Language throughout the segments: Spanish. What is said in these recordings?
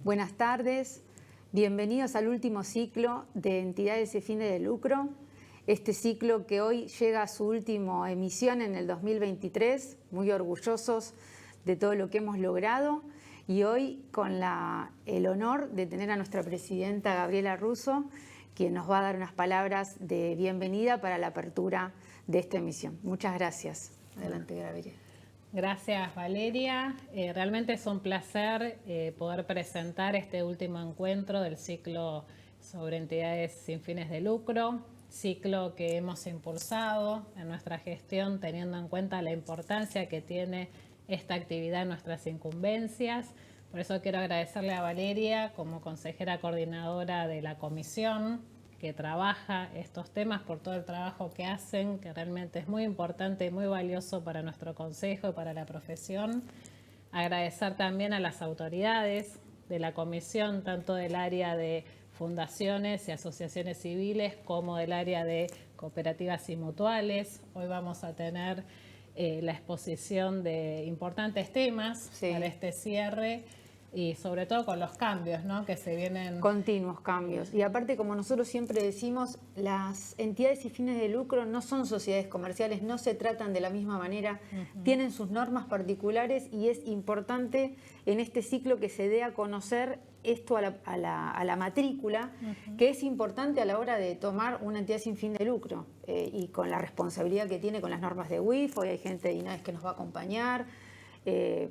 Buenas tardes, bienvenidos al último ciclo de entidades sin fines de lucro. Este ciclo que hoy llega a su última emisión en el 2023, muy orgullosos de todo lo que hemos logrado y hoy con el honor de tener a nuestra presidenta Gabriela Russo, quien nos va a dar unas palabras de bienvenida para la apertura de esta emisión. Muchas gracias. Adelante, Gabriela. Gracias, Valeria. Realmente es un placer poder presentar este último encuentro del ciclo sobre entidades sin fines de lucro, ciclo que hemos impulsado en nuestra gestión teniendo en cuenta la importancia que tiene esta actividad en nuestras incumbencias. Por eso quiero agradecerle a Valeria como consejera coordinadora de la comisión que trabaja estos temas, por todo el trabajo que hacen, que realmente es muy importante y muy valioso para nuestro consejo y para la profesión. Agradecer también a las autoridades de la comisión, tanto del área de fundaciones y asociaciones civiles como del área de cooperativas y mutuales. Hoy vamos a tener la exposición de importantes temas para este cierre. Y sobre todo con los cambios, ¿no?, que se vienen. Continuos cambios. Y aparte, como nosotros siempre decimos, las entidades sin fines de lucro no son sociedades comerciales, no se tratan de la misma manera, tienen sus normas particulares y es importante en este ciclo que se dé a conocer esto a la matrícula, que es importante a la hora de tomar una entidad sin fin de lucro y con la responsabilidad que tiene con las normas de UIF. Hoy hay gente de INAES que nos va a acompañar.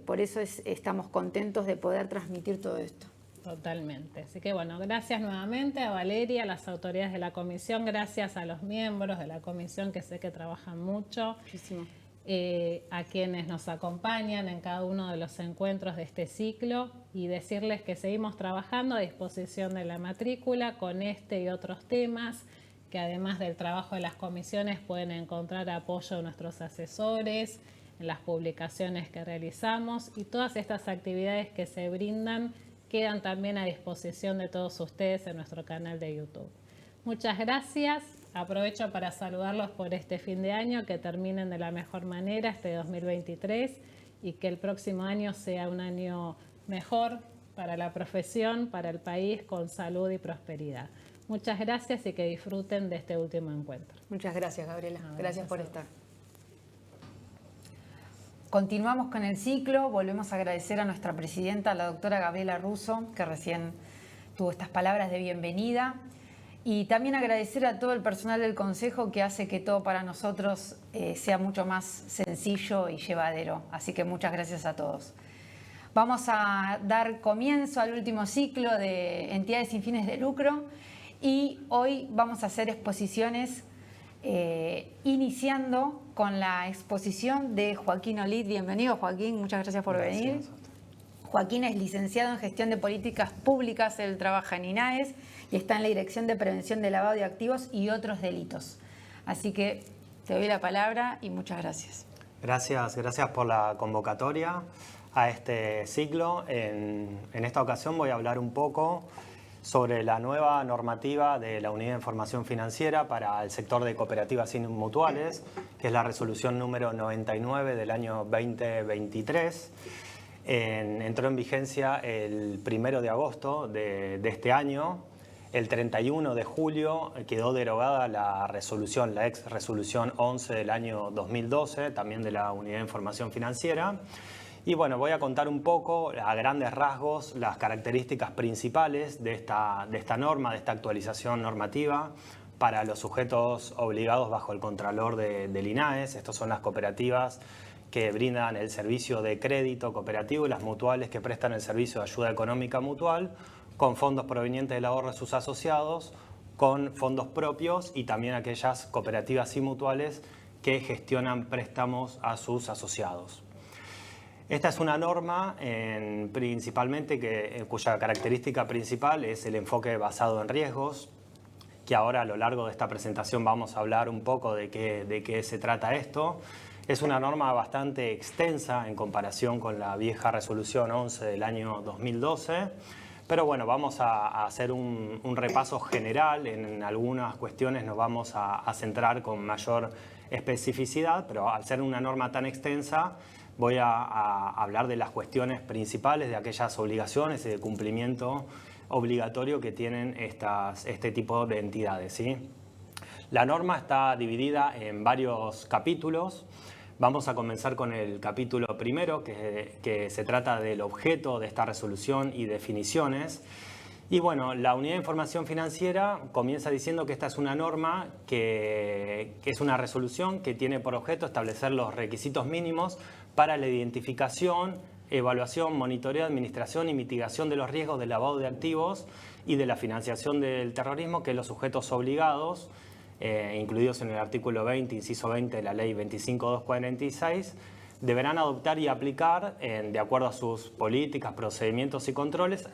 Por eso estamos contentos de poder transmitir todo esto. Totalmente. Así que bueno, gracias nuevamente a Valeria, a las autoridades de la comisión, gracias a los miembros de la comisión que sé que trabajan mucho, muchísimo, a quienes nos acompañan en cada uno de los encuentros de este ciclo y decirles que seguimos trabajando a disposición de la matrícula con este y otros temas, que además del trabajo de las comisiones pueden encontrar apoyo de nuestros asesores, en las publicaciones que realizamos, y todas estas actividades que se brindan quedan también a disposición de todos ustedes en nuestro canal de YouTube. Muchas gracias. Aprovecho para saludarlos por este fin de año, que terminen de la mejor manera este 2023 y que el próximo año sea un año mejor para la profesión, para el país, con salud y prosperidad. Muchas gracias y que disfruten de este último encuentro. Muchas gracias, Gabriela. Gracias por estar. Continuamos con el ciclo, volvemos a agradecer a nuestra presidenta, la doctora Gabriela Russo, que recién tuvo estas palabras de bienvenida, y también agradecer a todo el personal del Consejo que hace que todo para nosotros sea mucho más sencillo y llevadero, así que muchas gracias a todos. Vamos a dar comienzo al último ciclo de entidades sin fines de lucro y hoy vamos a hacer exposiciones iniciando con la exposición de Joaquín Olid. Bienvenido, Joaquín, muchas gracias por venir. Joaquín es licenciado en Gestión de Políticas Públicas, él trabaja en INAES y está en la Dirección de Prevención de Lavado de Activos y otros delitos. Así que te doy la palabra y muchas gracias. Gracias por la convocatoria a este ciclo. En esta ocasión voy a hablar un poco sobre la nueva normativa de la Unidad de Información Financiera para el sector de cooperativas y mutuales, que es la resolución número 99 del año 2023. Entró en vigencia el 1 de agosto de este año. El 31 de julio quedó derogada la ex resolución 11 del año 2012, también de la Unidad de Información Financiera. Y bueno, voy a contar un poco, a grandes rasgos, las características principales de esta norma, de esta actualización normativa para los sujetos obligados bajo el Contralor del INAES. Estas son las cooperativas que brindan el servicio de crédito cooperativo y las mutuales que prestan el servicio de ayuda económica mutual con fondos provenientes del ahorro de sus asociados, con fondos propios, y también aquellas cooperativas y mutuales que gestionan préstamos a sus asociados. Esta es una norma principalmente cuya característica principal es el enfoque basado en riesgos, que ahora a lo largo de esta presentación vamos a hablar un poco de qué se trata esto. Es una norma bastante extensa en comparación con la vieja resolución 11 del año 2012, pero bueno, vamos a hacer un repaso general. En algunas cuestiones nos vamos a centrar con mayor especificidad, pero al ser una norma tan extensa, voy a hablar de las cuestiones principales de aquellas obligaciones y de cumplimiento obligatorio que tienen este tipo de entidades, ¿sí? La norma está dividida en varios capítulos. Vamos a comenzar con el capítulo primero, que se trata del objeto de esta resolución y definiciones. Y bueno, la Unidad de Información Financiera comienza diciendo que esta es una norma que es una resolución que tiene por objeto establecer los requisitos mínimos para la identificación, evaluación, monitoreo, administración y mitigación de los riesgos del lavado de activos y de la financiación del terrorismo que los sujetos obligados, incluidos en el artículo 20, inciso 20 de la Ley 25.246, deberán adoptar y aplicar de acuerdo a sus políticas, procedimientos y controles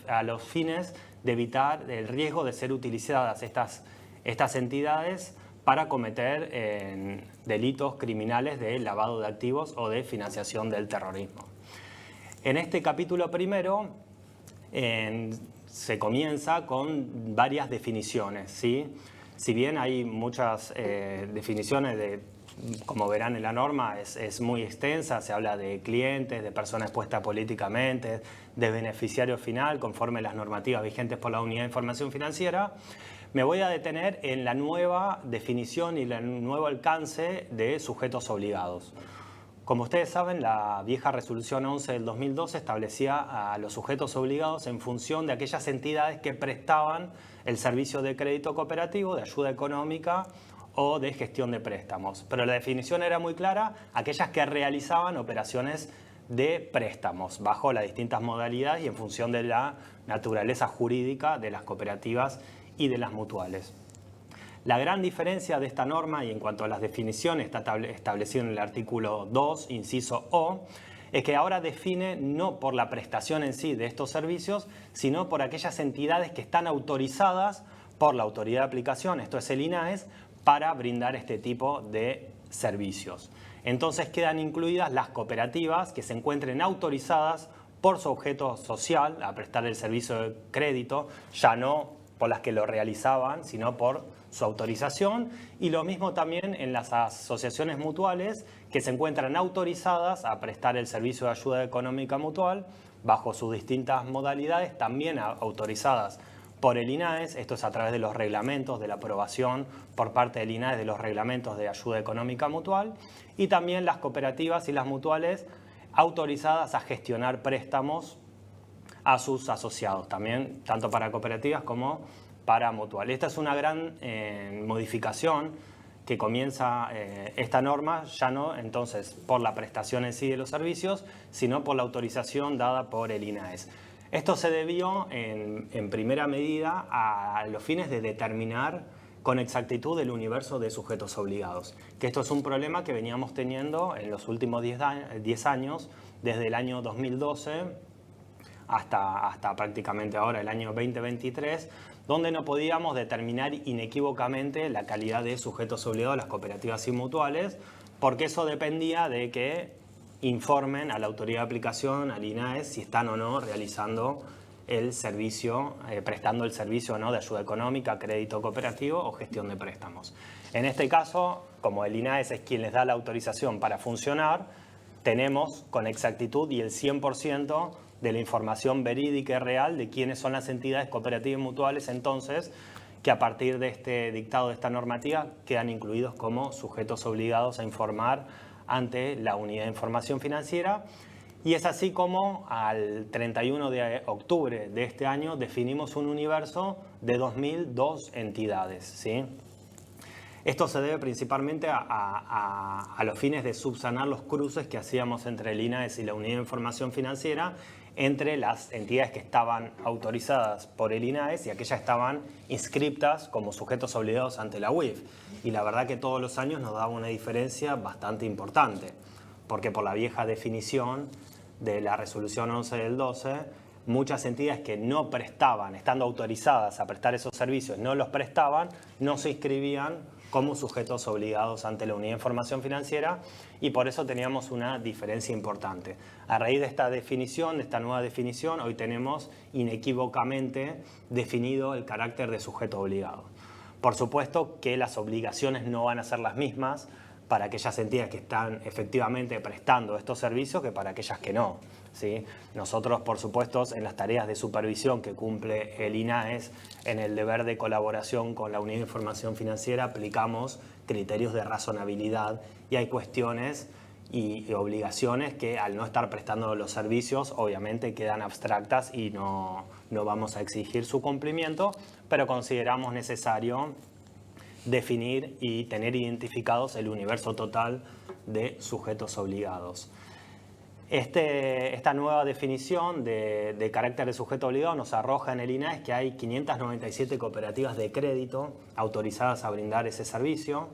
a los fines de evitar el riesgo de ser utilizadas estas entidades para cometer delitos criminales de lavado de activos o de financiación del terrorismo. En este capítulo primero se comienza con varias definiciones, ¿sí? Si bien hay muchas definiciones como verán en la norma, es muy extensa, se habla de clientes, de personas expuestas políticamente, de beneficiario final, conforme a las normativas vigentes por la Unidad de Información Financiera. Me voy a detener en la nueva definición y el nuevo alcance de sujetos obligados. Como ustedes saben, la vieja resolución 11 del 2012 establecía a los sujetos obligados en función de aquellas entidades que prestaban el servicio de crédito cooperativo, de ayuda económica o de gestión de préstamos. Pero la definición era muy clara, aquellas que realizaban operaciones de préstamos bajo las distintas modalidades y en función de la naturaleza jurídica de las cooperativas y de las mutuales. La gran diferencia de esta norma, y en cuanto a las definiciones está establecido en el artículo 2, inciso O, es que ahora define no por la prestación en sí de estos servicios, sino por aquellas entidades que están autorizadas por la autoridad de aplicación, esto es el INAES, para brindar este tipo de servicios. Entonces quedan incluidas las cooperativas que se encuentren autorizadas por su objeto social a prestar el servicio de crédito, ya no por las que lo realizaban, sino por su autorización, y lo mismo también en las asociaciones mutuales que se encuentran autorizadas a prestar el servicio de ayuda económica mutual bajo sus distintas modalidades, también autorizadas por el INAES, esto es a través de los reglamentos, de la aprobación por parte del INAES de los reglamentos de ayuda económica mutual, y también las cooperativas y las mutuales autorizadas a gestionar préstamos a sus asociados, también tanto para cooperativas como para mutual. Esta es una gran modificación que comienza esta norma, ya no entonces por la prestación en sí de los servicios, sino por la autorización dada por el INAES. Esto se debió en primera medida a los fines de determinar con exactitud el universo de sujetos obligados, que esto es un problema que veníamos teniendo en los últimos 10 años, desde el año 2012 hasta prácticamente ahora, el año 2023, donde no podíamos determinar inequívocamente la calidad de sujetos obligados a las cooperativas y mutuales, porque eso dependía de que informen a la autoridad de aplicación, al INAES, si están o no realizando el servicio, prestando el servicio o no de ayuda económica, crédito cooperativo o gestión de préstamos. En este caso, como el INAES es quien les da la autorización para funcionar, tenemos con exactitud y el 100% de la información verídica y real de quiénes son las entidades cooperativas y mutuales, entonces, que a partir de este dictado de esta normativa quedan incluidos como sujetos obligados a informar ante la Unidad de Información Financiera. Y es así como al 31 de octubre de este año definimos un universo de 2.002 entidades, ¿sí? Esto se debe principalmente a los fines de subsanar los cruces que hacíamos entre el INAES y la Unidad de Información Financiera, entre las entidades que estaban autorizadas por el INAES y aquellas que estaban inscriptas como sujetos obligados ante la UIF. Y la verdad que todos los años nos daba una diferencia bastante importante, porque por la vieja definición de la resolución 11 del 12, muchas entidades que no prestaban, estando autorizadas a prestar esos servicios, no los prestaban, no se inscribían como sujetos obligados ante la Unidad de Información Financiera, y por eso teníamos una diferencia importante. A raíz de esta definición, de esta nueva definición, hoy tenemos inequívocamente definido el carácter de sujeto obligado. Por supuesto que las obligaciones no van a ser las mismas para aquellas entidades que están efectivamente prestando estos servicios que para aquellas que no, ¿sí? Nosotros, por supuesto, en las tareas de supervisión que cumple el INAES, en el deber de colaboración con la Unidad de Información Financiera, aplicamos criterios de razonabilidad y hay cuestiones y obligaciones que al no estar prestando los servicios obviamente quedan abstractas y no vamos a exigir su cumplimiento, pero consideramos necesario definir y tener identificados el universo total de sujetos obligados. Esta nueva definición de carácter de sujeto obligado nos arroja en el INAES que hay 597 cooperativas de crédito autorizadas a brindar ese servicio.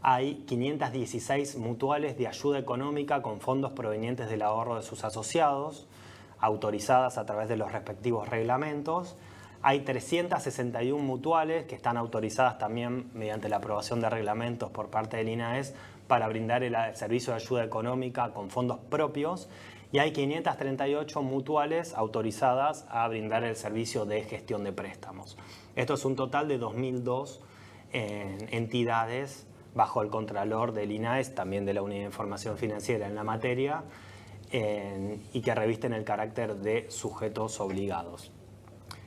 Hay 516 mutuales de ayuda económica con fondos provenientes del ahorro de sus asociados, autorizadas a través de los respectivos reglamentos. Hay 361 mutuales que están autorizadas también mediante la aprobación de reglamentos por parte del INAES para brindar el servicio de ayuda económica con fondos propios y hay 538 mutuales autorizadas a brindar el servicio de gestión de préstamos. Esto es un total de 2002 entidades bajo el contralor del INAES, también de la Unidad de Información Financiera en la materia, y que revisten el carácter de sujetos obligados.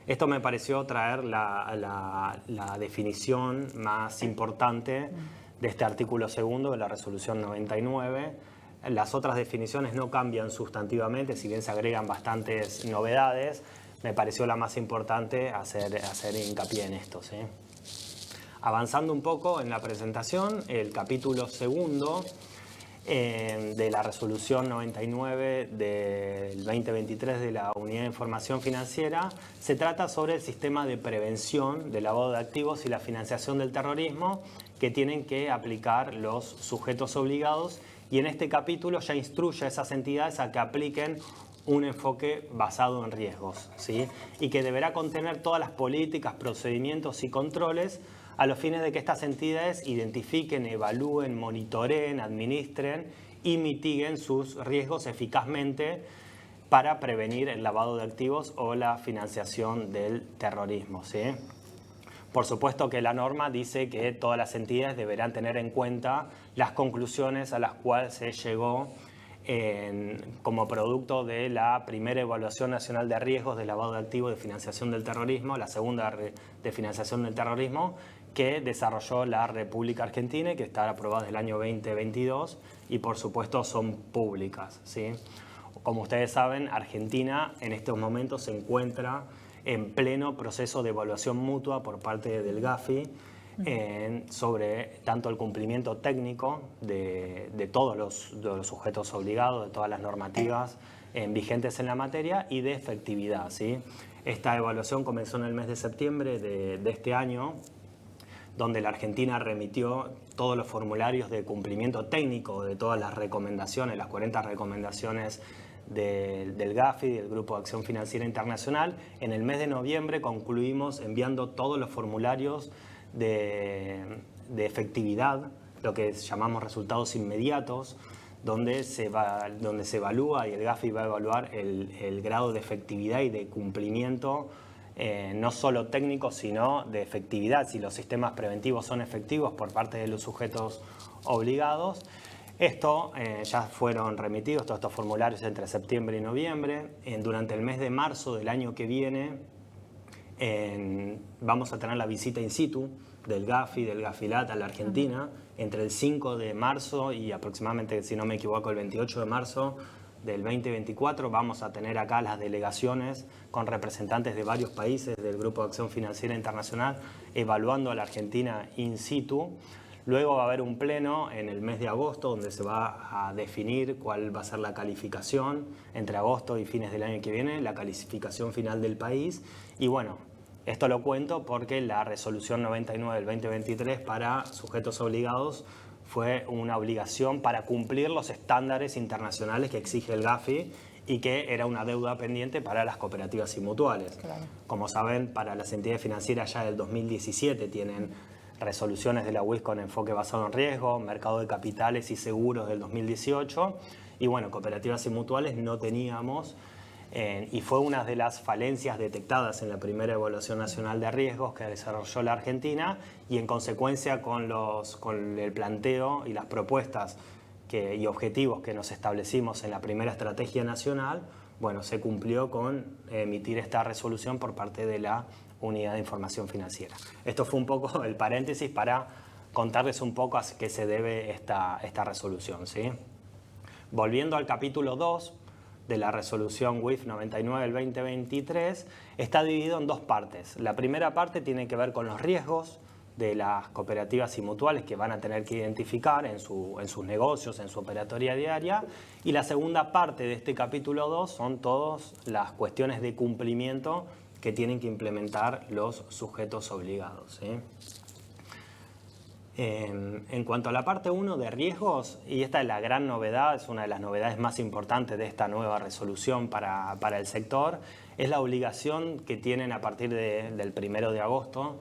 Esto me pareció traer la definición más importante de este artículo segundo de la resolución 99. Las otras definiciones no cambian sustantivamente, si bien se agregan bastantes novedades, me pareció la más importante hacer hincapié en esto, ¿sí? Avanzando un poco en la presentación, el capítulo segundo de la resolución 99 del 2023 de la Unidad de Información Financiera se trata sobre el sistema de prevención del lavado de activos y la financiación del terrorismo que tienen que aplicar los sujetos obligados y en este capítulo ya instruye a esas entidades a que apliquen un enfoque basado en riesgos, ¿sí? Y que deberá contener todas las políticas, procedimientos y controles a los fines de que estas entidades identifiquen, evalúen, monitoreen, administren y mitiguen sus riesgos eficazmente para prevenir el lavado de activos o la financiación del terrorismo, ¿sí? Por supuesto que la norma dice que todas las entidades deberán tener en cuenta las conclusiones a las cuales se llegó como producto de la primera evaluación nacional de riesgos de lavado de activos de financiación del terrorismo, la segunda de financiación del terrorismo, que desarrolló la República Argentina y que está aprobada desde el año 2022 y por supuesto son públicas, ¿sí? Como ustedes saben, Argentina en estos momentos se encuentra en pleno proceso de evaluación mutua por parte del GAFI sobre tanto el cumplimiento técnico de todos los sujetos obligados, de todas las normativas vigentes en la materia y de efectividad, ¿sí? Esta evaluación comenzó en el mes de septiembre de este año, donde la Argentina remitió todos los formularios de cumplimiento técnico de todas las recomendaciones, las 40 recomendaciones del GAFI, del Grupo de Acción Financiera Internacional. En el mes de noviembre concluimos enviando todos los formularios de efectividad, lo que llamamos resultados inmediatos, donde se evalúa y el GAFI va a evaluar el grado de efectividad y de cumplimiento no solo técnico, sino de efectividad, si los sistemas preventivos son efectivos por parte de los sujetos obligados. Esto ya fueron remitidos, todos estos formularios entre septiembre y noviembre. Durante el mes de marzo del año que viene vamos a tener la visita in situ del GAFI, del GAFILAT a la Argentina, entre el 5 de marzo y aproximadamente, si no me equivoco, el 28 de marzo del 2024 vamos a tener acá las delegaciones con representantes de varios países del Grupo de Acción Financiera Internacional evaluando a la Argentina in situ. Luego va a haber un pleno en el mes de agosto donde se va a definir cuál va a ser la calificación entre agosto y fines del año que viene, la calificación final del país. Y bueno, esto lo cuento porque la resolución 99 del 2023 para sujetos obligados fue una obligación para cumplir los estándares internacionales que exige el GAFI y que era una deuda pendiente para las cooperativas y mutuales. Claro. Como saben, para las entidades financieras ya del 2017 tienen resoluciones de la UIS con enfoque basado en riesgo, mercado de capitales y seguros del 2018. Y bueno, cooperativas y mutuales no teníamos y fue una de las falencias detectadas en la primera evaluación nacional de riesgos que desarrolló la Argentina, y en consecuencia con el planteo y las propuestas y objetivos que nos establecimos en la primera estrategia nacional, bueno, se cumplió con emitir esta resolución por parte de la Unidad de Información Financiera. Esto fue un poco el paréntesis para contarles un poco a qué se debe esta resolución, ¿sí? Volviendo al capítulo 2 de la resolución WIF 99 del 2023, está dividido en dos partes. La primera parte tiene que ver con los riesgos de las cooperativas y mutuales que van a tener que identificar en sus negocios, en su operatoria diaria. Y la segunda parte de este capítulo 2 son todas las cuestiones de cumplimiento que tienen que implementar los sujetos obligados, ¿sí? En cuanto a la parte 1 de riesgos, y esta es la gran novedad, es una de las novedades más importantes de esta nueva resolución para el sector, es la obligación que tienen a partir del 1 de agosto,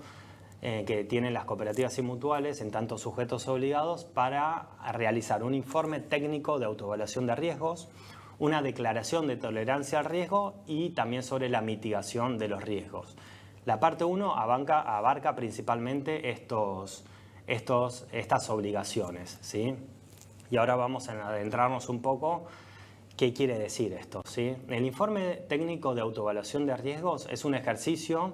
que tienen las cooperativas y mutuales, en tanto sujetos obligados, para realizar un informe técnico de autoevaluación de riesgos, una declaración de tolerancia al riesgo y también sobre la mitigación de los riesgos. La parte 1 abarca principalmente estas obligaciones, ¿sí? Y ahora vamos a adentrarnos un poco qué quiere decir esto, ¿sí? El informe técnico de autoevaluación de riesgos es un ejercicio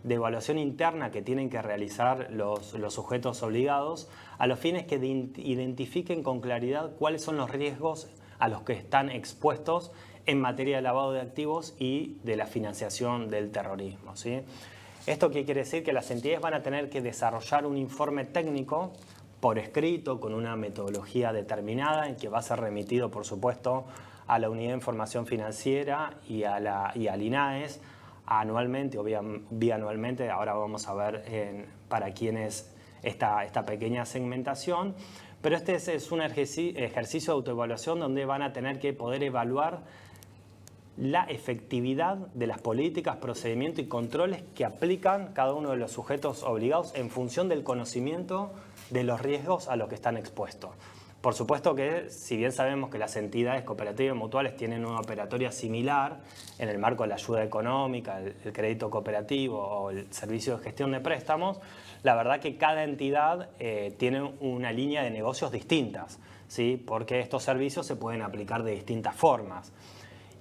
de evaluación interna que tienen que realizar los sujetos obligados a los fines que identifiquen con claridad cuáles son los riesgos a los que están expuestos en materia de lavado de activos y de la financiación del terrorismo, ¿sí? ¿Esto qué quiere decir? Que las entidades van a tener que desarrollar un informe técnico por escrito, con una metodología determinada, en que va a ser remitido, por supuesto, a la Unidad de Información Financiera y al INAES anualmente o bianualmente. Ahora vamos a ver para quién es esta pequeña segmentación. Pero este es un ejercicio de autoevaluación donde van a tener que poder evaluar la efectividad de las políticas, procedimientos y controles que aplican cada uno de los sujetos obligados en función del conocimiento de los riesgos a los que están expuestos. Por supuesto que, si bien sabemos que las entidades cooperativas y mutuales tienen una operatoria similar en el marco de la ayuda económica, el crédito cooperativo o el servicio de gestión de préstamos, la verdad que cada entidad tiene una línea de negocios distintas, ¿sí? Porque estos servicios se pueden aplicar de distintas formas.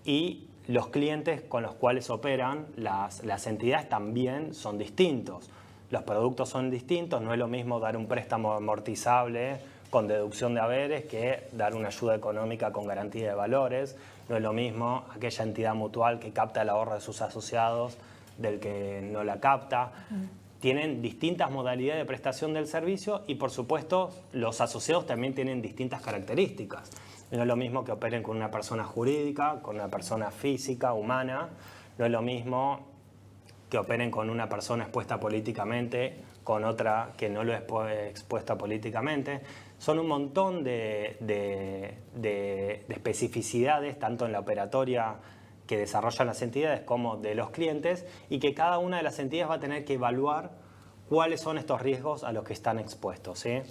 Y los clientes con los cuales operan las entidades también son distintos. Los productos son distintos, no es lo mismo dar un préstamo amortizable con deducción de haberes que dar una ayuda económica con garantía de valores. No es lo mismo aquella entidad mutual que capta el ahorro de sus asociados del que no la capta. Tienen distintas modalidades de prestación del servicio y, por supuesto, los asociados también tienen distintas características. No es lo mismo que operen con una persona jurídica, con una persona física, humana. No es lo mismo que operen con una persona expuesta políticamente, con otra que no lo es expuesta políticamente. Son un montón de especificidades, tanto en la operatoria que desarrollan las entidades como de los clientes, y que cada una de las entidades va a tener que evaluar cuáles son estos riesgos a los que están expuestos, ¿sí?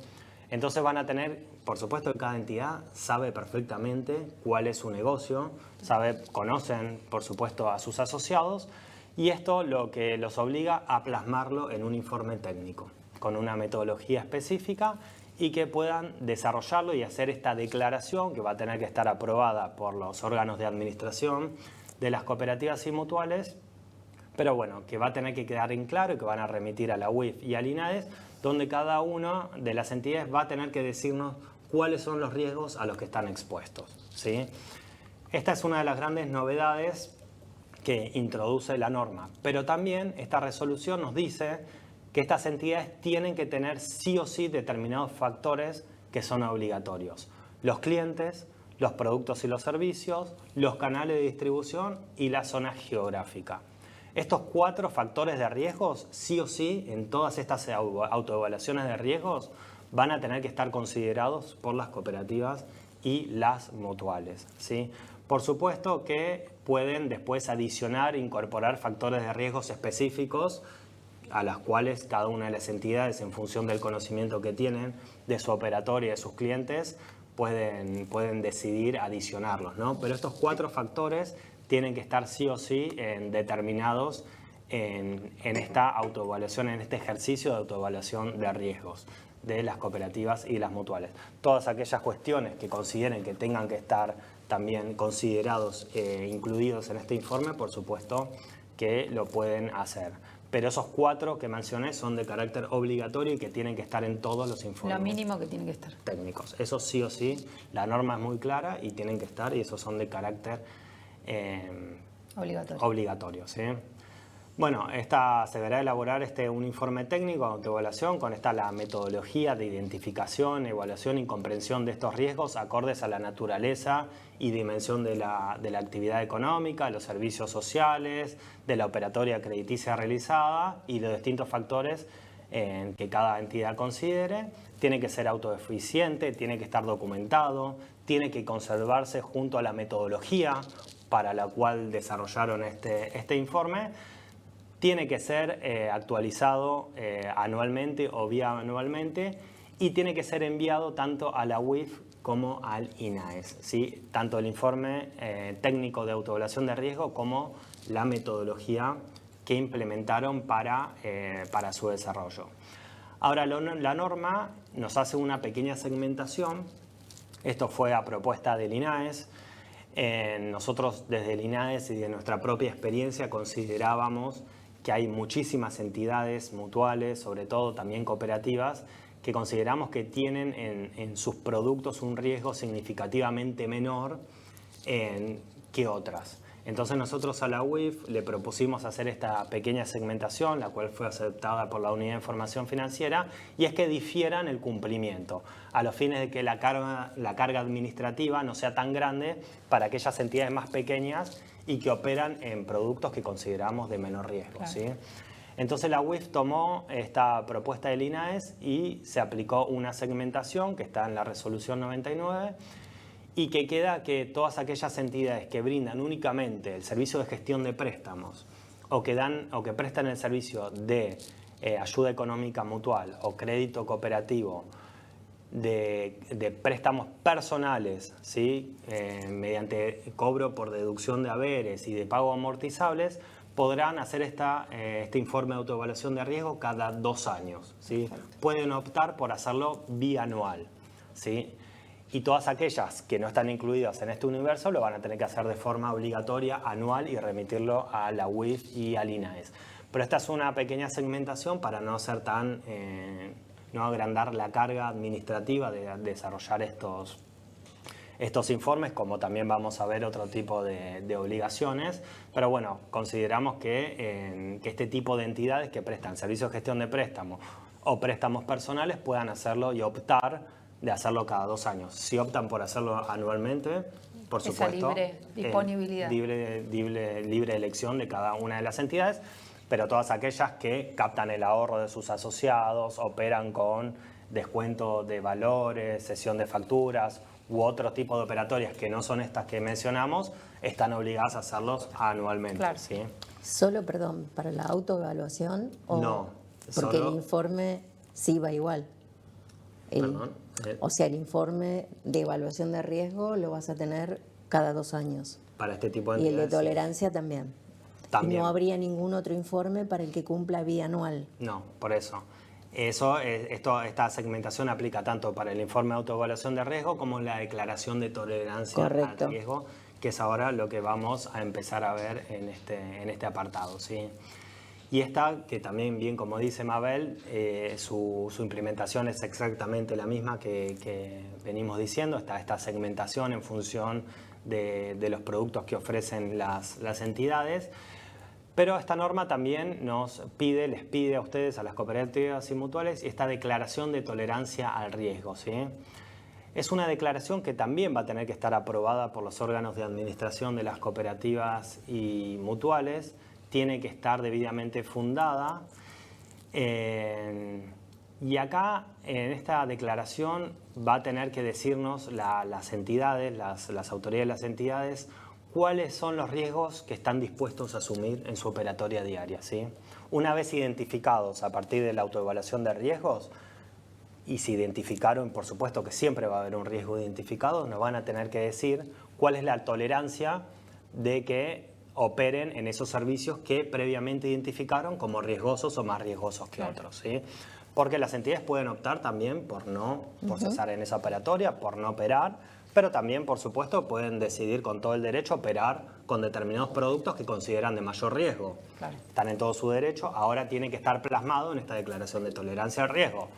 Entonces van a tener, por supuesto que cada entidad sabe perfectamente cuál es su negocio, conocen por supuesto a sus asociados, y esto lo que los obliga a plasmarlo en un informe técnico, con una metodología específica, y que puedan desarrollarlo y hacer esta declaración que va a tener que estar aprobada por los órganos de administración de las cooperativas y mutuales, pero bueno, que va a tener que quedar en claro y que van a remitir a la UIF y al INAES, donde cada una de las entidades va a tener que decirnos cuáles son los riesgos a los que están expuestos, ¿sí? Esta es una de las grandes novedades que introduce la norma, pero también esta resolución nos dice que estas entidades tienen que tener sí o sí determinados factores que son obligatorios: los clientes, los productos y los servicios, los canales de distribución y la zona geográfica. Estos 4 factores de riesgos, sí o sí, en todas estas autoevaluaciones de riesgos, van a tener que estar considerados por las cooperativas y las mutuales, ¿sí? Por supuesto que pueden después adicionar, incorporar factores de riesgos específicos a las cuales cada una de las entidades, en función del conocimiento que tienen de su operatoria y de sus clientes, pueden decidir adicionarlos, ¿no? Pero estos 4 factores tienen que estar sí o sí determinados en esta autoevaluación, en este ejercicio de autoevaluación de riesgos de las cooperativas y las mutuales. Todas aquellas cuestiones que consideren que tengan que estar también considerados, incluidos en este informe, por supuesto que lo pueden hacer. Pero esos 4 que mencioné son de carácter obligatorio y que tienen que estar en todos los informes. Lo mínimo que tienen que estar. Técnicos. Eso sí o sí, la norma es muy clara y tienen que estar, y esos son de carácter obligatorio. ¿Sí? Bueno, se deberá elaborar un informe técnico de autoevaluación con la metodología de identificación, evaluación y comprensión de estos riesgos acordes a la naturaleza y dimensión de la actividad económica, los servicios sociales, de la operatoria crediticia realizada y los distintos factores que cada entidad considere. Tiene que ser autoeficiente, tiene que estar documentado, tiene que conservarse junto a la metodología para la cual desarrollaron este informe. Tiene que ser actualizado anualmente o bianualmente y tiene que ser enviado tanto a la UIF como al INAES, ¿sí? Tanto el informe técnico de autoevaluación de riesgo como la metodología que implementaron para su desarrollo. Ahora, la norma nos hace una pequeña segmentación. Esto fue a propuesta del INAES. Nosotros desde el INAES y de nuestra propia experiencia considerábamos que hay muchísimas entidades mutuales, sobre todo también cooperativas, que consideramos que tienen en sus productos un riesgo significativamente menor que otras. Entonces nosotros a la UIF le propusimos hacer esta pequeña segmentación, la cual fue aceptada por la Unidad de Información Financiera, y es que difieran el cumplimiento, a los fines de que la carga administrativa no sea tan grande para aquellas entidades más pequeñas y que operan en productos que consideramos de menor riesgo. Claro. ¿Sí? Entonces la UIF tomó esta propuesta del INAES y se aplicó una segmentación que está en la resolución 99 y que queda que todas aquellas entidades que brindan únicamente el servicio de gestión de préstamos o que prestan el servicio de ayuda económica mutual o crédito cooperativo de préstamos personales, ¿sí? Mediante cobro por deducción de haberes y de pago amortizables, podrán hacer este informe de autoevaluación de riesgo cada 2 años. ¿Sí? Pueden optar por hacerlo bianual. ¿Sí? Y todas aquellas que no están incluidas en este universo lo van a tener que hacer de forma obligatoria, anual, y remitirlo a la UIF y al INAES. Pero esta es una pequeña segmentación para no ser tan... no agrandar la carga administrativa de desarrollar estos informes, como también vamos a ver otro tipo de obligaciones. Pero bueno, consideramos que este tipo de entidades que prestan servicios de gestión de préstamos o préstamos personales puedan hacerlo y optar de hacerlo cada 2 años. Si optan por hacerlo anualmente, por supuesto, libre disponibilidad. Libre elección de cada una de las entidades, pero todas aquellas que captan el ahorro de sus asociados, operan con descuento de valores, cesión de facturas u otro tipo de operatorias que no son estas que mencionamos, están obligadas a hacerlos anualmente. Claro. ¿Sí? ¿Solo, perdón, para la autoevaluación? ¿O no. Porque el informe sí va igual. O sea, el informe de evaluación de riesgo lo vas a tener cada 2 años. Para este tipo de entidades. Y el de tolerancia sí. También. También. No habría ningún otro informe para el que cumpla bianual. No, por eso. Esta segmentación aplica tanto para el informe de autoevaluación de riesgo como la declaración de tolerancia Correcto. al riesgo, que es ahora lo que vamos a empezar a ver en este apartado. ¿Sí? Y esta, que también, bien como dice Mabel, su implementación es exactamente la misma que venimos diciendo, esta segmentación en función de los productos que ofrecen las entidades. Pero esta norma también les pide a ustedes, a las cooperativas y mutuales, esta declaración de tolerancia al riesgo. ¿Sí? Es una declaración que también va a tener que estar aprobada por los órganos de administración de las cooperativas y mutuales. Tiene que estar debidamente fundada. Y acá, en esta declaración, va a tener que decirnos las entidades, las autoridades de las entidades, cuáles son los riesgos que están dispuestos a asumir en su operatoria diaria. ¿Sí? Una vez identificados a partir de la autoevaluación de riesgos, y se identificaron, por supuesto que siempre va a haber un riesgo identificado, nos van a tener que decir cuál es la tolerancia de que operen en esos servicios que previamente identificaron como riesgosos o más riesgosos que otros, ¿sí? Porque las entidades pueden optar también por cesar en esa operatoria, por no operar, pero también, por supuesto, pueden decidir con todo el derecho operar con determinados productos que consideran de mayor riesgo. Claro. Están en todo su derecho, ahora tiene que estar plasmado en esta declaración de tolerancia al riesgo.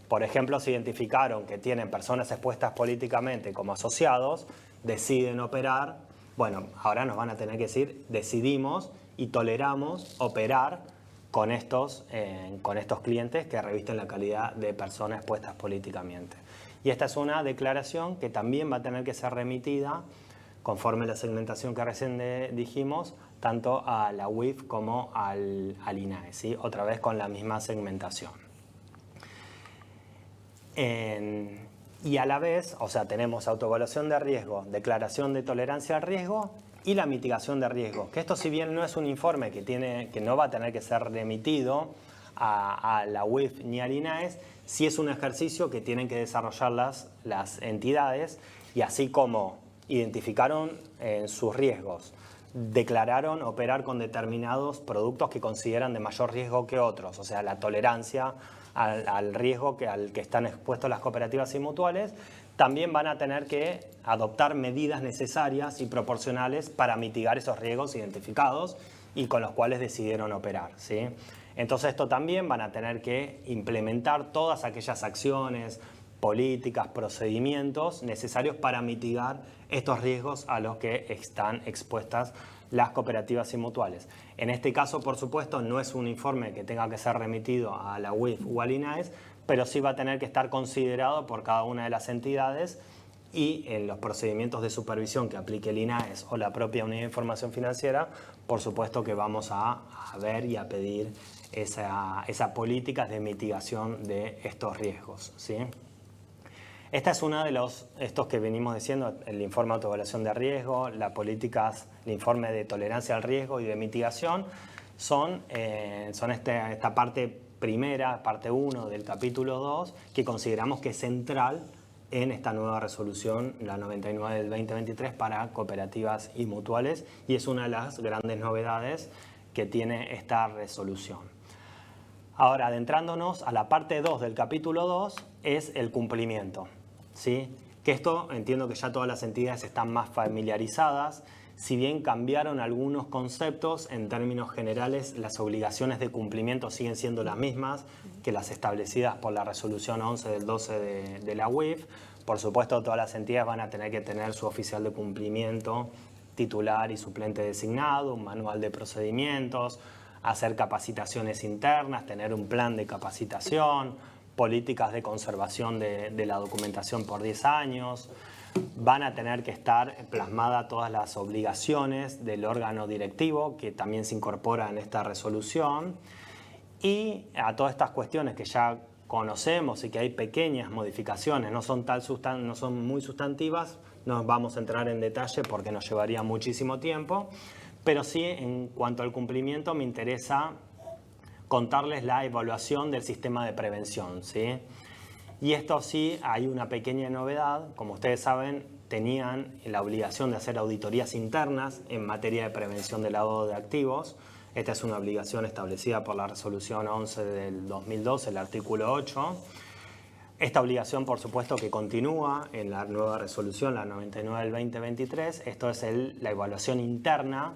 Por ejemplo, si identificaron que tienen personas expuestas políticamente como asociados, deciden operar, bueno, ahora nos van a tener que decir, decidimos y toleramos operar con estos clientes que revisten la calidad de personas expuestas políticamente. Y esta es una declaración que también va a tener que ser remitida, conforme la segmentación que recién dijimos, tanto a la UIF como al INAE, ¿sí? Otra vez con la misma segmentación. Y a la vez, o sea, tenemos autoevaluación de riesgo, declaración de tolerancia al riesgo y la mitigación de riesgo. Que esto, si bien no es un informe que no va a tener que ser remitido a la UIF ni al INAES, sí es un ejercicio que tienen que desarrollar las entidades, y así como identificaron sus riesgos, declararon operar con determinados productos que consideran de mayor riesgo que otros, o sea, la tolerancia al riesgo al que están expuestos las cooperativas y mutuales, también van a tener que adoptar medidas necesarias y proporcionales para mitigar esos riesgos identificados y con los cuales decidieron operar, ¿sí? Entonces esto también van a tener que implementar todas aquellas acciones, políticas, procedimientos necesarios para mitigar estos riesgos a los que están expuestas las cooperativas y mutuales. En este caso, por supuesto, no es un informe que tenga que ser remitido a la UIF o al INAES, pero sí va a tener que estar considerado por cada una de las entidades, y en los procedimientos de supervisión que aplique el INAES o la propia Unidad de Información Financiera, por supuesto que vamos a ver y a pedir esa política de mitigación de estos riesgos, ¿sí? Esta es una de estos que venimos diciendo, el informe de autoevaluación de riesgo, las políticas, el informe de tolerancia al riesgo y de mitigación, son esta parte primera, parte 1 del capítulo 2, que consideramos que es central en esta nueva resolución, la 99 del 2023, para cooperativas y mutuales, y es una de las grandes novedades que tiene esta resolución. Ahora, adentrándonos a la parte 2 del capítulo 2, es el cumplimiento, ¿sí? Que esto entiendo que ya todas las entidades están más familiarizadas. Si bien cambiaron algunos conceptos, en términos generales las obligaciones de cumplimiento siguen siendo las mismas que las establecidas por la resolución 11 del 12 de la UIF. Por supuesto, todas las entidades van a tener que tener su oficial de cumplimiento, titular y suplente designado, un manual de procedimientos, hacer capacitaciones internas, tener un plan de capacitación, políticas de conservación de la documentación por 10 años. Van a tener que estar plasmadas todas las obligaciones del órgano directivo, que también se incorpora en esta resolución. Y a todas estas cuestiones que ya conocemos y que hay pequeñas modificaciones, no son muy sustantivas, no vamos a entrar en detalle porque nos llevaría muchísimo tiempo, pero sí, en cuanto al cumplimiento, me interesa contarles la evaluación del sistema de prevención, ¿sí? Y esto sí, hay una pequeña novedad. Como ustedes saben, tenían la obligación de hacer auditorías internas en materia de prevención del lavado de activos. Esta es una obligación establecida por la resolución 11 del 2012, el artículo 8. Esta obligación, por supuesto, que continúa en la nueva resolución, la 99 del 2023. Esto es la evaluación interna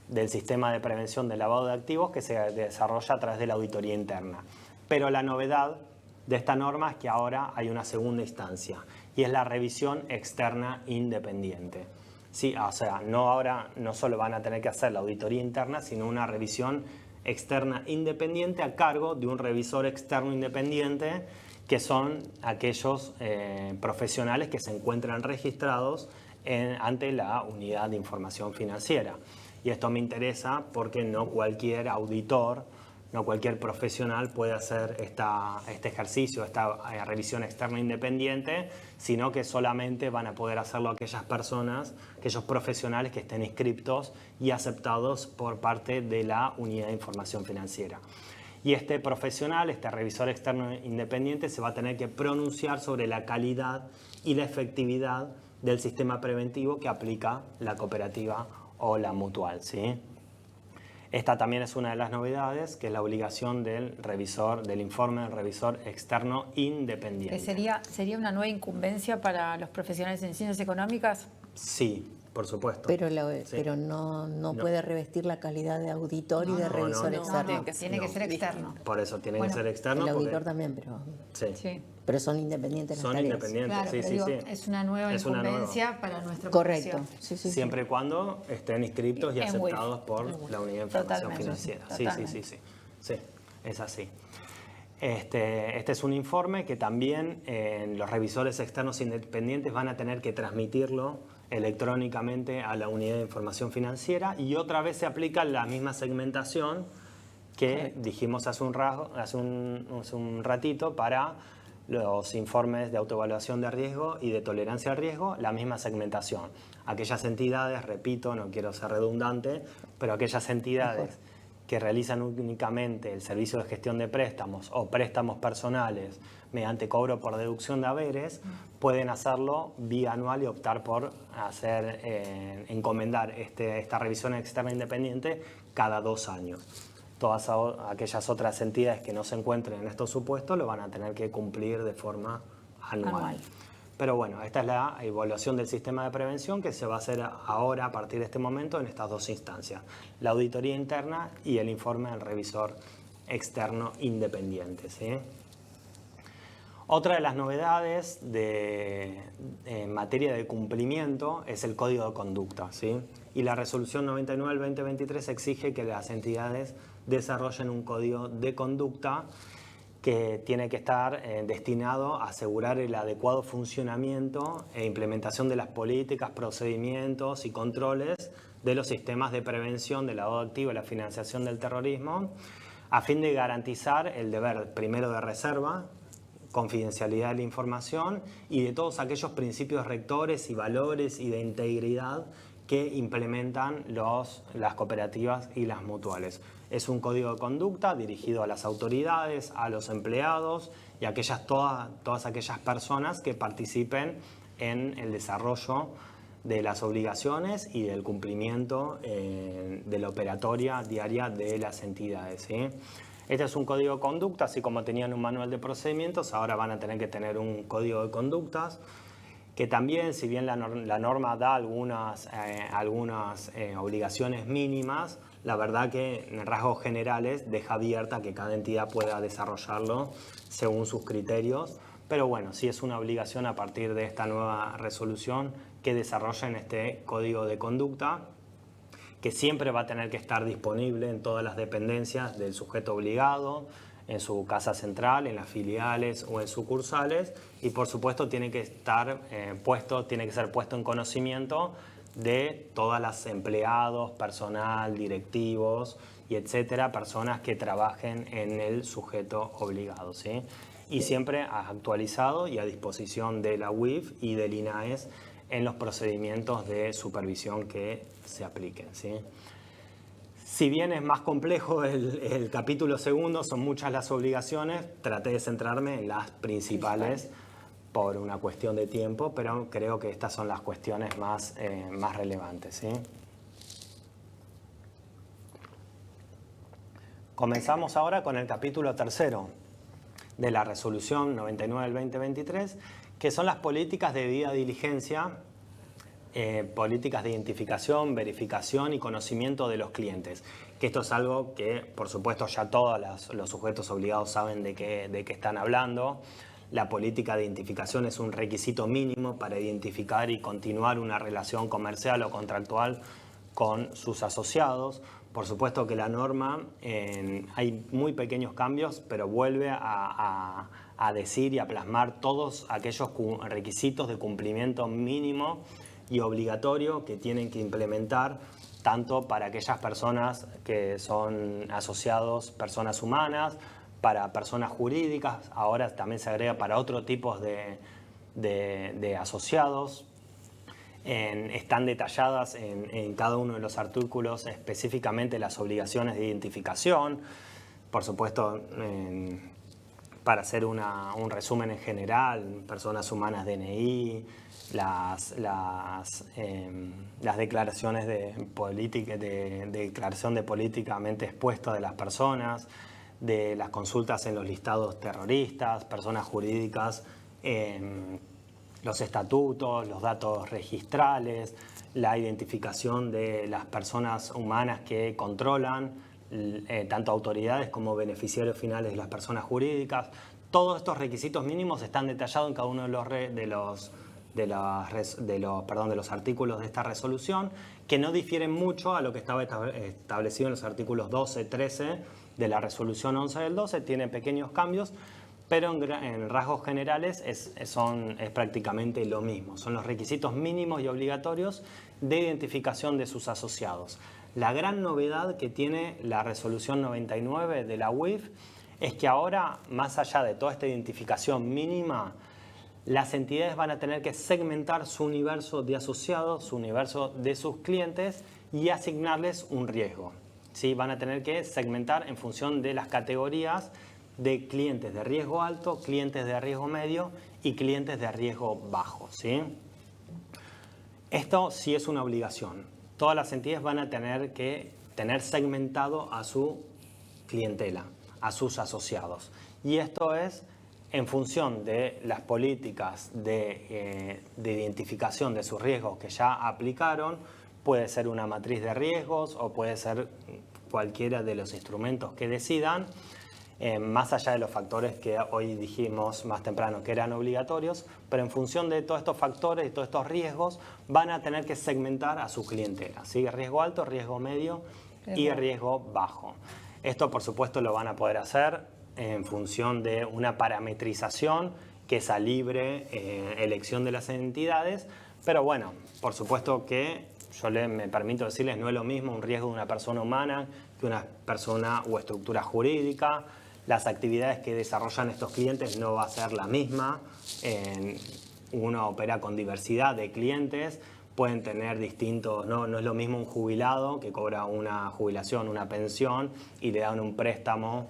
del sistema de prevención del lavado de activos, que se desarrolla a través de la auditoría interna. Pero la novedad de esta norma es que ahora hay una segunda instancia, y es la revisión externa independiente. Sí, o sea, ahora no solo van a tener que hacer la auditoría interna, sino una revisión externa independiente a cargo de un revisor externo independiente, que son aquellos profesionales que se encuentran registrados ante la Unidad de Información Financiera. Y esto me interesa porque no cualquier auditor, no cualquier profesional puede hacer este ejercicio, esta revisión externa independiente, sino que solamente van a poder hacerlo aquellas personas, aquellos profesionales que estén inscriptos y aceptados por parte de la Unidad de Información Financiera. Y este profesional, este revisor externo independiente, se va a tener que pronunciar sobre la calidad y la efectividad del sistema preventivo que aplica la cooperativa o la mutual, ¿sí? Esta también es una de las novedades, que es la obligación del revisor, del informe del revisor externo independiente. ¿Que sería una nueva incumbencia para los profesionales en ciencias económicas? Sí, por supuesto. Pero, pero no puede revestir la calidad de auditor y de revisor externo. Tiene que ser externo. Por eso tiene que ser externo. El auditor también, pero, sí. pero son independientes las Son tareas. independientes, Claro, sí, pero sí, digo, sí. es una nueva incumbencia para nuestra Correcto. profesión. Sí, sí, Siempre y cuando estén inscritos y En aceptados WIF. por la Unidad de Información Totalmente. Financiera. Totalmente. Sí, es así. Este es un informe que también los revisores externos independientes van a tener que transmitirlo electrónicamente a la Unidad de Información Financiera, y otra vez se aplica la misma segmentación que dijimos hace un ratito para los informes de autoevaluación de riesgo y de tolerancia al riesgo, la misma segmentación. Aquellas entidades, repito, no quiero ser redundante, pero aquellas entidades que realizan únicamente el servicio de gestión de préstamos o préstamos personales mediante cobro por deducción de haberes, pueden hacerlo bianual y optar por encomendar esta revisión externa independiente cada 2 años. Todas aquellas otras entidades que no se encuentren en estos supuestos lo van a tener que cumplir de forma anual. Pero bueno, esta es la evaluación del sistema de prevención que se va a hacer ahora, a partir de este momento, en estas 2 instancias. La auditoría interna y el informe del revisor externo independiente, ¿sí? Otra de las novedades en materia de cumplimiento es el código de conducta, ¿sí? Y la resolución 99 del 2023 exige que las entidades desarrollen un código de conducta que tiene que estar destinado a asegurar el adecuado funcionamiento e implementación de las políticas, procedimientos y controles de los sistemas de prevención del lavado de activos y la financiación del terrorismo, a fin de garantizar el deber primero de reserva, confidencialidad de la información y de todos aquellos principios rectores y valores y de integridad que implementan las cooperativas y las mutuales. Es un código de conducta dirigido a las autoridades, a los empleados y a todas aquellas personas que participen en el desarrollo de las obligaciones y del cumplimiento de la operatoria diaria de las entidades, ¿sí? Este es un código de conducta, así como tenían un manual de procedimientos, ahora van a tener que tener un código de conductas, que también, si bien la norma da algunas obligaciones mínimas, la verdad que en rasgos generales deja abierta que cada entidad pueda desarrollarlo según sus criterios, pero bueno, sí es una obligación a partir de esta nueva resolución que desarrollen este código de conducta, que siempre va a tener que estar disponible en todas las dependencias del sujeto obligado, en su casa central, en las filiales o en sucursales, y por supuesto tiene que estar tiene que ser puesto en conocimiento de todas las empleados, personal, directivos y etcétera, personas que trabajen en el sujeto obligado, ¿sí? Y siempre actualizado y a disposición de la UIF y del INAES en los procedimientos de supervisión que se apliquen, ¿sí? Si bien es más complejo el capítulo segundo, son muchas las obligaciones, traté de centrarme en las principales por una cuestión de tiempo, pero creo que estas son las cuestiones más relevantes, ¿sí? Comenzamos ahora con el capítulo tercero de la resolución 99 del 2023, que son las políticas de debida diligencia, políticas de identificación, verificación y conocimiento de los clientes. Que esto es algo que, por supuesto, ya todos los sujetos obligados saben de qué están hablando. La política de identificación es un requisito mínimo para identificar y continuar una relación comercial o contractual con sus asociados. Por supuesto que la norma, hay muy pequeños cambios, pero vuelve a decir y a plasmar todos aquellos requisitos de cumplimiento mínimo y obligatorio que tienen que implementar tanto para aquellas personas que son asociados, personas humanas, para personas jurídicas, ahora también se agrega para otro tipo de asociados. Están detalladas en cada uno de los artículos específicamente las obligaciones de identificación. Por supuesto, para hacer un resumen en general, personas humanas DNI, las declaraciones de declaración de políticamente expuesto de las personas, de las consultas en los listados terroristas, personas jurídicas, los estatutos, los datos registrales, la identificación de las personas humanas que controlan, tanto autoridades como beneficiarios finales de las personas jurídicas. Todos estos requisitos mínimos están detallados en cada uno de los artículos de esta resolución, que no difieren mucho a lo que estaba establecido en los artículos 12, 13 de la resolución 11 del 12. Tiene pequeños cambios, pero en rasgos generales es prácticamente lo mismo. Son los requisitos mínimos y obligatorios de identificación de sus asociados. La gran novedad que tiene la resolución 99 de la UIF es que ahora, más allá de toda esta identificación mínima, las entidades van a tener que segmentar su universo de asociados, su universo de sus clientes y asignarles un riesgo. ¿Sí? Van a tener que segmentar en función de las categorías de clientes de riesgo alto, clientes de riesgo medio y clientes de riesgo bajo. ¿Sí? Esto sí es una obligación. Todas las entidades van a tener que tener segmentado a su clientela, a sus asociados. Y esto es en función de las políticas de identificación de sus riesgos que ya aplicaron. Puede ser una matriz de riesgos o puede ser cualquiera de los instrumentos que decidan, más allá de los factores que hoy dijimos más temprano que eran obligatorios, pero en función de todos estos factores y todos estos riesgos van a tener que segmentar a su clientela, ¿sí? Riesgo alto, riesgo medio y riesgo bajo. Esto, por supuesto, lo van a poder hacer en función de una parametrización que es a libre elección de las entidades, pero bueno, por supuesto que yo me permito decirles, no es lo mismo un riesgo de una persona humana que una persona o estructura jurídica. Las actividades que desarrollan estos clientes no va a ser la misma. Uno opera con diversidad de clientes, pueden tener distintos, no es lo mismo un jubilado que cobra una jubilación, una pensión y le dan un préstamo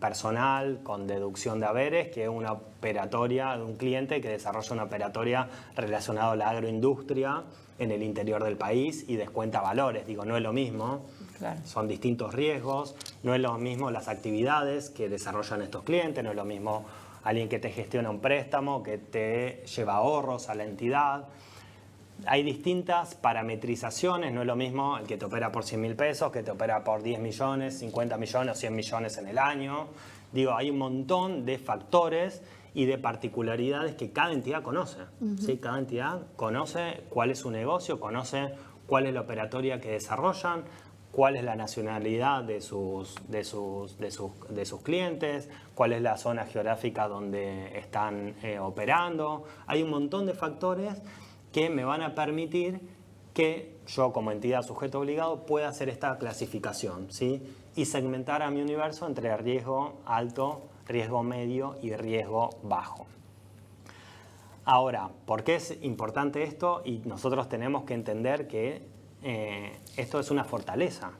personal con deducción de haberes, que una operatoria de un cliente que desarrolla una operatoria relacionada a la agroindustria en el interior del país y descuenta valores. Digo, no es lo mismo. Claro. Son distintos riesgos, no es lo mismo las actividades que desarrollan estos clientes, no es lo mismo alguien que te gestiona un préstamo, que te lleva ahorros a la entidad. Hay distintas parametrizaciones, no es lo mismo el que te opera por 100.000 pesos, que te opera por 10 millones, 50 millones o 100 millones en el año. Digo, hay un montón de factores y de particularidades que cada entidad conoce. ¿Sí? Cada entidad conoce cuál es su negocio, conoce cuál es la operatoria que desarrollan, cuál es la nacionalidad de sus clientes, cuál es la zona geográfica donde están operando. Hay un montón de factores que me van a permitir que yo, como entidad sujeto obligado, pueda hacer esta clasificación, ¿sí? Y segmentar a mi universo entre riesgo alto, riesgo medio y riesgo bajo. Ahora, ¿por qué es importante esto? Y nosotros tenemos que entender que esto es una fortaleza.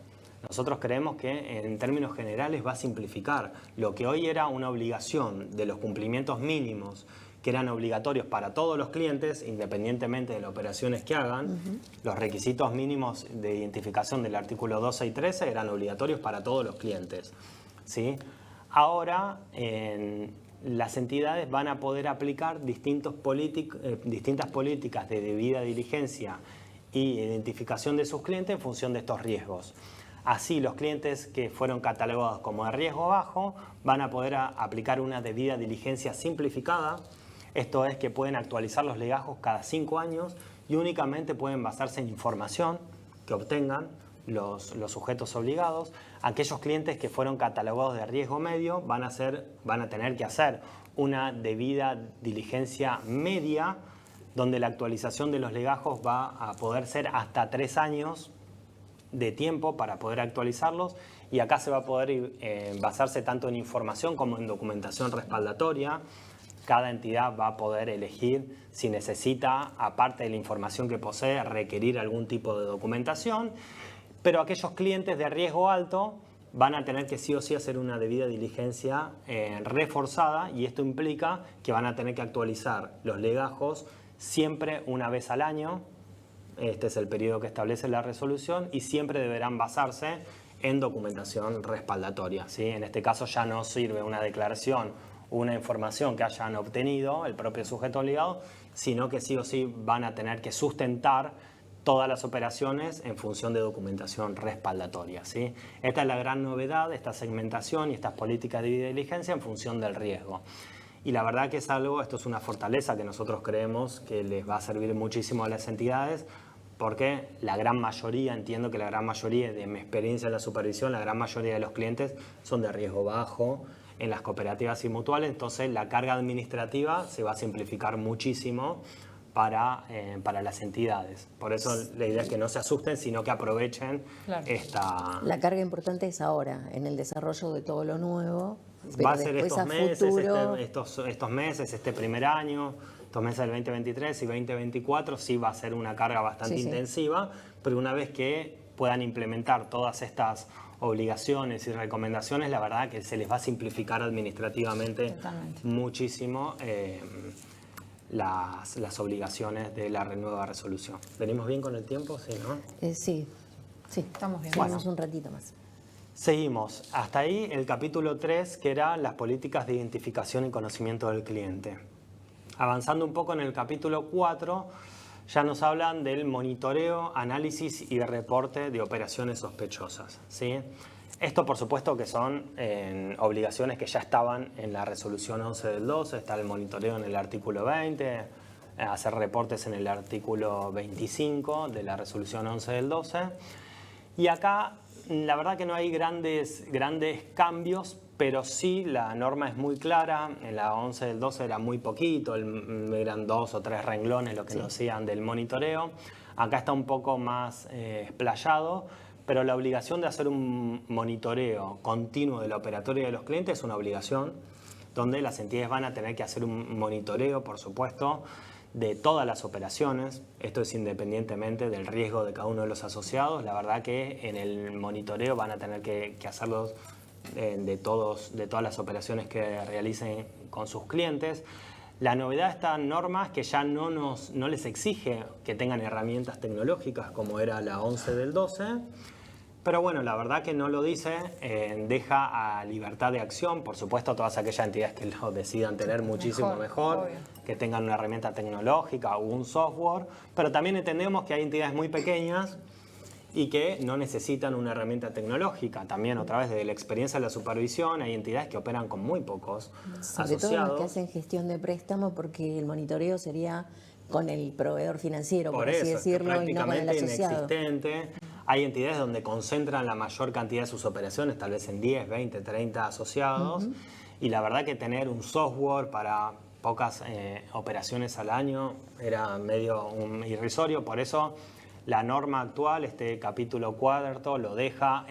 Nosotros creemos que en términos generales va a simplificar lo que hoy era una obligación de los cumplimientos mínimos que eran obligatorios para todos los clientes, independientemente de las operaciones que hagan. Los requisitos mínimos de identificación del artículo 12 y 13 eran obligatorios para todos los clientes, ¿sí? Ahora, las entidades van a poder aplicar distintas políticas de debida diligencia y identificación de sus clientes en función de estos riesgos. Así, los clientes que fueron catalogados como de riesgo bajo van a poder aplicar una debida diligencia simplificada. Esto es que pueden actualizar los legajos cada 5 años y únicamente pueden basarse en información que obtengan los sujetos obligados. Aquellos clientes que fueron catalogados de riesgo medio van a tener que hacer una debida diligencia media, donde la actualización de los legajos va a poder ser hasta 3 años de tiempo para poder actualizarlos, y acá se va a poder basarse tanto en información como en documentación respaldatoria. Cada entidad va a poder elegir si necesita, aparte de la información que posee, requerir algún tipo de documentación, pero aquellos clientes de riesgo alto van a tener que sí o sí hacer una debida diligencia reforzada, y esto implica que van a tener que actualizar los legajos siempre una vez al año. Este es el periodo que establece la resolución, y siempre deberán basarse en documentación respaldatoria, ¿sí? En este caso ya no sirve una declaración, una información que hayan obtenido el propio sujeto obligado, sino que sí o sí van a tener que sustentar todas las operaciones en función de documentación respaldatoria, ¿sí? Esta es la gran novedad, esta segmentación y estas políticas de debida diligencia en función del riesgo. Y la verdad que esto es una fortaleza que nosotros creemos que les va a servir muchísimo a las entidades, porque la gran mayoría, entiendo que la gran mayoría de mi experiencia en la supervisión, la gran mayoría de los clientes son de riesgo bajo en las cooperativas y mutuales, entonces la carga administrativa se va a simplificar muchísimo para las entidades. Por eso la idea es que no se asusten, sino que aprovechen esta... La carga importante es ahora, en el desarrollo de todo lo nuevo. Va a ser estos meses, futuro... estos meses, este primer año, estos meses del 2023 y 2024, sí va a ser una carga bastante intensiva, pero una vez que puedan implementar todas estas obligaciones y recomendaciones, la verdad que se les va a simplificar administrativamente muchísimo las obligaciones de la nueva resolución. ¿Venimos bien con el tiempo? Sí, ¿no? Sí, estamos bien. Seguimos un ratito más. Seguimos. Hasta ahí el capítulo 3, que era las políticas de identificación y conocimiento del cliente. Avanzando un poco en el capítulo 4, ya nos hablan del monitoreo, análisis y reporte de operaciones sospechosas, ¿sí? Esto, por supuesto, que son obligaciones que ya estaban en la resolución 11 del 12, está el monitoreo en el artículo 20, hacer reportes en el artículo 25 de la resolución 11 del 12. Y acá, la verdad que no hay grandes cambios, pero sí la norma es muy clara. En la 11 del 12 era muy poquito, eran 2 o 3 renglones lo que nos decían del monitoreo. Acá está un poco más explayado, pero la obligación de hacer un monitoreo continuo de la operatoria de los clientes es una obligación donde las entidades van a tener que hacer un monitoreo, por supuesto, de todas las operaciones. Esto es independientemente del riesgo de cada uno de los asociados. La verdad que en el monitoreo van a tener que hacerlo de todas las operaciones que realicen con sus clientes. La novedad de esta norma es que ya no les exige que tengan herramientas tecnológicas como era la 11 del 12, pero bueno, la verdad que no lo dice, deja a libertad de acción, por supuesto todas aquellas entidades que lo decidan tener muchísimo mejor, que tengan una herramienta tecnológica o un software, pero también entendemos que hay entidades muy pequeñas y que no necesitan una herramienta tecnológica. También, otra vez, desde la experiencia de la supervisión, hay entidades que operan con muy pocos sobre asociados. Sobre todo los que hacen gestión de préstamo, porque el monitoreo sería con el proveedor financiero, por así decirlo, y no con el asociado. Inexistente. Hay entidades donde concentran la mayor cantidad de sus operaciones, tal vez en 10, 20, 30 asociados, y la verdad que tener un software para pocas operaciones al año era medio irrisorio. Por eso la norma actual, este capítulo 4, lo deja,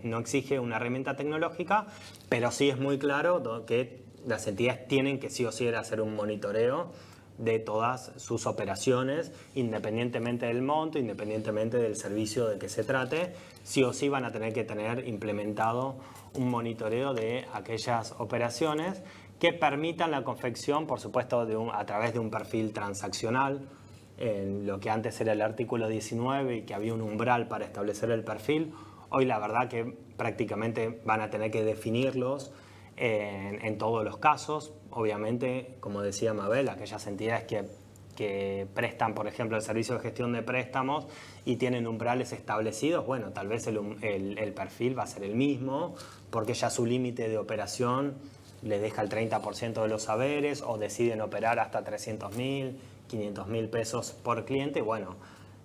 no exige una herramienta tecnológica, pero sí es muy claro que las entidades tienen que sí o sí hacer un monitoreo de todas sus operaciones, independientemente del monto, independientemente del servicio de que se trate. Sí o sí van a tener que tener implementado un monitoreo de aquellas operaciones que permitan la confección, por supuesto, a través de un perfil transaccional, en lo que antes era el artículo 19 y que había un umbral para establecer el perfil. Hoy la verdad que prácticamente van a tener que definirlos en todos los casos. Obviamente, como decía Mabel, aquellas entidades que prestan, por ejemplo, el servicio de gestión de préstamos y tienen umbrales establecidos, bueno, tal vez el perfil va a ser el mismo, porque ya su límite de operación le deja el 30% de los saberes, o deciden operar hasta 300.000, 500.000 pesos por cliente. Bueno,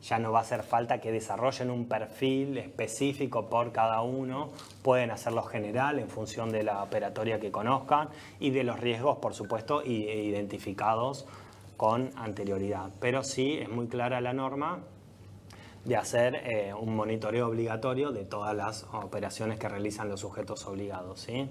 ya no va a hacer falta que desarrollen un perfil específico por cada uno. Pueden hacerlo general en función de la operatoria que conozcan y de los riesgos, por supuesto, identificados con anterioridad. Pero sí es muy clara la norma de hacer un monitoreo obligatorio de todas las operaciones que realizan los sujetos obligados, ¿sí?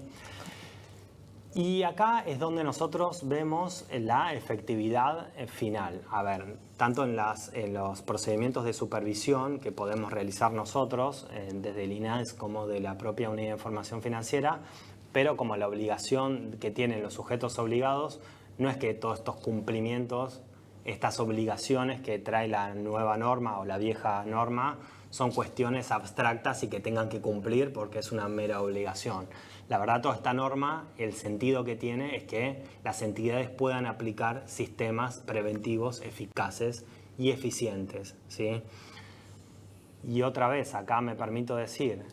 Y acá es donde nosotros vemos la efectividad final. A ver, tanto en los procedimientos de supervisión que podemos realizar nosotros, desde el INAES como de la propia Unidad de Información Financiera, pero como la obligación que tienen los sujetos obligados, no es que todos estos cumplimientos, estas obligaciones que trae la nueva norma o la vieja norma, son cuestiones abstractas y que tengan que cumplir porque es una mera obligación. La verdad, toda esta norma, el sentido que tiene es que las entidades puedan aplicar sistemas preventivos eficaces y eficientes, ¿sí? Y otra vez, acá me permito decir,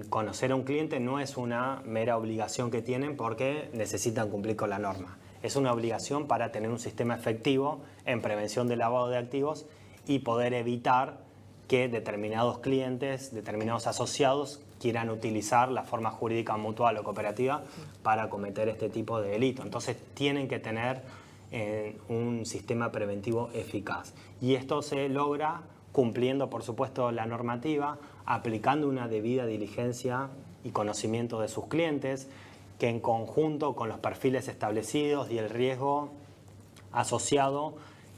conocer a un cliente no es una mera obligación que tienen porque necesitan cumplir con la norma. Es una obligación para tener un sistema efectivo en prevención del lavado de activos y poder evitar que determinados clientes, determinados asociados quieran utilizar la forma jurídica mutual o cooperativa para cometer este tipo de delito. Entonces tienen que tener un sistema preventivo eficaz. Y esto se logra cumpliendo, por supuesto, la normativa, aplicando una debida diligencia y conocimiento de sus clientes, que en conjunto con los perfiles establecidos y el riesgo asociado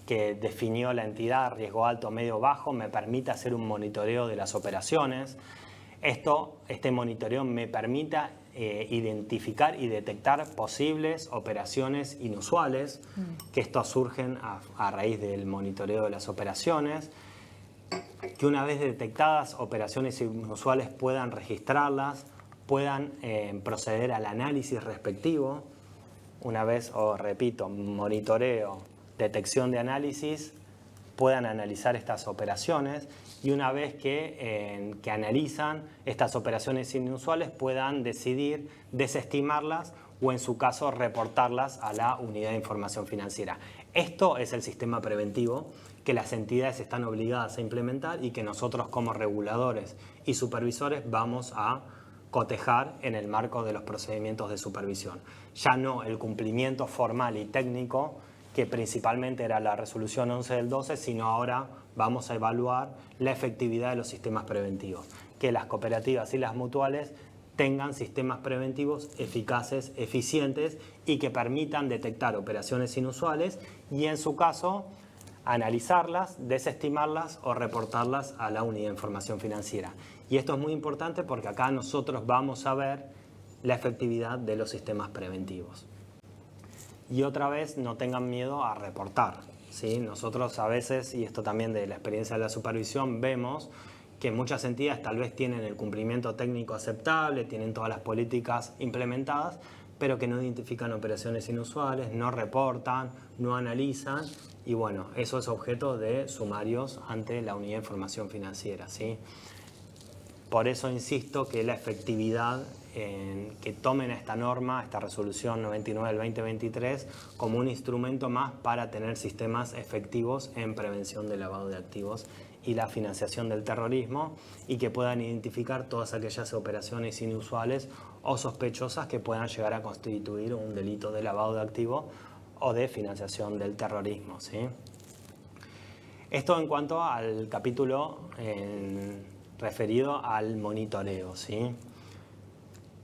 que definió la entidad, riesgo alto, medio, bajo, me permite hacer un monitoreo de las operaciones. Este monitoreo me permita identificar y detectar posibles operaciones inusuales, que estos surgen a raíz del monitoreo de las operaciones, que una vez detectadas operaciones inusuales puedan registrarlas, puedan proceder al análisis respectivo. Una vez, repito, monitoreo, detección de análisis, puedan analizar estas operaciones y una vez que analizan estas operaciones inusuales puedan decidir desestimarlas o en su caso reportarlas a la Unidad de Información Financiera. Esto es el sistema preventivo que las entidades están obligadas a implementar y que nosotros como reguladores y supervisores vamos a cotejar en el marco de los procedimientos de supervisión. Ya no el cumplimiento formal y técnico que principalmente era la resolución 11 del 12, sino ahora vamos a evaluar la efectividad de los sistemas preventivos. Que las cooperativas y las mutuales tengan sistemas preventivos eficaces, eficientes y que permitan detectar operaciones inusuales y en su caso analizarlas, desestimarlas o reportarlas a la Unidad de Información Financiera. Y esto es muy importante porque acá nosotros vamos a ver la efectividad de los sistemas preventivos. Y otra vez, no tengan miedo a reportar, ¿sí? Nosotros a veces, y esto también de la experiencia de la supervisión, vemos que muchas entidades tal vez tienen el cumplimiento técnico aceptable, tienen todas las políticas implementadas, pero que no identifican operaciones inusuales, no reportan, no analizan, y bueno, eso es objeto de sumarios ante la Unidad de Información Financiera, ¿sí? Por eso insisto que la efectividad que tomen esta norma, esta resolución 99 del 2023, como un instrumento más para tener sistemas efectivos en prevención del lavado de activos y la financiación del terrorismo y que puedan identificar todas aquellas operaciones inusuales o sospechosas que puedan llegar a constituir un delito de lavado de activos o de financiación del terrorismo, ¿sí? Esto en cuanto al capítulo referido al monitoreo, ¿sí?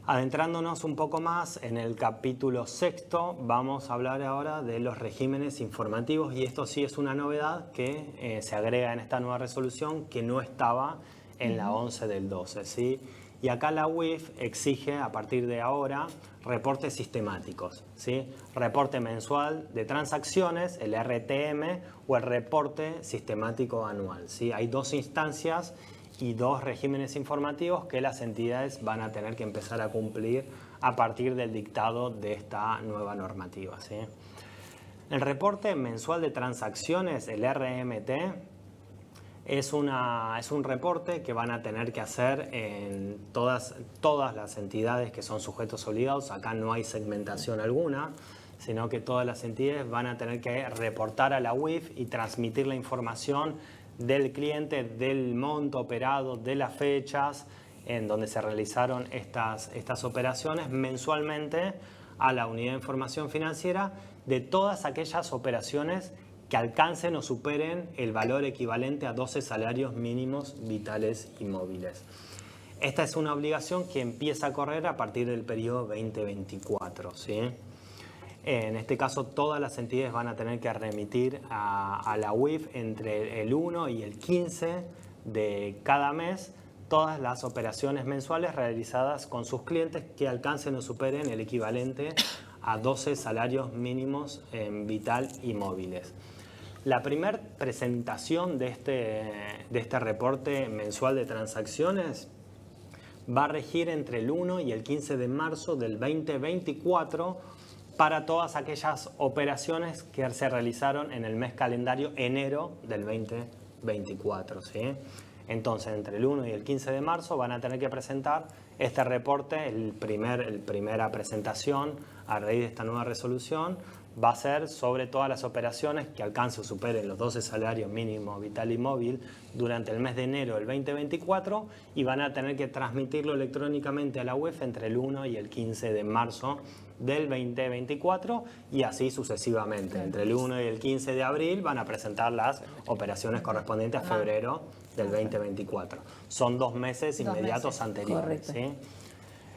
Adentrándonos un poco más en el capítulo 6, vamos a hablar ahora de los regímenes informativos y esto sí es una novedad que se agrega en esta nueva resolución que no estaba en la 11 del 12, ¿sí? Y acá la UIF exige a partir de ahora reportes sistemáticos, ¿sí? Reporte mensual de transacciones, el RTM o el reporte sistemático anual, ¿sí? Hay dos instancias y dos regímenes informativos que las entidades van a tener que empezar a cumplir a partir del dictado de esta nueva normativa, ¿sí? El reporte mensual de transacciones, el RMT, es un reporte que van a tener que hacer en todas las entidades que son sujetos obligados. Acá no hay segmentación alguna, sino que todas las entidades van a tener que reportar a la UIF y transmitir la información del cliente, del monto operado, de las fechas en donde se realizaron estas operaciones mensualmente a la Unidad de Información Financiera de todas aquellas operaciones que alcancen o superen el valor equivalente a 12 salarios mínimos vitales y móviles. Esta es una obligación que empieza a correr a partir del periodo 2024, ¿sí? En este caso, todas las entidades van a tener que remitir a la UIF entre el 1 y el 15 de cada mes todas las operaciones mensuales realizadas con sus clientes que alcancen o superen el equivalente a 12 salarios mínimos en Vital y Móviles. La primera presentación de este reporte mensual de transacciones va a regir entre el 1 y el 15 de marzo del 2024 para todas aquellas operaciones que se realizaron en el mes calendario enero del 2024, ¿sí? Entonces, entre el 1 y el 15 de marzo van a tener que presentar este reporte. Primera presentación a raíz de esta nueva resolución va a ser sobre todas las operaciones que alcancen o superen los 12 salarios mínimos Vital y Móvil durante el mes de enero del 2024 y van a tener que transmitirlo electrónicamente a la UIF entre el 1 y el 15 de marzo del 2024 y así sucesivamente. Entre el 1 y el 15 de abril van a presentar las operaciones correspondientes a febrero del 2024. Son 2 meses inmediatos anteriores. ¿Sí?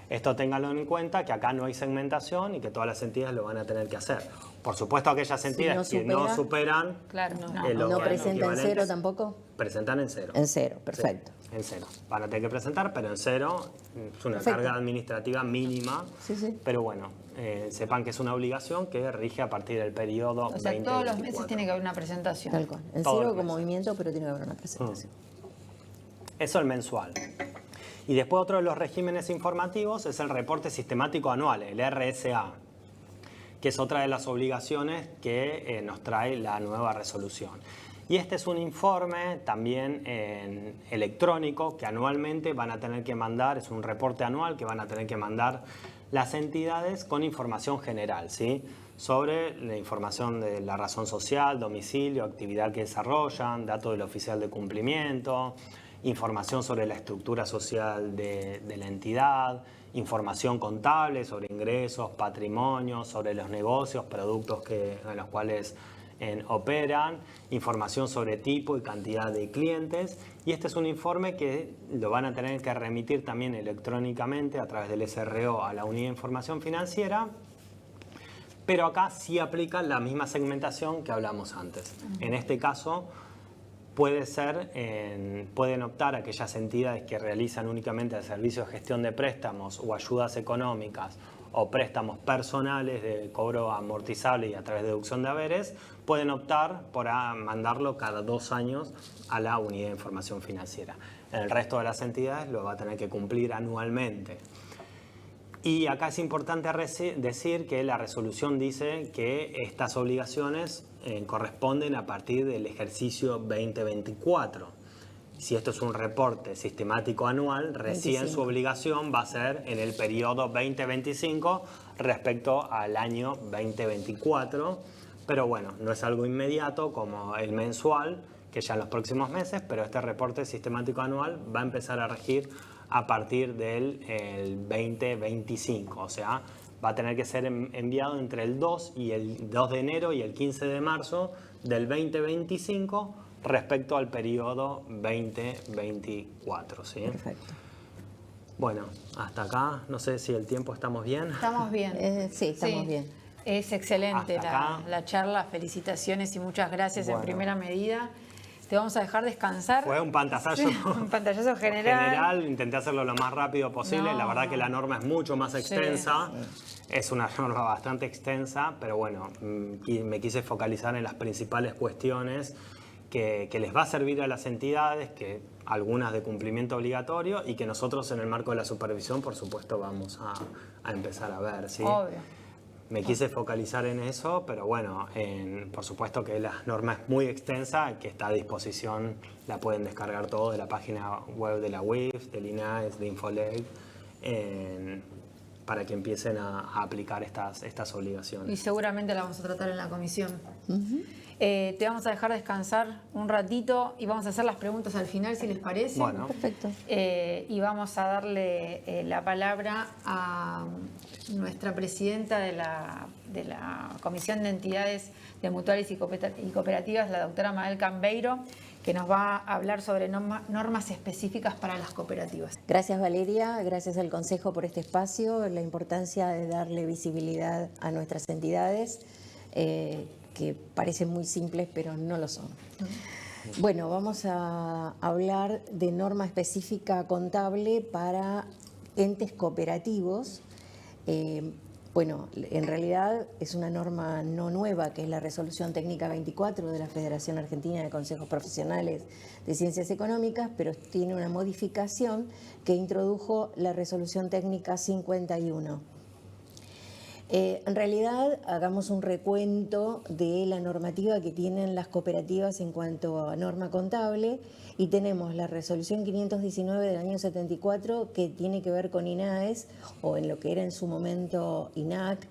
Esto ténganlo en cuenta, que acá no hay segmentación y que todas las entidades lo van a tener que hacer. Por supuesto, aquellas entidades que no superan... Claro, ¿No presentan en cero tampoco? Presentan en cero. En cero, perfecto. Sí, en cero. Van a tener que presentar, pero en cero es una carga administrativa mínima. Sí. Pero bueno, sepan que es una obligación que rige a partir del periodo 2024. O sea, todos los meses tiene que haber una presentación. Tal cual. En cero con movimiento, pero tiene que haber una presentación. Eso el mensual. Y después otro de los regímenes informativos es el reporte sistemático anual, el RSA, que es otra de las obligaciones que nos trae la nueva resolución. Y este es un informe también electrónico que anualmente van a tener que mandar, es un reporte anual que van a tener que mandar las entidades con información general, ¿sí? Sobre la información de la razón social, domicilio, actividad que desarrollan, datos del oficial de cumplimiento, información sobre la estructura social de la entidad, información contable sobre ingresos, patrimonio, sobre los negocios, productos en los cuales operan, información sobre tipo y cantidad de clientes. Y este es un informe que lo van a tener que remitir también electrónicamente a través del SRO a la Unidad de Información Financiera. Pero acá sí aplica la misma segmentación que hablamos antes. En este caso, pueden optar aquellas entidades que realizan únicamente el servicio de gestión de préstamos o ayudas económicas o préstamos personales de cobro amortizable y a través de deducción de haberes, pueden optar por mandarlo cada 2 años a la Unidad de Información Financiera. El resto de las entidades lo va a tener que cumplir anualmente. Y acá es importante decir que la resolución dice que estas obligaciones corresponden a partir del ejercicio 2024. Si esto es un reporte sistemático anual, recién su obligación va a ser en el periodo 2025 respecto al año 2024. Pero bueno, no es algo inmediato como el mensual, que ya en los próximos meses, pero este reporte sistemático anual va a empezar a regir a partir del 2025, o sea, va a tener que ser enviado entre el 2 de enero y el 15 de marzo del 2025 respecto al periodo 2024, ¿sí? Perfecto. Bueno, hasta acá, no sé si el tiempo estamos bien. Estamos bien. Sí, estamos bien. Es excelente Hasta la charla, felicitaciones y muchas gracias en Bueno. primera medida. Te vamos a dejar descansar. Fue un pantallazo, Un pantallazo general. Intenté hacerlo lo más rápido posible. No. La verdad que la norma es mucho más extensa. Es una norma bastante extensa, pero bueno, me quise focalizar en las principales cuestiones que les va a servir a las entidades, que algunas de cumplimiento obligatorio y que nosotros en el marco de la supervisión, por supuesto, vamos a empezar a ver, ¿sí? Obvio. Me quise focalizar en eso, pero bueno, por supuesto que la norma es muy extensa, que está a disposición, la pueden descargar todo de la página web de la UIF, del INAES, de Infoleg, para que empiecen a aplicar estas obligaciones. Y seguramente la vamos a tratar en la comisión. Te vamos a dejar descansar un ratito y vamos a hacer las preguntas al final, si les parece. Bueno. Perfecto. Y vamos a darle la palabra a nuestra presidenta de de la Comisión de Entidades de Mutuales y Cooperativas, la doctora Mabel Cambeiro, que nos va a hablar sobre normas específicas para las cooperativas. Gracias Valeria, gracias al Consejo por este espacio, la importancia de darle visibilidad a nuestras entidades, que parecen muy simples pero no lo son. Bueno, vamos a hablar de norma específica contable para entes cooperativos. Bueno, en realidad es una norma no nueva, que es la Resolución Técnica 24 de la Federación Argentina de Consejos Profesionales de Ciencias Económicas, pero tiene una modificación que introdujo la Resolución Técnica 51. En realidad, hagamos un recuento de la normativa que tienen las cooperativas en cuanto a norma contable, y tenemos la resolución 519 del año 74, que tiene que ver con INAES, o en lo que era en su momento INAC,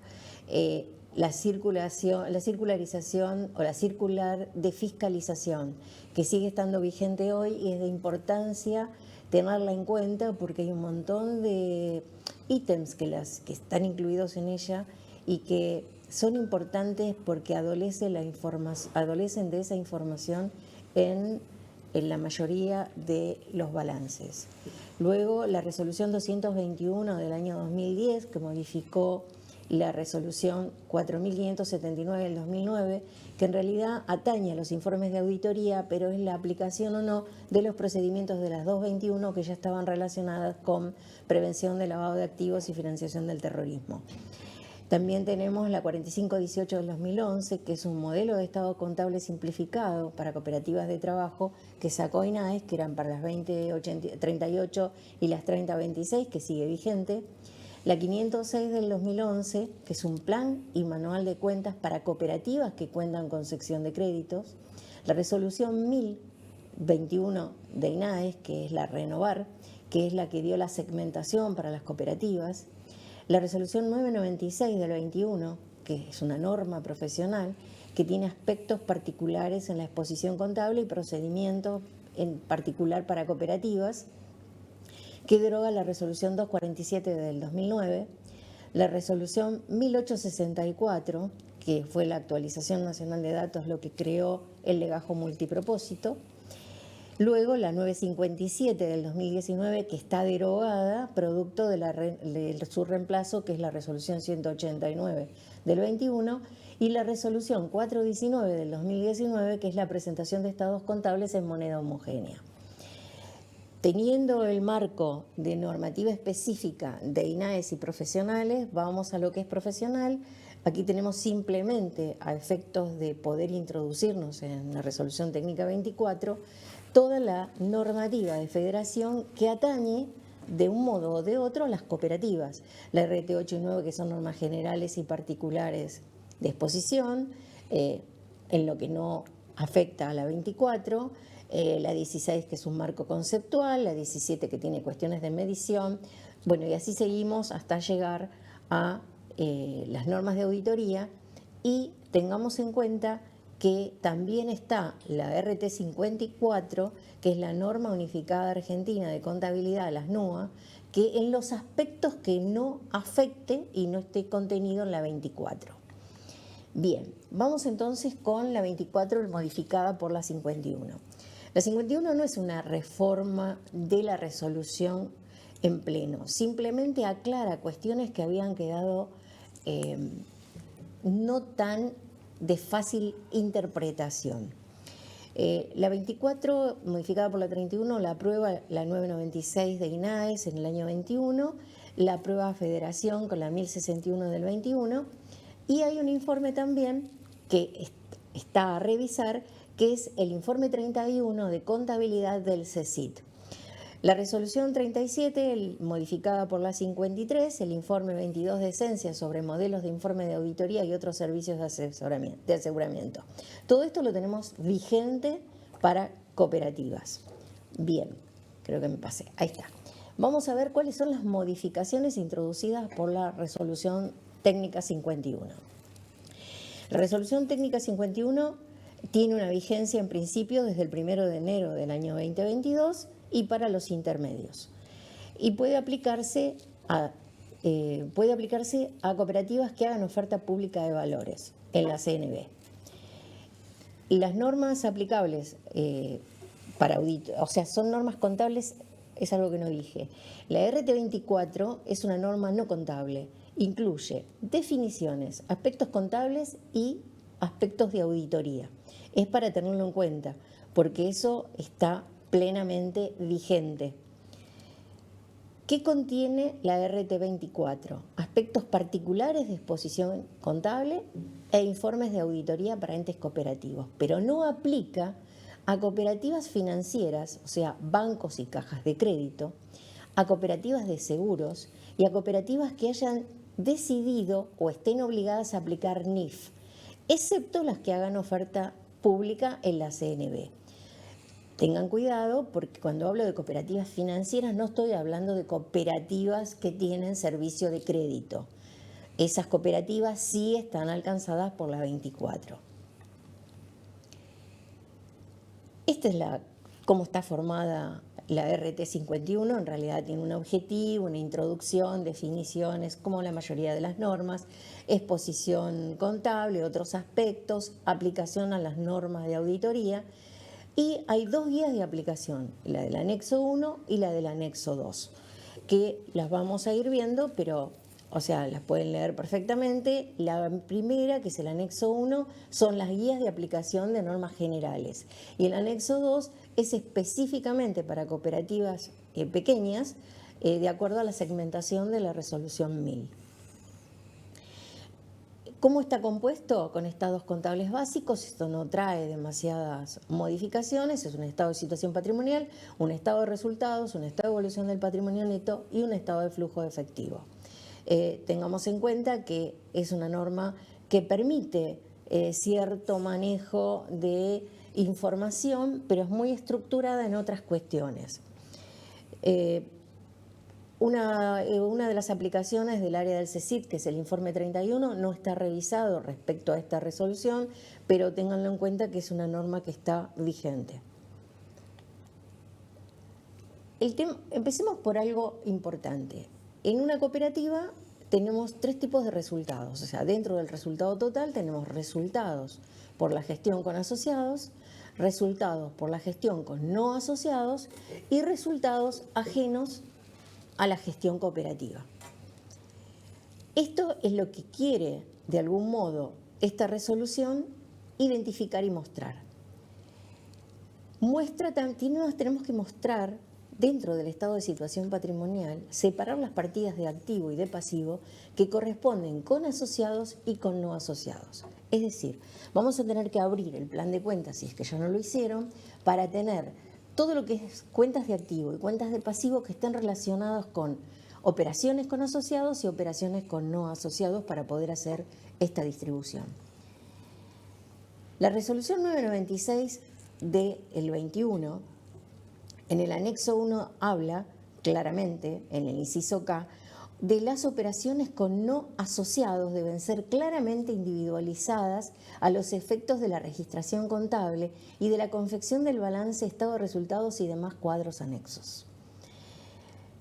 la circularización o la circular de fiscalización, que sigue estando vigente hoy y es de importancia tenerla en cuenta porque hay un montón de ítems que están incluidos en ella y que son importantes porque adolecen de esa información en la mayoría de los balances. Luego, la resolución 221 del año 2010, que modificó la resolución 4579 del 2009, que en realidad atañe a los informes de auditoría, pero es la aplicación o no de los procedimientos de las 221 que ya estaban relacionadas con prevención de lavado de activos y financiación del terrorismo. También tenemos la 4518 del 2011, que es un modelo de estado contable simplificado para cooperativas de trabajo que sacó INAES, que eran para las 2038 y las 3026, que sigue vigente. La 506 del 2011, que es un plan y manual de cuentas para cooperativas que cuentan con sección de créditos. La resolución 1021 de INAES, que es la Renovar, que es la que dio la segmentación para las cooperativas. La resolución 996 del 21, que es una norma profesional que tiene aspectos particulares en la exposición contable y procedimientos en particular para cooperativas, que deroga la resolución 247 del 2009, la resolución 1864, que fue la actualización nacional de datos, lo que creó el legajo multipropósito. Luego la 957 del 2019, que está derogada, producto de su reemplazo, que es la resolución 189 del 21, y la resolución 419 del 2019, que es la presentación de estados contables en moneda homogénea. Teniendo el marco de normativa específica de INAES y profesionales, vamos a lo que es profesional. Aquí tenemos simplemente, a efectos de poder introducirnos en la resolución técnica 24, toda la normativa de federación que atañe de un modo o de otro a las cooperativas. La RT 8 y 9, que son normas generales y particulares de exposición, en lo que no afecta a la 24, la 16, que es un marco conceptual, la 17, que tiene cuestiones de medición, bueno, y así seguimos hasta llegar a las normas de auditoría, y tengamos en cuenta que también está la RT 54, que es la norma unificada argentina de contabilidad, las NUA, que en los aspectos que no afecte y no esté contenido en la 24. Bien, vamos entonces con la 24 modificada por la 51. La 51 no es una reforma de la resolución en pleno, simplemente aclara cuestiones que habían quedado no tan de fácil interpretación. La 24, modificada por la 31, la aprueba la 996 de INAES en el año 21, la aprueba Federación con la 1061 del 21, y hay un informe también que está a revisar, que es el informe 31 de contabilidad del CECIT. La resolución 37, modificada por la 53, el informe 22 de esencia sobre modelos de informe de auditoría y otros servicios de aseguramiento. Todo esto lo tenemos vigente para cooperativas. Bien, creo que me pasé. Ahí está. Vamos a ver cuáles son las modificaciones introducidas por la resolución técnica 51. La resolución técnica 51 tiene una vigencia en principio desde el 1 de enero del año 2022 y para los intermedios. Y puede aplicarse a puede aplicarse a cooperativas que hagan oferta pública de valores en la CNB. Las normas aplicables para audit, o sea, son normas contables, es algo que no dije. La RT24 es una norma no contable, incluye definiciones, aspectos contables y aspectos de auditoría. Es para tenerlo en cuenta, porque eso está plenamente vigente. ¿Qué contiene la RT24? Aspectos particulares de exposición contable e informes de auditoría para entes cooperativos, pero no aplica a cooperativas financieras, o sea, bancos y cajas de crédito, a cooperativas de seguros y a cooperativas que hayan decidido o estén obligadas a aplicar NIF, excepto las que hagan oferta pública en la CNB. Tengan cuidado porque cuando hablo de cooperativas financieras no estoy hablando de cooperativas que tienen servicio de crédito. Esas cooperativas sí están alcanzadas por la 24. Esta es cómo está formada la RT51. En realidad tiene un objetivo, una introducción, definiciones, como la mayoría de las normas, exposición contable, otros aspectos, aplicación a las normas de auditoría. Y hay dos guías de aplicación, la del anexo 1 y la del anexo 2, que las vamos a ir viendo, pero, o sea, las pueden leer perfectamente. La primera, que es el anexo 1, son las guías de aplicación de normas generales. Y el anexo 2 es específicamente para cooperativas pequeñas, de acuerdo a la segmentación de la resolución 1000. ¿Cómo está compuesto? Con estados contables básicos. Esto no trae demasiadas modificaciones. Es un estado de situación patrimonial, un estado de resultados, un estado de evolución del patrimonio neto y un estado de flujo de efectivo. Tengamos en cuenta que es una norma que permite cierto manejo de información, pero es muy estructurada en otras cuestiones. Una de las aplicaciones del área del CECIT, que es el informe 31, no está revisado respecto a esta resolución, pero ténganlo en cuenta que es una norma que está vigente. Empecemos por algo importante. En una cooperativa tenemos tres tipos de resultados. O sea, dentro del resultado total tenemos resultados por la gestión con asociados, resultados por la gestión con no asociados y resultados ajenos a la gestión cooperativa. Esto es lo que quiere, de algún modo, esta resolución identificar y mostrar. Tenemos que mostrar, dentro del estado de situación patrimonial, separar las partidas de activo y de pasivo que corresponden con asociados y con no asociados. Es decir, vamos a tener que abrir el plan de cuentas, si es que ya no lo hicieron, para tener todo lo que es cuentas de activo y cuentas de pasivo que estén relacionados con operaciones con asociados y operaciones con no asociados para poder hacer esta distribución. La resolución 996 del 21, en el anexo 1 habla claramente, en el inciso K, de las operaciones con no asociados deben ser claramente individualizadas a los efectos de la registración contable y de la confección del balance, estado de resultados y demás cuadros anexos.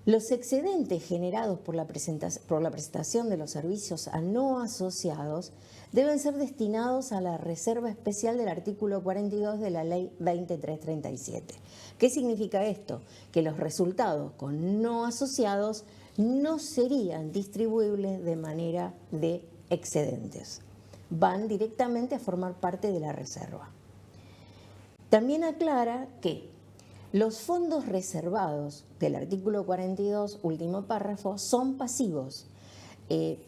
Los excedentes generados por la prestación de los servicios a no asociados deben ser destinados a la reserva especial del artículo 42 de la Ley 2337. ¿Qué significa esto? Que los resultados con no asociados no serían distribuibles de manera de excedentes. Van directamente a formar parte de la reserva. También aclara que los fondos reservados del artículo 42, último párrafo, son pasivos.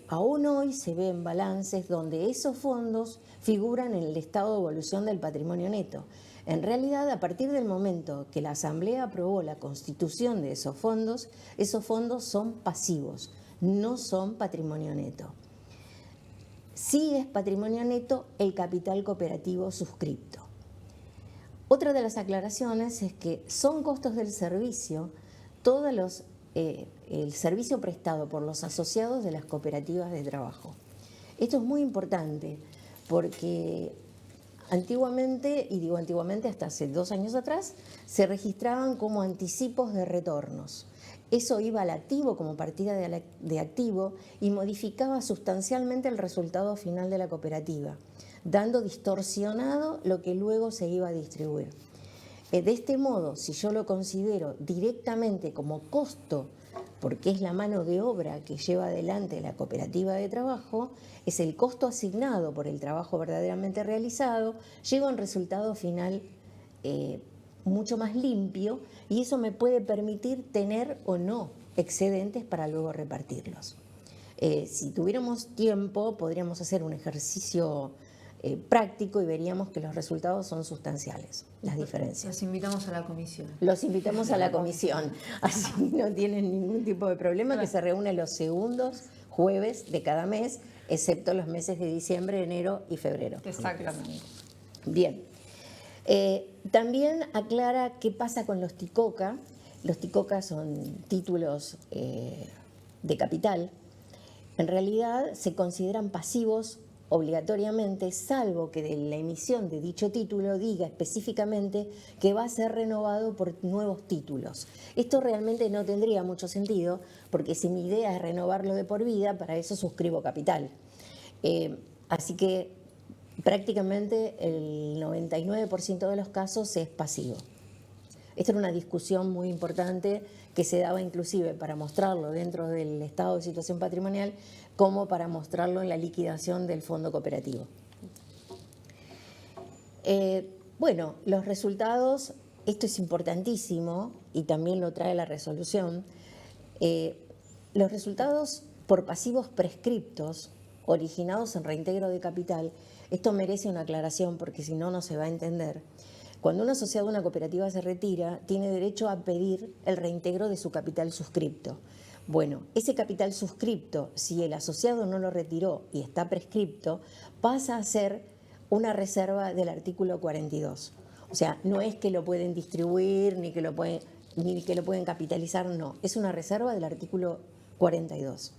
Aún hoy se ven balances donde esos fondos figuran en el estado de evolución del patrimonio neto. En realidad, a partir del momento que la Asamblea aprobó la constitución de esos fondos son pasivos, no son patrimonio neto. Sí es patrimonio neto el capital cooperativo suscripto. Otra de las aclaraciones es que son costos del servicio el servicio prestado por los asociados de las cooperativas de trabajo. Esto es muy importante porque antiguamente, y digo antiguamente hasta hace 2 años atrás, se registraban como anticipos de retornos. Eso iba al activo como partida de activo y modificaba sustancialmente el resultado final de la cooperativa, dando distorsionado lo que luego se iba a distribuir. De este modo, si yo lo considero directamente como costo, porque es la mano de obra que lleva adelante la cooperativa de trabajo, es el costo asignado por el trabajo verdaderamente realizado, lleva a un resultado final mucho más limpio, y eso me puede permitir tener o no excedentes para luego repartirlos. Si tuviéramos tiempo, podríamos hacer un ejercicio práctico y veríamos que los resultados son sustanciales, las diferencias. Los invitamos a la comisión. Los invitamos a la comisión, así no tienen ningún tipo de problema, que se reúne los segundos jueves de cada mes, excepto los meses de diciembre, enero y febrero. Exactamente. Bien. También aclara qué pasa con los TICOCA. Los TICOCA son títulos de capital. En realidad se consideran pasivos obligatoriamente, salvo que de la emisión de dicho título diga específicamente que va a ser renovado por nuevos títulos. Esto realmente no tendría mucho sentido, porque si mi idea es renovarlo de por vida, para eso suscribo capital. Así que prácticamente el 99% de los casos es pasivo. Esta era una discusión muy importante que se daba inclusive para mostrarlo dentro del estado de situación patrimonial, como para mostrarlo en la liquidación del fondo cooperativo. Bueno, los resultados, esto es importantísimo y también lo trae la resolución. Los resultados por pasivos prescriptos originados en reintegro de capital, esto merece una aclaración porque si no, no se va a entender. Cuando un asociado a una cooperativa se retira, tiene derecho a pedir el reintegro de su capital suscripto. Bueno, ese capital suscripto, si el asociado no lo retiró y está prescripto, pasa a ser una reserva del artículo 42. O sea, no es que lo pueden distribuir ni que lo pueden capitalizar, no. Es una reserva del artículo 42.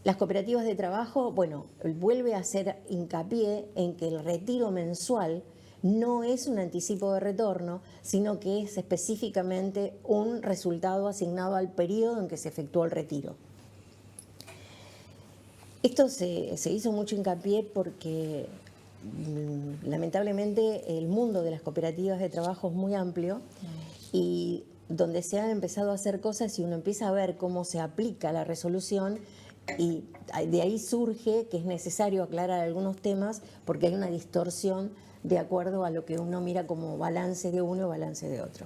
Las cooperativas de trabajo, bueno, vuelve a hacer hincapié en que el retiro mensual no es un anticipo de retorno, sino que es específicamente un resultado asignado al periodo en que se efectuó el retiro. Esto se hizo mucho hincapié porque lamentablemente el mundo de las cooperativas de trabajo es muy amplio y donde se han empezado a hacer cosas y uno empieza a ver cómo se aplica la resolución, y de ahí surge que es necesario aclarar algunos temas porque hay una distorsión de acuerdo a lo que uno mira como balance de uno y balance de otro.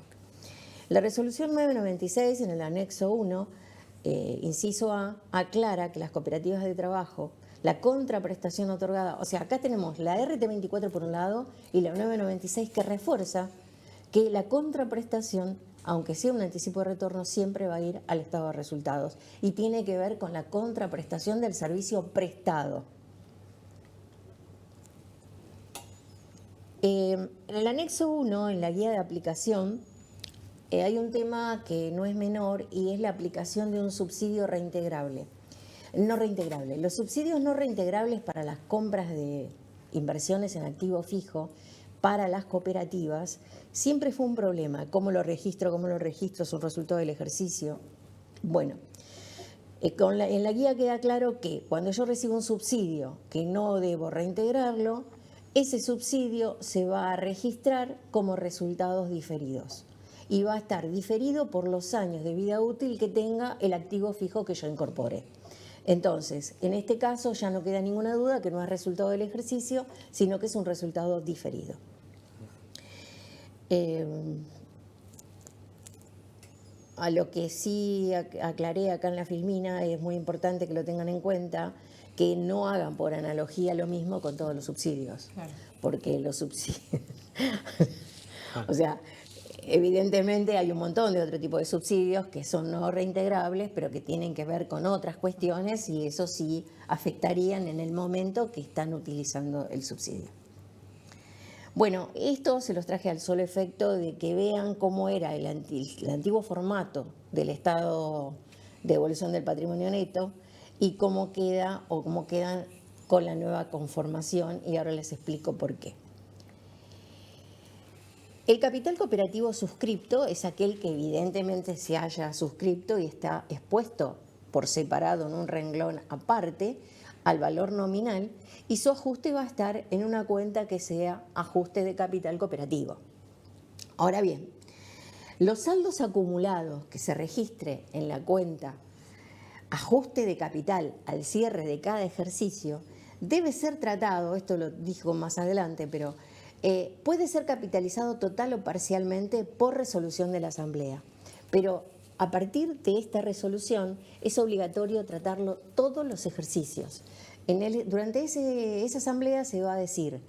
La resolución 996 en el anexo 1, inciso A, aclara que las cooperativas de trabajo, la contraprestación otorgada, o sea, acá tenemos la RT24 por un lado y la 996 que refuerza que la contraprestación, aunque sea un anticipo de retorno, siempre va a ir al estado de resultados y tiene que ver con la contraprestación del servicio prestado. En el anexo 1, en la guía de aplicación, hay un tema que no es menor y es la aplicación de un subsidio reintegrable. No reintegrable. Los subsidios no reintegrables para las compras de inversiones en activo fijo para las cooperativas siempre fue un problema. ¿Cómo lo registro? Es un resultado del ejercicio. Bueno, en la guía queda claro que cuando yo recibo un subsidio que no debo reintegrarlo, ese subsidio se va a registrar como resultados diferidos y va a estar diferido por los años de vida útil que tenga el activo fijo que yo incorpore. Entonces, en este caso ya no queda ninguna duda que no es resultado del ejercicio, sino que es un resultado diferido. A lo que sí aclaré acá en la filmina, es muy importante que lo tengan en cuenta, que no hagan por analogía lo mismo con todos los subsidios. Claro. Porque los subsidios... o sea, evidentemente hay un montón de otro tipo de subsidios que son no reintegrables, pero que tienen que ver con otras cuestiones y eso sí afectarían en el momento que están utilizando el subsidio. Bueno, esto se los traje al solo efecto de que vean cómo era el antiguo formato del estado de evolución del patrimonio neto y cómo queda o cómo quedan con la nueva conformación, y ahora les explico por qué. El capital cooperativo suscripto es aquel que evidentemente se haya suscripto y está expuesto por separado en un renglón aparte al valor nominal, y su ajuste va a estar en una cuenta que sea ajuste de capital cooperativo. Ahora bien, los saldos acumulados que se registre en la cuenta ajuste de capital al cierre de cada ejercicio debe ser tratado, esto lo digo más adelante, pero puede ser capitalizado total o parcialmente por resolución de la Asamblea. Pero a partir de esta resolución es obligatorio tratarlo todos los ejercicios. Durante esa Asamblea se va a decir,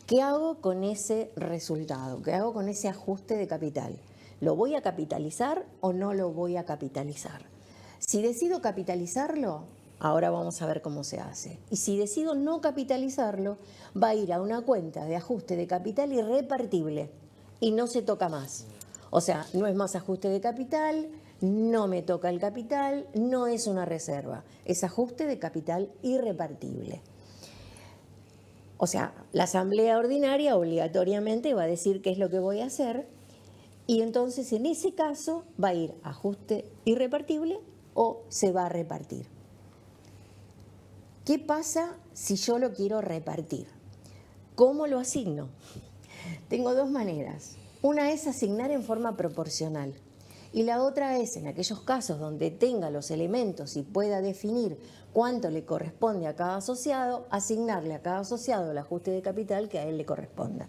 ¿qué hago con ese resultado? ¿Qué hago con ese ajuste de capital? ¿Lo voy a capitalizar o no lo voy a capitalizar? Si decido capitalizarlo, ahora vamos a ver cómo se hace. Y si decido no capitalizarlo, va a ir a una cuenta de ajuste de capital irrepartible y no se toca más. O sea, no es más ajuste de capital, no me toca el capital, no es una reserva, es ajuste de capital irrepartible. O sea, la Asamblea Ordinaria obligatoriamente va a decir qué es lo que voy a hacer, y entonces en ese caso va a ir ajuste irrepartible o se va a repartir. ¿Qué pasa si yo lo quiero repartir? ¿Cómo lo asigno? Tengo dos maneras. Una es asignar en forma proporcional y la otra es, en aquellos casos donde tenga los elementos y pueda definir cuánto le corresponde a cada asociado, asignarle a cada asociado el ajuste de capital que a él le corresponda.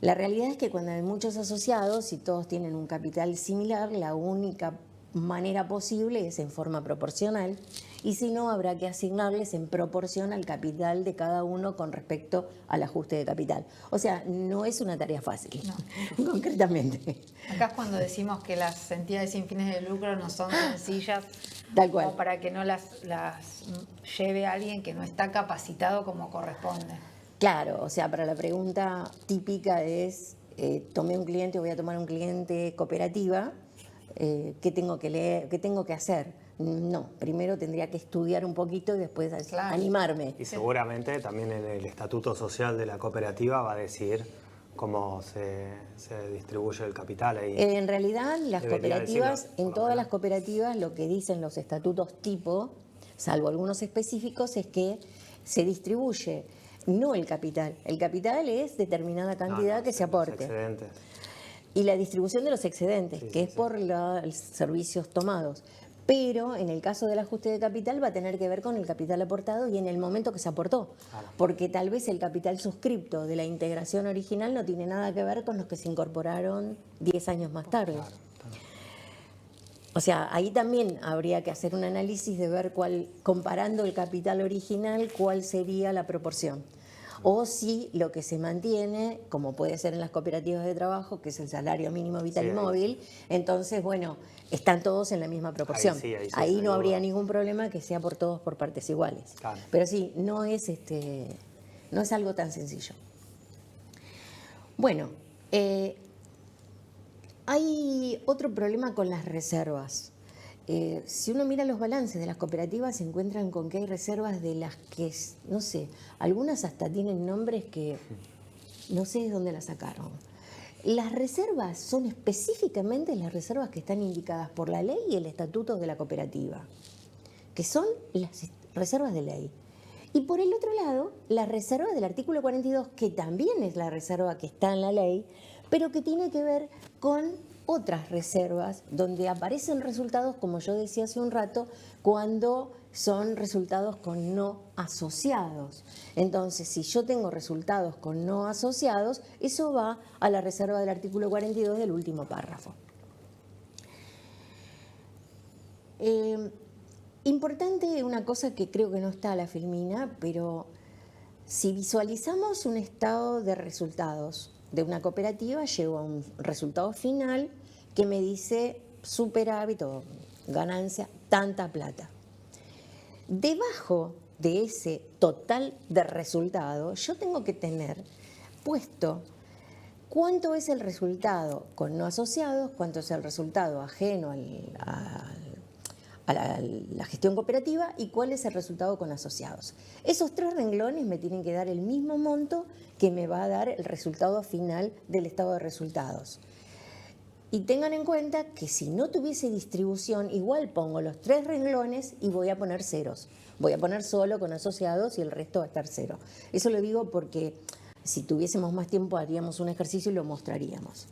La realidad es que cuando hay muchos asociados y todos tienen un capital similar, la única manera posible es en forma proporcional, y si no, habrá que asignarles en proporción al capital de cada uno con respecto al ajuste de capital. O sea, no es una tarea fácil, no. Concretamente. Acá es cuando decimos que las entidades sin fines de lucro no son sencillas, tal cual, o para que no las lleve alguien que no está capacitado como corresponde. Claro, o sea, para la pregunta típica es, tomé un cliente, voy a tomar un cliente cooperativa, ¿qué tengo que leer, qué tengo que hacer? No, primero tendría que estudiar un poquito y después animarme. Y seguramente también en el estatuto social de la cooperativa va a decir cómo se distribuye el capital ahí. En realidad, las cooperativas, en todas las cooperativas, lo que dicen los estatutos tipo, salvo algunos específicos, es que se distribuye no el capital. El capital es determinada cantidad que se aporte. Los excedentes. Y la distribución de los excedentes, que es por los servicios tomados. Pero en el caso del ajuste de capital va a tener que ver con el capital aportado y en el momento que se aportó. Claro. Porque tal vez el capital suscripto de la integración original no tiene nada que ver con los que se incorporaron 10 años más tarde. Claro. O sea, ahí también habría que hacer un análisis de ver comparando el capital original, cuál sería la proporción. O si lo que se mantiene, como puede ser en las cooperativas de trabajo, que es el salario mínimo vital y móvil, entonces, bueno, están todos en la misma proporción. Ahí no habría ningún problema que sea por todos por partes iguales. Claro. Pero sí, no es algo tan sencillo. Bueno, hay otro problema con las reservas. Si uno mira los balances de las cooperativas, se encuentran con que hay reservas de las que, no sé, algunas hasta tienen nombres que no sé de dónde las sacaron. Las reservas son específicamente las reservas que están indicadas por la ley y el estatuto de la cooperativa, que son las reservas de ley. Y por el otro lado, la reserva del artículo 42, que también es la reserva que está en la ley, pero que tiene que ver con otras reservas donde aparecen resultados, como yo decía hace un rato, cuando son resultados con no asociados. Entonces, si yo tengo resultados con no asociados, eso va a la reserva del artículo 42 del último párrafo. Importante una cosa que creo que no está a la filmina, pero si visualizamos un estado de resultados de una cooperativa, llego a un resultado final que me dice superávit o ganancia, tanta plata. Debajo de ese total de resultado, yo tengo que tener puesto cuánto es el resultado con no asociados, cuánto es el resultado ajeno a la gestión cooperativa y cuál es el resultado con asociados. Esos 3 renglones me tienen que dar el mismo monto que me va a dar el resultado final del estado de resultados. Y tengan en cuenta que si no tuviese distribución, igual pongo los 3 renglones y voy a poner ceros. Voy a poner solo con asociados y el resto va a estar cero. Eso lo digo porque si tuviésemos más tiempo haríamos un ejercicio y lo mostraríamos.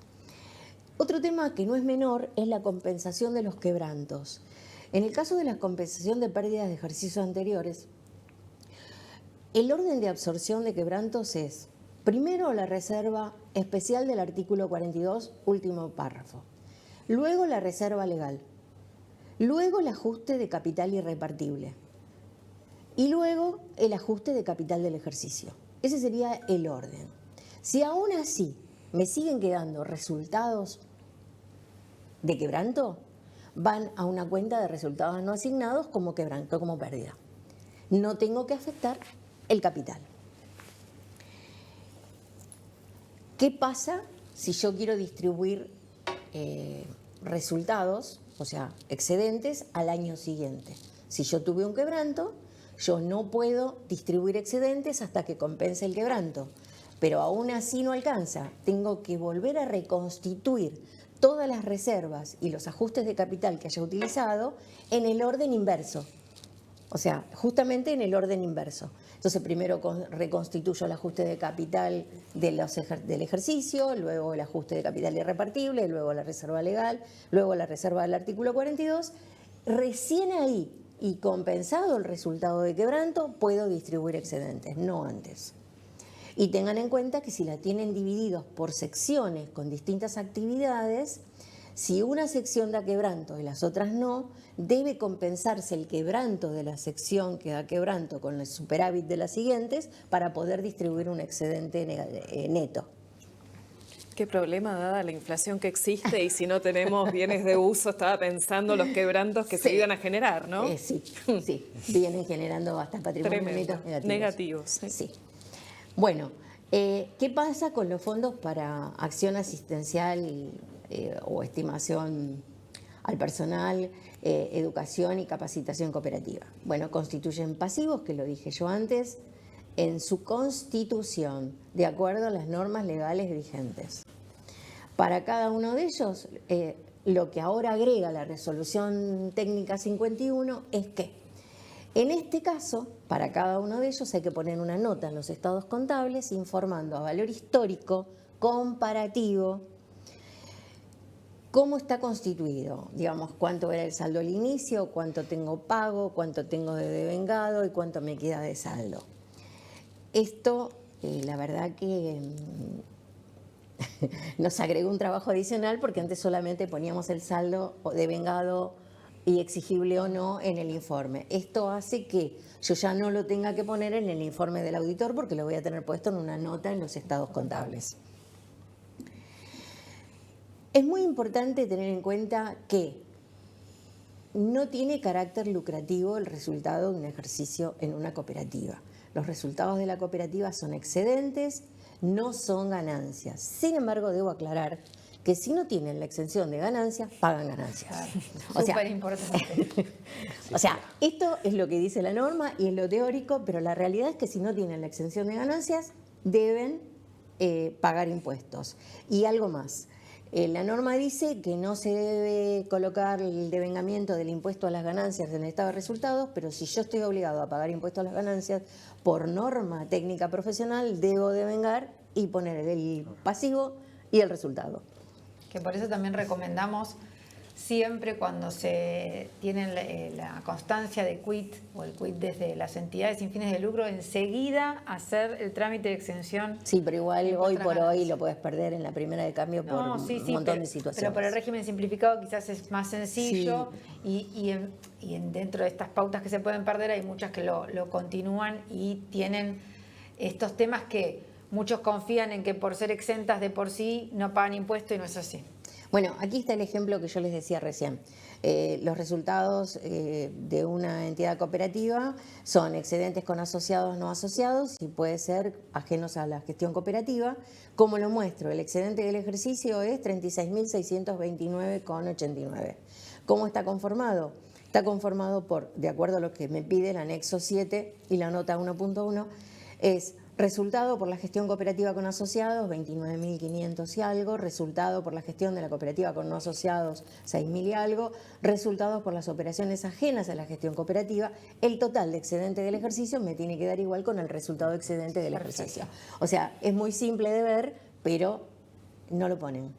Otro tema que no es menor es la compensación de los quebrantos. En el caso de la compensación de pérdidas de ejercicios anteriores, el orden de absorción de quebrantos es, primero, la reserva especial del artículo 42, último párrafo. Luego, la reserva legal. Luego, el ajuste de capital irrepartible. Y luego, el ajuste de capital del ejercicio. Ese sería el orden. Si aún así me siguen quedando resultados de quebranto, van a una cuenta de resultados no asignados como quebranto, como pérdida. No tengo que afectar el capital. ¿Qué pasa si yo quiero distribuir resultados, o sea, excedentes, al año siguiente? Si yo tuve un quebranto, yo no puedo distribuir excedentes hasta que compense el quebranto, pero aún así no alcanza. Tengo que volver a reconstituir todas las reservas y los ajustes de capital que haya utilizado en el orden inverso. O sea, justamente en el orden inverso. Entonces, primero reconstituyo el ajuste de capital del ejercicio, luego el ajuste de capital irrepartible, luego la reserva legal, luego la reserva del artículo 42. Recién ahí, y compensado el resultado de quebranto, puedo distribuir excedentes, no antes. Y tengan en cuenta que si la tienen divididos por secciones con distintas actividades, si una sección da quebranto y las otras no, debe compensarse el quebranto de la sección que da quebranto con el superávit de las siguientes para poder distribuir un excedente neto. Qué problema dada la inflación que existe y si no tenemos bienes de uso, estaba pensando los quebrantos que se iban a generar, ¿no? Sí, vienen generando hasta patrimonio netos negativos. Sí. Bueno, ¿qué pasa con los fondos para acción asistencial o estimación al personal, educación y capacitación cooperativa? Bueno, constituyen pasivos, que lo dije yo antes, en su constitución, de acuerdo a las normas legales vigentes. Para cada uno de ellos, lo que ahora agrega la resolución técnica 51 es que, en este caso, para cada uno de ellos hay que poner una nota en los estados contables informando a valor histórico, comparativo, cómo está constituido, digamos, cuánto era el saldo al inicio, cuánto tengo pago, cuánto tengo de devengado y cuánto me queda de saldo. Esto, la verdad que nos agregó un trabajo adicional porque antes solamente poníamos el saldo devengado y exigible o no en el informe. Esto hace que yo ya no lo tenga que poner en el informe del auditor porque lo voy a tener puesto en una nota en los estados contables. Es muy importante tener en cuenta que no tiene carácter lucrativo el resultado de un ejercicio en una cooperativa. Los resultados de la cooperativa son excedentes, no son ganancias. Sin embargo, debo aclarar que si no tienen la exención de ganancias, pagan ganancias. Súper importante. O sea, esto es lo que dice la norma y es lo teórico, pero la realidad es que si no tienen la exención de ganancias, deben pagar impuestos. Y algo más. La norma dice que no se debe colocar el devengamiento del impuesto a las ganancias en el estado de resultados, pero si yo estoy obligado a pagar impuesto a las ganancias, por norma técnica profesional, debo devengar y poner el pasivo y el resultado. Que por eso también recomendamos siempre cuando se tienen la constancia de quit o el quit desde las entidades sin fines de lucro, enseguida hacer el trámite de exención. Sí, pero igual hoy por hoy lo puedes perder en la primera de cambio por un montón de situaciones. Pero por el régimen simplificado quizás es más sencillo y dentro de estas pautas que se pueden perder hay muchas que lo continúan y tienen estos temas que muchos confían en que por ser exentas de por sí no pagan impuesto y no es así. Bueno, aquí está el ejemplo que yo les decía recién. Los resultados de una entidad cooperativa son excedentes con asociados, no asociados y puede ser ajenos a la gestión cooperativa. Como lo muestro, el excedente del ejercicio es 36.629,89. ¿Cómo está conformado? está conformado por, de acuerdo a lo que me pide el anexo 7 y la nota 1.1, es resultado por la gestión cooperativa con asociados, 29.500 y algo, resultado por la gestión de la cooperativa con no asociados, 6.000 y algo, resultados por las operaciones ajenas a la gestión cooperativa. El total de excedente del ejercicio me tiene que dar igual con el resultado excedente del ejercicio. O sea, es muy simple de ver, pero no lo ponen.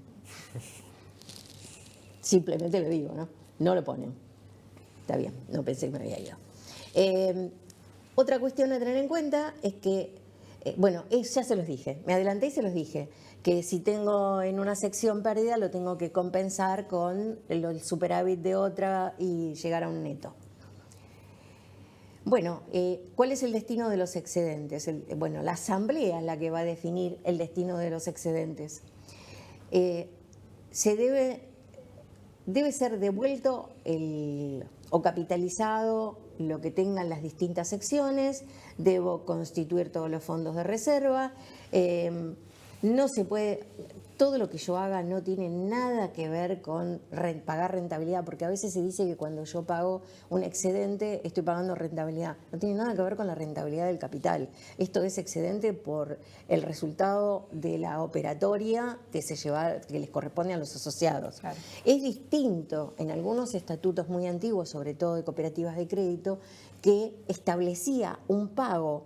Simplemente lo digo, ¿no? No lo ponen. Está bien, no pensé que me había ido. Otra cuestión a tener en cuenta es que, bueno, ya se los dije, me adelanté y se los dije, que si tengo en una sección pérdida lo tengo que compensar con el superávit de otra y llegar a un neto. Bueno, ¿cuál es el destino de los excedentes? Bueno, la asamblea es la que va a definir el destino de los excedentes. Debe ser devuelto o capitalizado lo que tengan las distintas secciones, debo constituir todos los fondos de reserva, no se puede, todo lo que yo haga no tiene nada que ver con pagar rentabilidad, porque a veces se dice que cuando yo pago un excedente estoy pagando rentabilidad, no tiene nada que ver con la rentabilidad del capital, esto es excedente por el resultado de la operatoria que que les corresponde a los asociados. Claro. Es distinto en algunos estatutos muy antiguos, sobre todo de cooperativas de crédito, que establecía un pago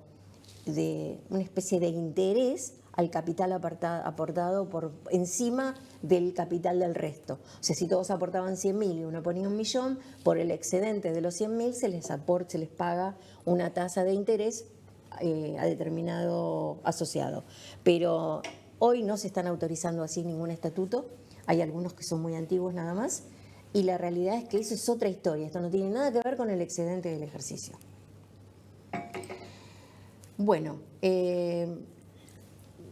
de una especie de interés al capital aportado por encima del capital del resto. O sea, si todos aportaban 100.000 y uno ponía 1.000.000, por el excedente de los 100.000 se les paga una tasa de interés a determinado asociado. Pero hoy no se están autorizando así ningún estatuto, hay algunos que son muy antiguos nada más, y la realidad es que eso es otra historia, esto no tiene nada que ver con el excedente del ejercicio. Bueno,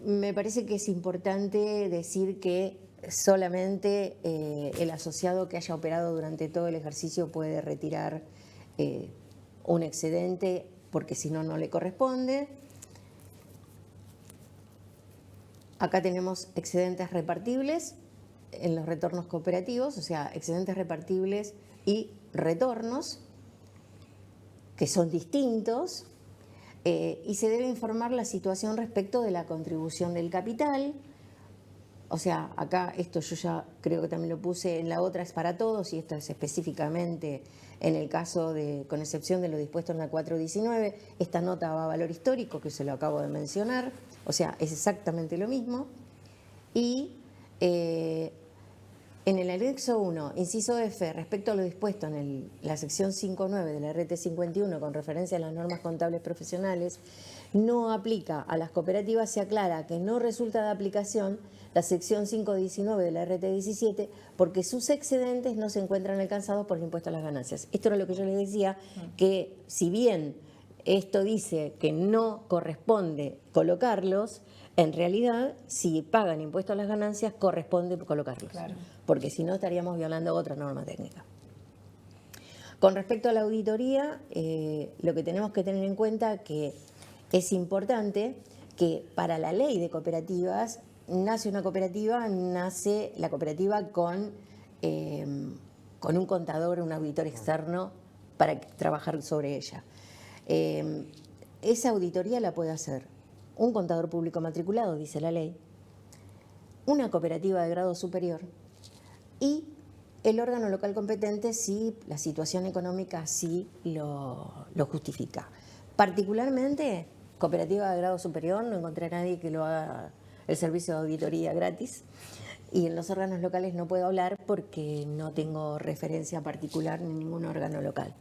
me parece que es importante decir que solamente el asociado que haya operado durante todo el ejercicio puede retirar un excedente, porque si no, no le corresponde. Acá tenemos excedentes repartibles en los retornos cooperativos, o sea, excedentes repartibles y retornos, que son distintos. Y se debe informar la situación respecto de la contribución del capital. O sea, acá esto yo ya creo que también lo puse en la otra, es para todos, y esto es específicamente en el caso de, con excepción de lo dispuesto en la 419, esta nota va a valor histórico, que se lo acabo de mencionar, o sea, es exactamente lo mismo. Y en el anexo 1, inciso F, respecto a lo dispuesto en la sección 5.9 de la RT 51 con referencia a las normas contables profesionales, no aplica a las cooperativas, se aclara que no resulta de aplicación la sección 5.19 de la RT 17 porque sus excedentes no se encuentran alcanzados por el impuesto a las ganancias. Esto era lo que yo les decía, que si bien esto dice que no corresponde colocarlos, en realidad, si pagan impuesto a las ganancias, corresponde colocarlos, claro, porque si no estaríamos violando otra norma técnica. Con respecto a la auditoría, lo que tenemos que tener en cuenta que es importante que para la ley de cooperativas, nace la cooperativa con un contador, un auditor externo para trabajar sobre ella. Esa auditoría la puede hacer un contador público matriculado, dice la ley, una cooperativa de grado superior y el órgano local competente si la situación económica así lo justifica. Particularmente, cooperativa de grado superior, no encontré a nadie que lo haga el servicio de auditoría gratis, y en los órganos locales no puedo hablar porque no tengo referencia particular ni ningún órgano local.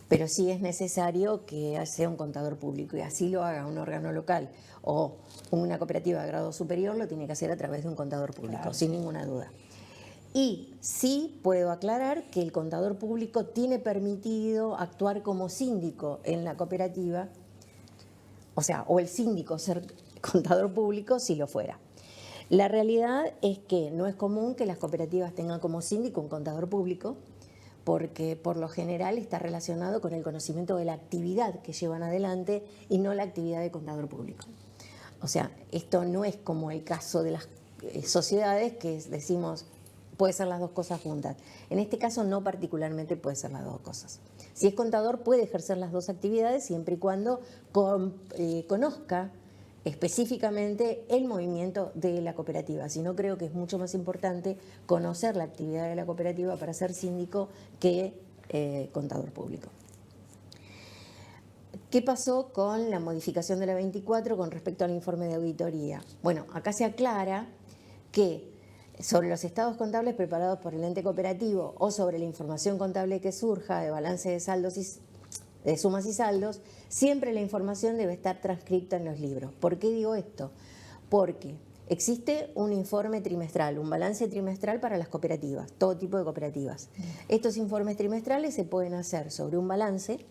Pero sí es necesario que sea un contador público y así lo haga un órgano local o una cooperativa de grado superior, lo tiene que hacer a través de un contador público, claro, sin ninguna duda. Y sí puedo aclarar que el contador público tiene permitido actuar como síndico en la cooperativa, o sea, o el síndico ser contador público si lo fuera. La realidad es que no es común que las cooperativas tengan como síndico un contador público, porque por lo general está relacionado con el conocimiento de la actividad que llevan adelante y no la actividad de contador público. O sea, esto no es como el caso de las sociedades que decimos, puede ser las dos cosas juntas. En este caso no particularmente puede ser las dos cosas. Si es contador puede ejercer las dos actividades siempre y cuando conozca específicamente el movimiento de la cooperativa. Si no, creo que es mucho más importante conocer la actividad de la cooperativa para ser síndico que contador público. ¿Qué pasó con la modificación de la 24 con respecto al informe de auditoría? Bueno, acá se aclara que sobre los estados contables preparados por el ente cooperativo o sobre la información contable que surja de balance de saldos y de sumas y saldos, siempre la información debe estar transcripta en los libros. ¿Por qué digo esto? Porque existe un informe trimestral, un balance trimestral para las cooperativas, todo tipo de cooperativas. Estos informes trimestrales se pueden hacer sobre un balance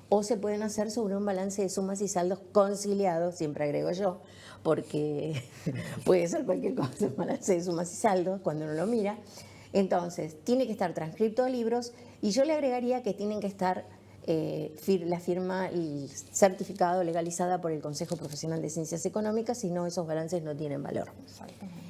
o se pueden hacer sobre un balance de sumas y saldos conciliados, siempre agrego yo, porque puede ser cualquier cosa, un balance de sumas y saldos cuando uno lo mira. Entonces, tiene que estar transcripto a libros y yo le agregaría que tienen que estar la firma y certificado legalizada por el Consejo Profesional de Ciencias Económicas, si no, esos balances no tienen valor. Exactamente.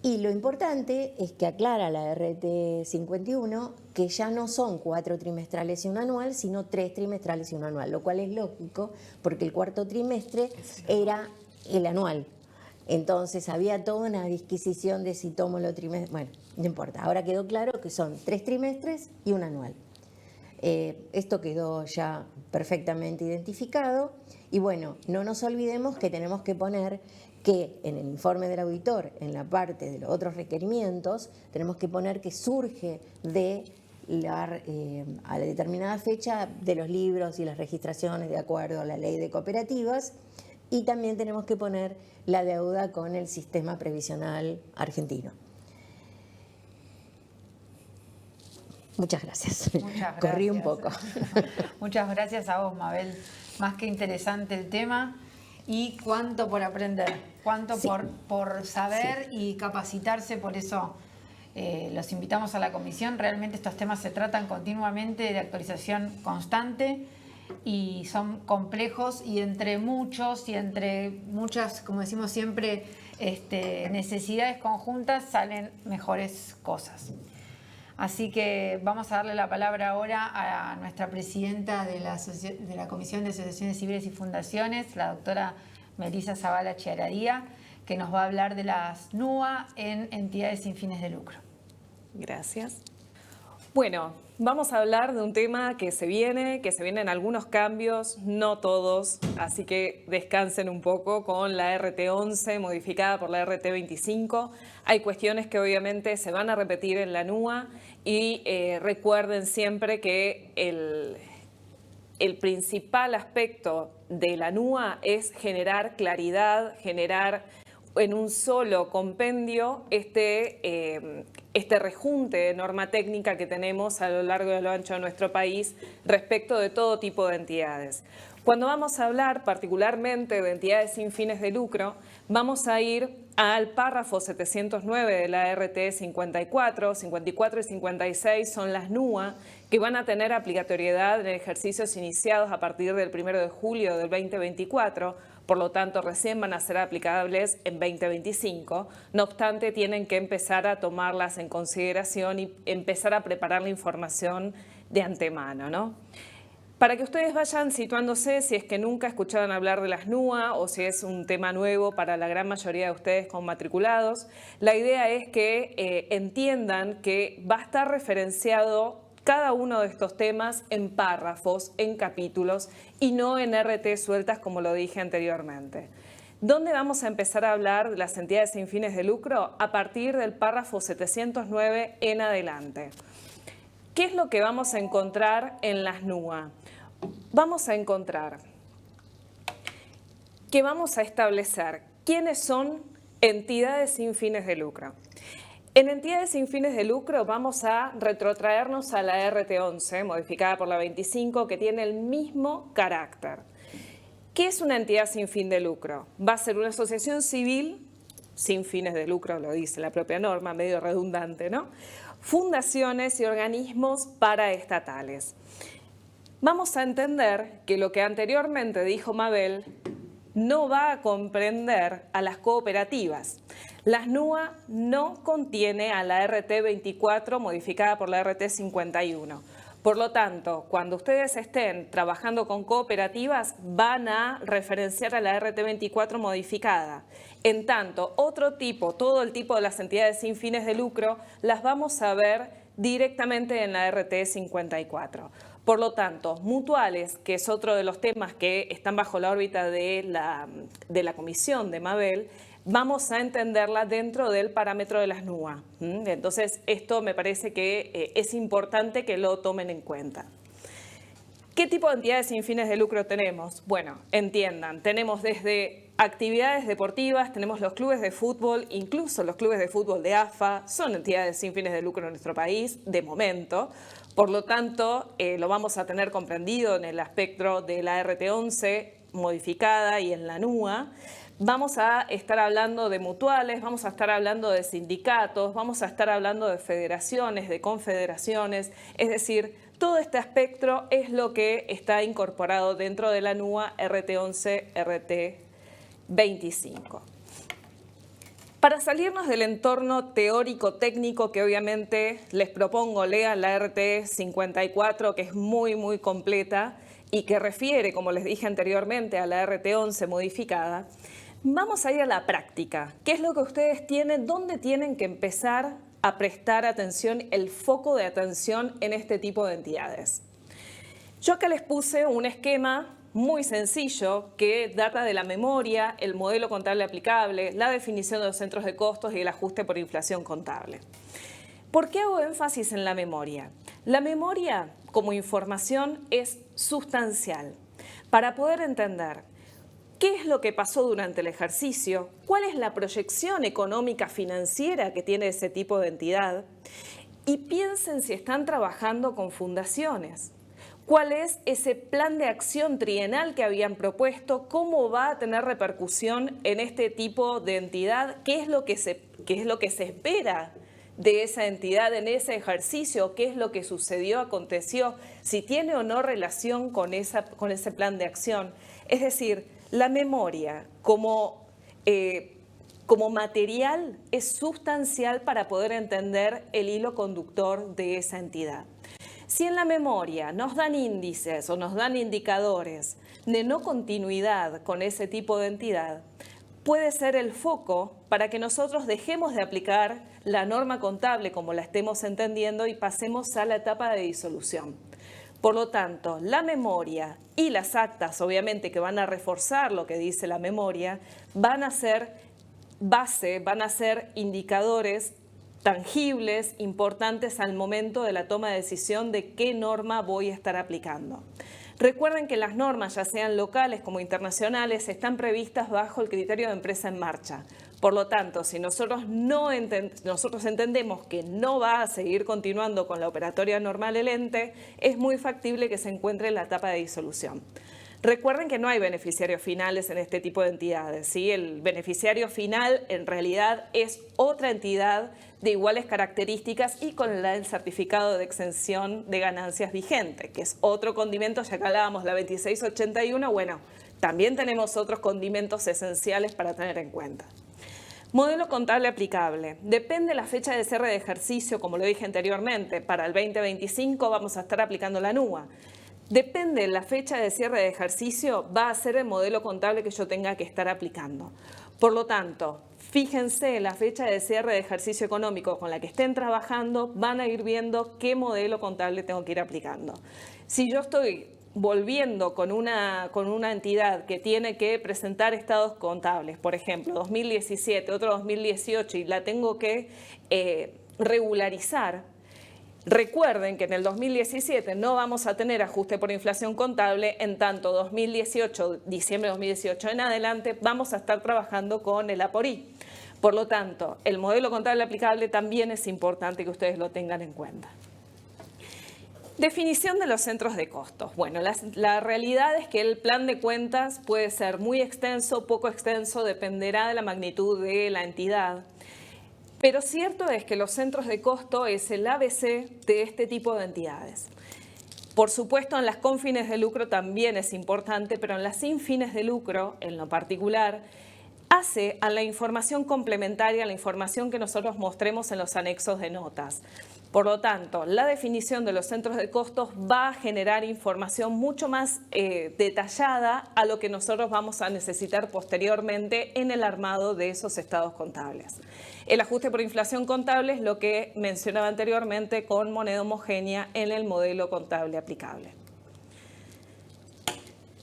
Y lo importante es que aclara la RT 51 que ya no son 4 trimestrales y un anual, sino 3 trimestrales y un anual, lo cual es lógico porque el cuarto trimestre era el anual. Entonces había toda una disquisición de si tomo lo trimestre. Bueno, no importa, ahora quedó claro que son 3 trimestres y un anual. Esto quedó ya perfectamente identificado y bueno, no nos olvidemos que tenemos que poner que en el informe del auditor, en la parte de los otros requerimientos, tenemos que poner que surge de a la determinada fecha de los libros y las registraciones de acuerdo a la ley de cooperativas y también tenemos que poner la deuda con el sistema previsional argentino. Muchas gracias. Muchas gracias. Corrí un poco. Muchas gracias a vos, Mabel. Más que interesante el tema y cuánto por aprender, cuánto Sí. por saber y capacitarse. Por eso los invitamos a la comisión. Realmente estos temas se tratan continuamente de actualización constante y son complejos y entre muchos y entre muchas, como decimos siempre, necesidades conjuntas salen mejores cosas. Así que vamos a darle la palabra ahora a nuestra presidenta de la Comisión de Asociaciones Civiles y Fundaciones, la doctora Melissa Zavala Chiaradía, que nos va a hablar de las NUA en entidades sin fines de lucro. Gracias. Bueno, vamos a hablar de un tema que se vienen algunos cambios, no todos, así que descansen un poco con la RT11 modificada por la RT25. Hay cuestiones que obviamente se van a repetir en la NUA y recuerden siempre que el principal aspecto de la NUA es generar claridad, generar en un solo compendio este rejunte de norma técnica que tenemos a lo largo y a lo ancho de nuestro país respecto de todo tipo de entidades. Cuando vamos a hablar particularmente de entidades sin fines de lucro, vamos a ir al párrafo 709 de la RT 54 y 56 son las NUA que van a tener aplicatoriedad en ejercicios iniciados a partir del 1 de julio del 2024, por lo tanto recién van a ser aplicables en 2025, no obstante tienen que empezar a tomarlas en consideración y empezar a preparar la información de antemano, ¿no? Para que ustedes vayan situándose si es que nunca escucharon hablar de las NUA o si es un tema nuevo para la gran mayoría de ustedes con matriculados, la idea es que entiendan que va a estar referenciado cada uno de estos temas en párrafos, en capítulos y no en RT sueltas como lo dije anteriormente. ¿Dónde vamos a empezar a hablar de las entidades sin fines de lucro? A partir del párrafo 709 en adelante. ¿Qué es lo que vamos a encontrar en las NUA? Vamos a encontrar que vamos a establecer quiénes son entidades sin fines de lucro. En entidades sin fines de lucro vamos a retrotraernos a la RT11, modificada por la 25, que tiene el mismo carácter. ¿Qué es una entidad sin fin de lucro? Va a ser una asociación civil sin fines de lucro, lo dice la propia norma, medio redundante, ¿no? Fundaciones y organismos paraestatales. Vamos a entender que lo que anteriormente dijo Mabel no va a comprender a las cooperativas. La SNUA no contiene a la RT24 modificada por la RT51. Por lo tanto, cuando ustedes estén trabajando con cooperativas, van a referenciar a la RT24 modificada. En tanto, todo el tipo de las entidades sin fines de lucro, las vamos a ver directamente en la RT54. Por lo tanto, mutuales, que es otro de los temas que están bajo la órbita de la comisión de Mabel, vamos a entenderla dentro del parámetro de las SNUA. Entonces, esto me parece que es importante que lo tomen en cuenta. ¿Qué tipo de entidades sin fines de lucro tenemos? Bueno, entiendan, tenemos desde actividades deportivas, tenemos los clubes de fútbol, incluso los clubes de fútbol de AFA, son entidades sin fines de lucro en nuestro país, de momento. Por lo tanto, lo vamos a tener comprendido en el espectro de la RT11 modificada y en la NUA. Vamos a estar hablando de mutuales, vamos a estar hablando de sindicatos, vamos a estar hablando de federaciones, de confederaciones, es decir, todo este espectro es lo que está incorporado dentro de la NUA RT11, RT25. Para salirnos del entorno teórico-técnico que obviamente les propongo, lean la RT54, que es muy completa y que refiere, como les dije anteriormente, a la RT11 modificada, vamos a ir a la práctica. ¿Qué es lo que ustedes tienen? ¿Dónde tienen que empezar a prestar atención, el foco de atención en este tipo de entidades? Yo acá les puse un esquema muy sencillo que data de la memoria, el modelo contable aplicable, la definición de los centros de costos y el ajuste por inflación contable. ¿Por qué hago énfasis en la memoria? La memoria como información es sustancial para poder entender qué es lo que pasó durante el ejercicio, cuál es la proyección económica financiera que tiene ese tipo de entidad y piensen si están trabajando con fundaciones. ¿Cuál es ese plan de acción trienal que habían propuesto? ¿Cómo va a tener repercusión en este tipo de entidad? ¿Qué es lo que se espera de esa entidad en ese ejercicio? ¿Qué es lo que sucedió, aconteció? Si tiene o no relación con ese plan de acción. Es decir, la memoria como material es sustancial para poder entender el hilo conductor de esa entidad. Si en la memoria nos dan índices o nos dan indicadores de no continuidad con ese tipo de entidad, puede ser el foco para que nosotros dejemos de aplicar la norma contable como la estemos entendiendo y pasemos a la etapa de disolución. Por lo tanto, la memoria y las actas, obviamente, que van a reforzar lo que dice la memoria, van a ser base, van a ser indicadores tangibles, importantes al momento de la toma de decisión de qué norma voy a estar aplicando. Recuerden que las normas, ya sean locales como internacionales, están previstas bajo el criterio de empresa en marcha. Por lo tanto, si nosotros entendemos que no va a seguir continuando con la operatoria normal el ente, es muy factible que se encuentre en la etapa de disolución. Recuerden que no hay beneficiarios finales en este tipo de entidades, ¿sí? El beneficiario final en realidad es otra entidad de iguales características y con el certificado de exención de ganancias vigente, que es otro condimento, ya que hablábamos la 2681, bueno, también tenemos otros condimentos esenciales para tener en cuenta. Modelo contable aplicable. Depende de la fecha de cierre de ejercicio, como lo dije anteriormente, para el 2025 vamos a estar aplicando la NUA. Depende de la fecha de cierre de ejercicio, va a ser el modelo contable que yo tenga que estar aplicando. Por lo tanto, fíjense en la fecha de cierre de ejercicio económico con la que estén trabajando, van a ir viendo qué modelo contable tengo que ir aplicando. Si yo estoy volviendo con una entidad que tiene que presentar estados contables, por ejemplo, 2017, otro 2018, y la tengo que regularizar, recuerden que en el 2017 no vamos a tener ajuste por inflación contable, en tanto 2018, diciembre de 2018 en adelante, vamos a estar trabajando con el APORI. Por lo tanto, el modelo contable aplicable también es importante que ustedes lo tengan en cuenta. Definición de los centros de costos. Bueno, la realidad es que el plan de cuentas puede ser muy extenso, poco extenso, dependerá de la magnitud de la entidad. Pero cierto es que los centros de costo es el ABC de este tipo de entidades. Por supuesto, en las con fines de lucro también es importante, pero en las sin fines de lucro, en lo particular, hace a la información complementaria, a la información que nosotros mostremos en los anexos de notas. Por lo tanto, la definición de los centros de costos va a generar información mucho más detallada a lo que nosotros vamos a necesitar posteriormente en el armado de esos estados contables. El ajuste por inflación contable es lo que mencionaba anteriormente con moneda homogénea en el modelo contable aplicable.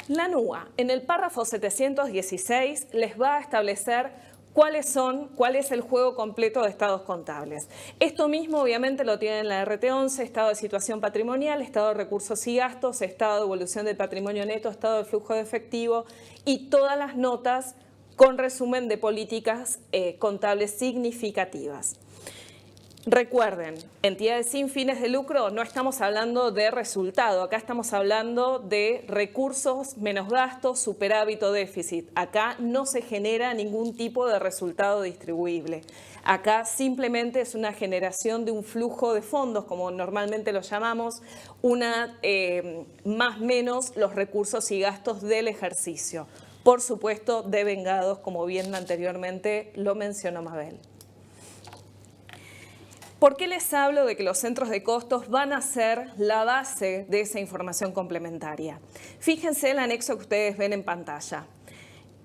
La NUA, en el párrafo 716, les va a establecer cuál es el juego completo de estados contables. Esto mismo obviamente lo tiene en la RT11, estado de situación patrimonial, estado de recursos y gastos, estado de evolución del patrimonio neto, estado de flujo de efectivo y todas las notas con resumen de políticas contables significativas. Recuerden, entidades sin fines de lucro, no estamos hablando de resultado, acá estamos hablando de recursos menos gastos, superávit o déficit. Acá no se genera ningún tipo de resultado distribuible. Acá simplemente es una generación de un flujo de fondos, como normalmente lo llamamos, más menos los recursos y gastos del ejercicio. Por supuesto, devengados, como bien anteriormente lo mencionó Mabel. ¿Por qué les hablo de que los centros de costos van a ser la base de esa información complementaria? Fíjense el anexo que ustedes ven en pantalla.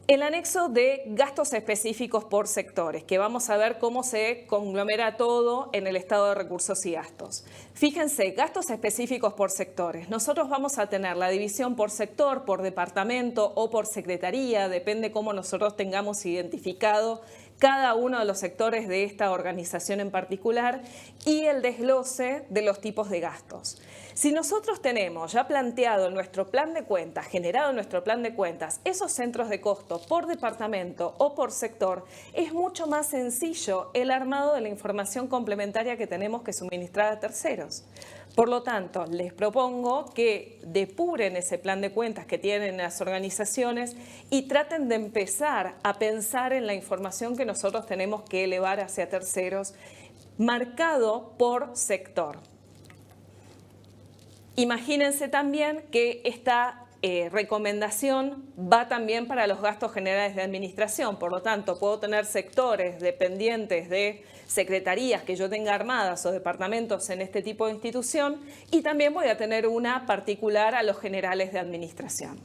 El anexo de gastos específicos por sectores, que vamos a ver cómo se conglomera todo en el estado de recursos y gastos. Fíjense, gastos específicos por sectores. Nosotros vamos a tener la división por sector, por departamento o por secretaría, depende cómo nosotros tengamos identificado cada uno de los sectores de esta organización en particular y el desglose de los tipos de gastos. Si nosotros tenemos ya planteado en nuestro plan de cuentas, generado en nuestro plan de cuentas, esos centros de costo por departamento o por sector, es mucho más sencillo el armado de la información complementaria que tenemos que suministrar a terceros. Por lo tanto, les propongo que depuren ese plan de cuentas que tienen las organizaciones y traten de empezar a pensar en la información que nosotros tenemos que elevar hacia terceros, marcado por sector. Imagínense también que esta recomendación va también para los gastos generales de administración. Por lo tanto, puedo tener sectores dependientes de secretarías que yo tenga armadas o departamentos en este tipo de institución y también voy a tener una particular a los generales de administración.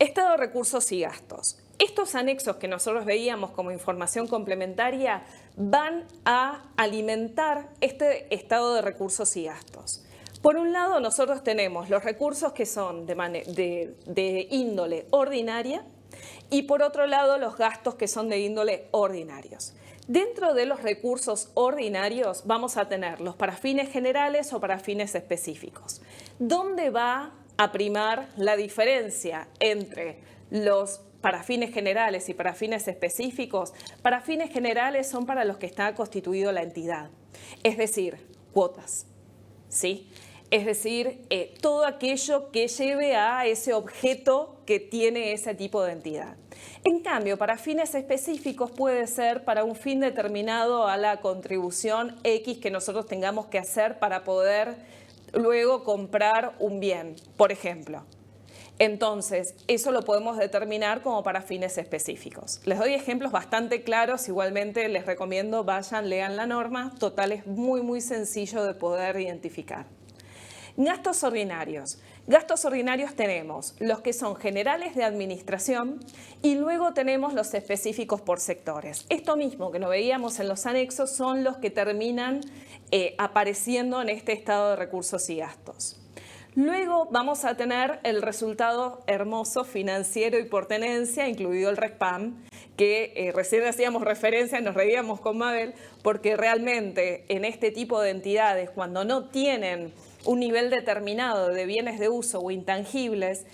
Estado de recursos y gastos. Estos anexos que nosotros veíamos como información complementaria van a alimentar este estado de recursos y gastos. Por un lado, nosotros tenemos los recursos que son de índole ordinaria y por otro lado, los gastos que son de índole ordinarios. Dentro de los recursos ordinarios vamos a tenerlos para fines generales o para fines específicos. ¿Dónde va a primar la diferencia entre los para fines generales y para fines específicos? Para fines generales son para los que está constituido la entidad, es decir, cuotas, ¿sí? Es decir, todo aquello que lleve a ese objeto que tiene ese tipo de entidad. En cambio, para fines específicos puede ser para un fin determinado a la contribución X que nosotros tengamos que hacer para poder luego comprar un bien, por ejemplo. Entonces, eso lo podemos determinar como para fines específicos. Les doy ejemplos bastante claros, igualmente les recomiendo vayan, lean la norma, total es muy sencillo de poder identificar. Gastos ordinarios. Gastos ordinarios tenemos los que son generales de administración y luego tenemos los específicos por sectores. Esto mismo que no veíamos en los anexos son los que terminan apareciendo en este estado de recursos y gastos. Luego vamos a tener el resultado hermoso financiero y por tenencia, incluido el RECPAM, que recién hacíamos referencia, nos reíamos con Mabel, porque realmente en este tipo de entidades, cuando no tienen un nivel determinado de bienes de uso o intangibles,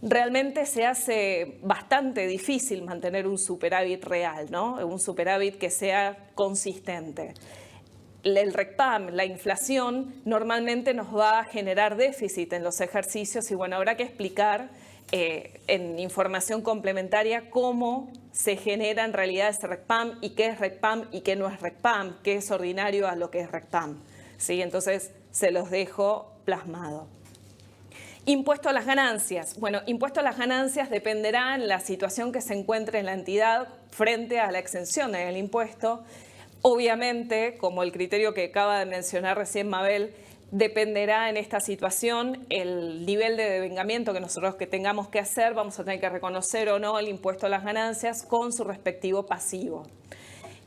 realmente se hace bastante difícil mantener un superávit real, ¿no? Un superávit que sea consistente. El RECPAM, la inflación, normalmente nos va a generar déficit en los ejercicios y bueno, habrá que explicar en información complementaria cómo se genera en realidad ese RECPAM y qué es RECPAM y qué no es RECPAM, qué es ordinario a lo que es RECPAM. ¿Sí? Entonces se los dejo plasmado. Impuesto a las ganancias. Bueno, impuesto a las ganancias dependerá en la situación que se encuentre en la entidad frente a la exención del impuesto. Obviamente, como el criterio que acaba de mencionar recién Mabel, dependerá en esta situación el nivel de devengamiento que nosotros tengamos que hacer. Vamos a tener que reconocer o no el impuesto a las ganancias con su respectivo pasivo.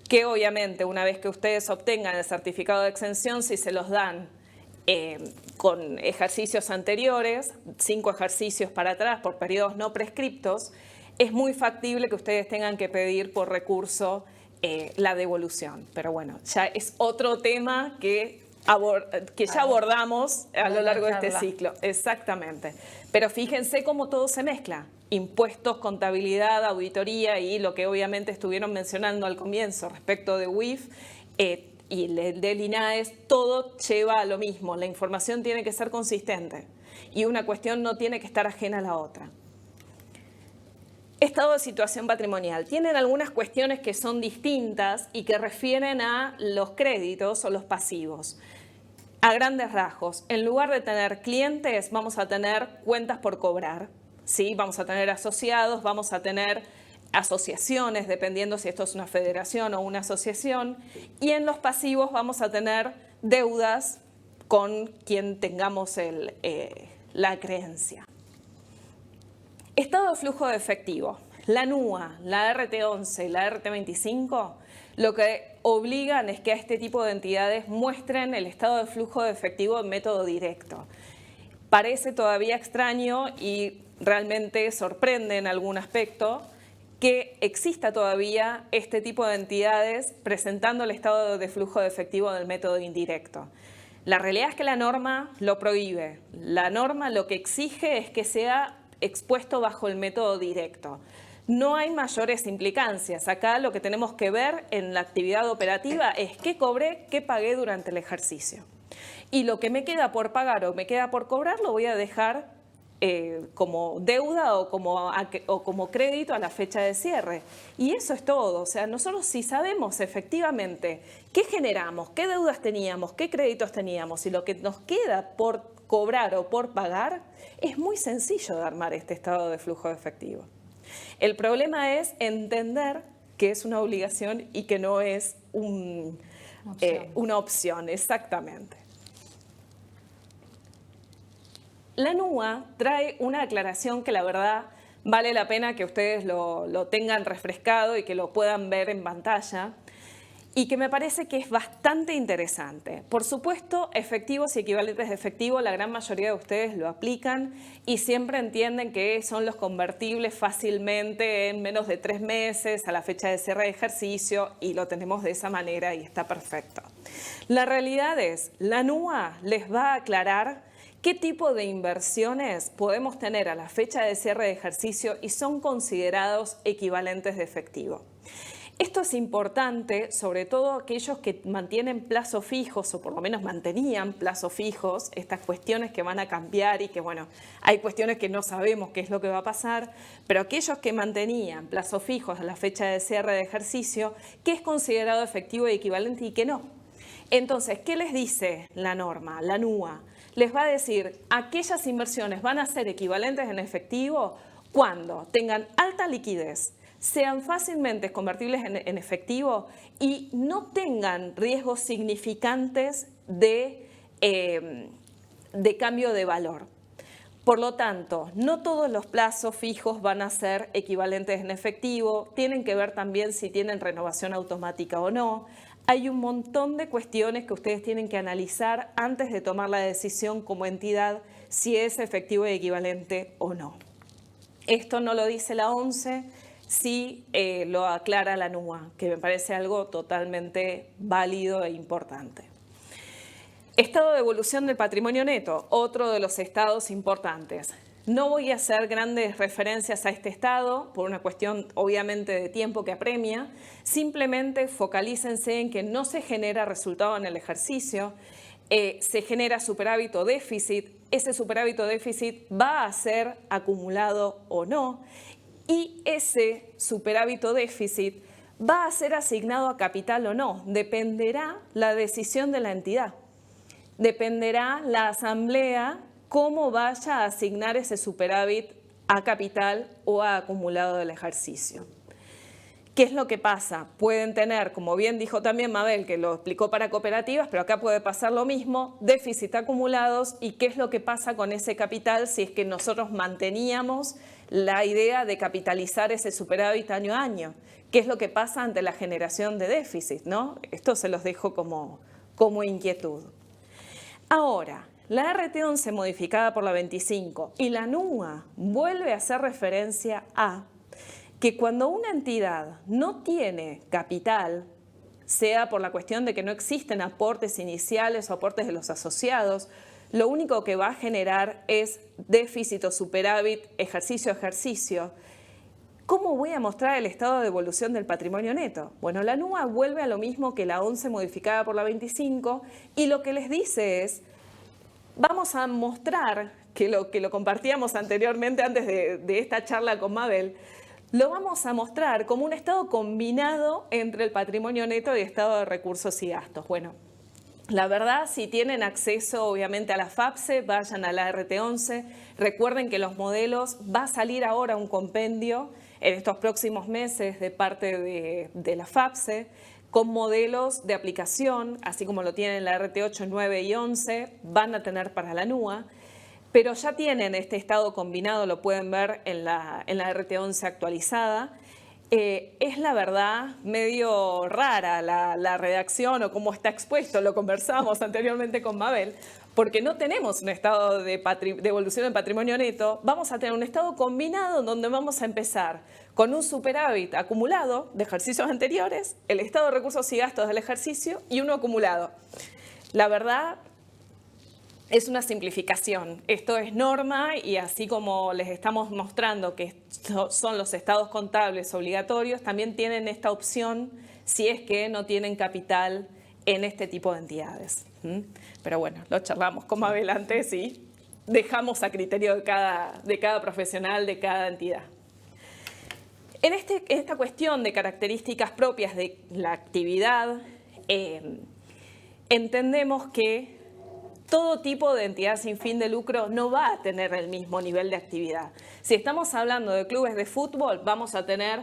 Que obviamente una vez que ustedes obtengan el certificado de exención, si se los dan con ejercicios anteriores, 5 ejercicios para atrás por periodos no prescriptos, es muy factible que ustedes tengan que pedir por recurso la devolución. Pero bueno, ya es otro tema que ya abordamos a lo largo de este ciclo. Exactamente. Pero fíjense cómo todo se mezcla. Impuestos, contabilidad, auditoría y lo que obviamente estuvieron mencionando al comienzo respecto de UIF y del INAES, todo lleva a lo mismo. La información tiene que ser consistente y una cuestión no tiene que estar ajena a la otra. Estado de situación patrimonial. Tienen algunas cuestiones que son distintas y que refieren a los créditos o los pasivos. A grandes rasgos, en lugar de tener clientes, vamos a tener cuentas por cobrar. ¿Sí? Vamos a tener asociados, vamos a tener asociaciones, dependiendo si esto es una federación o una asociación. Y en los pasivos vamos a tener deudas con quien tengamos la creencia. Estado de flujo de efectivo. La NUA, la RT11 y la RT25 lo que obligan es que a este tipo de entidades muestren el estado de flujo de efectivo en método directo. Parece todavía extraño y realmente sorprende en algún aspecto que exista todavía este tipo de entidades presentando el estado de flujo de efectivo del método indirecto. La realidad es que la norma lo prohíbe. La norma lo que exige es que sea expuesto bajo el método directo. No hay mayores implicancias. Acá lo que tenemos que ver en la actividad operativa es qué cobré, qué pagué durante el ejercicio. Y lo que me queda por pagar o me queda por cobrar lo voy a dejar como deuda o como crédito a la fecha de cierre. Y eso es todo. O sea, nosotros si sabemos efectivamente qué generamos, qué deudas teníamos, qué créditos teníamos y lo que nos queda por cobrar o por pagar, es muy sencillo de armar este estado de flujo de efectivo. El problema es entender que es una obligación y que no es una opción, exactamente. La NUA trae una aclaración que la verdad vale la pena que ustedes lo tengan refrescado y que lo puedan ver en pantalla y que me parece que es bastante interesante. Por supuesto, efectivos y equivalentes de efectivo, la gran mayoría de ustedes lo aplican y siempre entienden que son los convertibles fácilmente en menos de 3 meses a la fecha de cierre de ejercicio y lo tenemos de esa manera y está perfecto. La realidad es, la NUA les va a aclarar qué tipo de inversiones podemos tener a la fecha de cierre de ejercicio y son considerados equivalentes de efectivo. Esto es importante, sobre todo aquellos que mantienen plazos fijos o por lo menos mantenían plazos fijos, estas cuestiones que van a cambiar y que, bueno, hay cuestiones que no sabemos qué es lo que va a pasar, pero aquellos que mantenían plazos fijos a la fecha de cierre de ejercicio, ¿qué es considerado efectivo y equivalente y qué no? Entonces, ¿qué les dice la norma, la NUA? Les va a decir, aquellas inversiones van a ser equivalentes en efectivo cuando tengan alta liquidez, sean fácilmente convertibles en efectivo y no tengan riesgos significantes de cambio de valor. Por lo tanto, no todos los plazos fijos van a ser equivalentes en efectivo, tienen que ver también si tienen renovación automática o no. Hay un montón de cuestiones que ustedes tienen que analizar antes de tomar la decisión como entidad si es efectivo y equivalente o no. Esto no lo dice la 11, sí lo aclara la NUA, que me parece algo totalmente válido e importante. Estado de evolución del patrimonio neto, otro de los estados importantes. No voy a hacer grandes referencias a este estado por una cuestión obviamente de tiempo que apremia. Simplemente focalícense en que no se genera resultado en el ejercicio, se genera superávit o déficit. Ese superávit o déficit va a ser acumulado o no y ese superávit o déficit va a ser asignado a capital o no. Dependerá la decisión de la entidad. Dependerá la asamblea cómo vaya a asignar ese superávit a capital o a acumulado del ejercicio. ¿Qué es lo que pasa? Pueden tener, como bien dijo también Mabel, que lo explicó para cooperativas, pero acá puede pasar lo mismo, déficit acumulados, y qué es lo que pasa con ese capital si es que nosotros manteníamos la idea de capitalizar ese superávit año a año. ¿Qué es lo que pasa ante la generación de déficit, ¿no? Esto se los dejo como inquietud. Ahora, la RT11 modificada por la 25 y la NUA vuelve a hacer referencia a que cuando una entidad no tiene capital, sea por la cuestión de que no existen aportes iniciales o aportes de los asociados, lo único que va a generar es déficit o superávit ejercicio a ejercicio. ¿Cómo voy a mostrar el estado de evolución del patrimonio neto? Bueno, la NUA vuelve a lo mismo que la 11 modificada por la 25 y lo que les dice es, vamos a mostrar, que lo compartíamos anteriormente antes de esta charla con Mabel, lo vamos a mostrar como un estado combinado entre el patrimonio neto y estado de recursos y gastos. Bueno, la verdad, si tienen acceso obviamente a la FAPSE, vayan a la RT11. Recuerden que los modelos, va a salir ahora un compendio en estos próximos meses de parte de la FAPSE, con modelos de aplicación, así como lo tienen la RT8, 9 y 11, van a tener para la NUA. Pero ya tienen este estado combinado, lo pueden ver en la RT11 actualizada. Es la verdad medio rara la redacción o cómo está expuesto, lo conversamos anteriormente con Mabel, porque no tenemos un estado de evolución del patrimonio neto, vamos a tener un estado combinado donde vamos a empezar con un superávit acumulado de ejercicios anteriores, el estado de recursos y gastos del ejercicio y uno acumulado. La verdad, es una simplificación. Esto es norma y así como les estamos mostrando que son los estados contables obligatorios, también tienen esta opción si es que no tienen capital en este tipo de entidades. Pero bueno, lo charlamos con Mabel antes y dejamos a criterio de cada profesional, de cada entidad. En esta cuestión de características propias de la actividad, entendemos que todo tipo de entidad sin fin de lucro no va a tener el mismo nivel de actividad. Si estamos hablando de clubes de fútbol, vamos a tener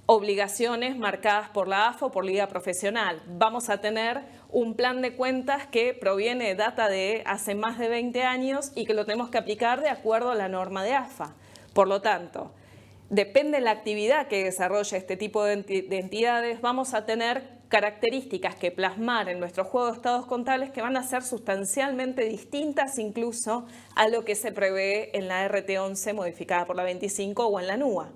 obligaciones marcadas por la AFA o por liga profesional. Vamos a tener un plan de cuentas que proviene de data de hace más de 20 años y que lo tenemos que aplicar de acuerdo a la norma de AFA. Por lo tanto, depende de la actividad que desarrolla este tipo de entidades, vamos a tener características que plasmar en nuestro juego de estados contables que van a ser sustancialmente distintas incluso a lo que se prevé en la RT11 modificada por la 25 o en la NUA.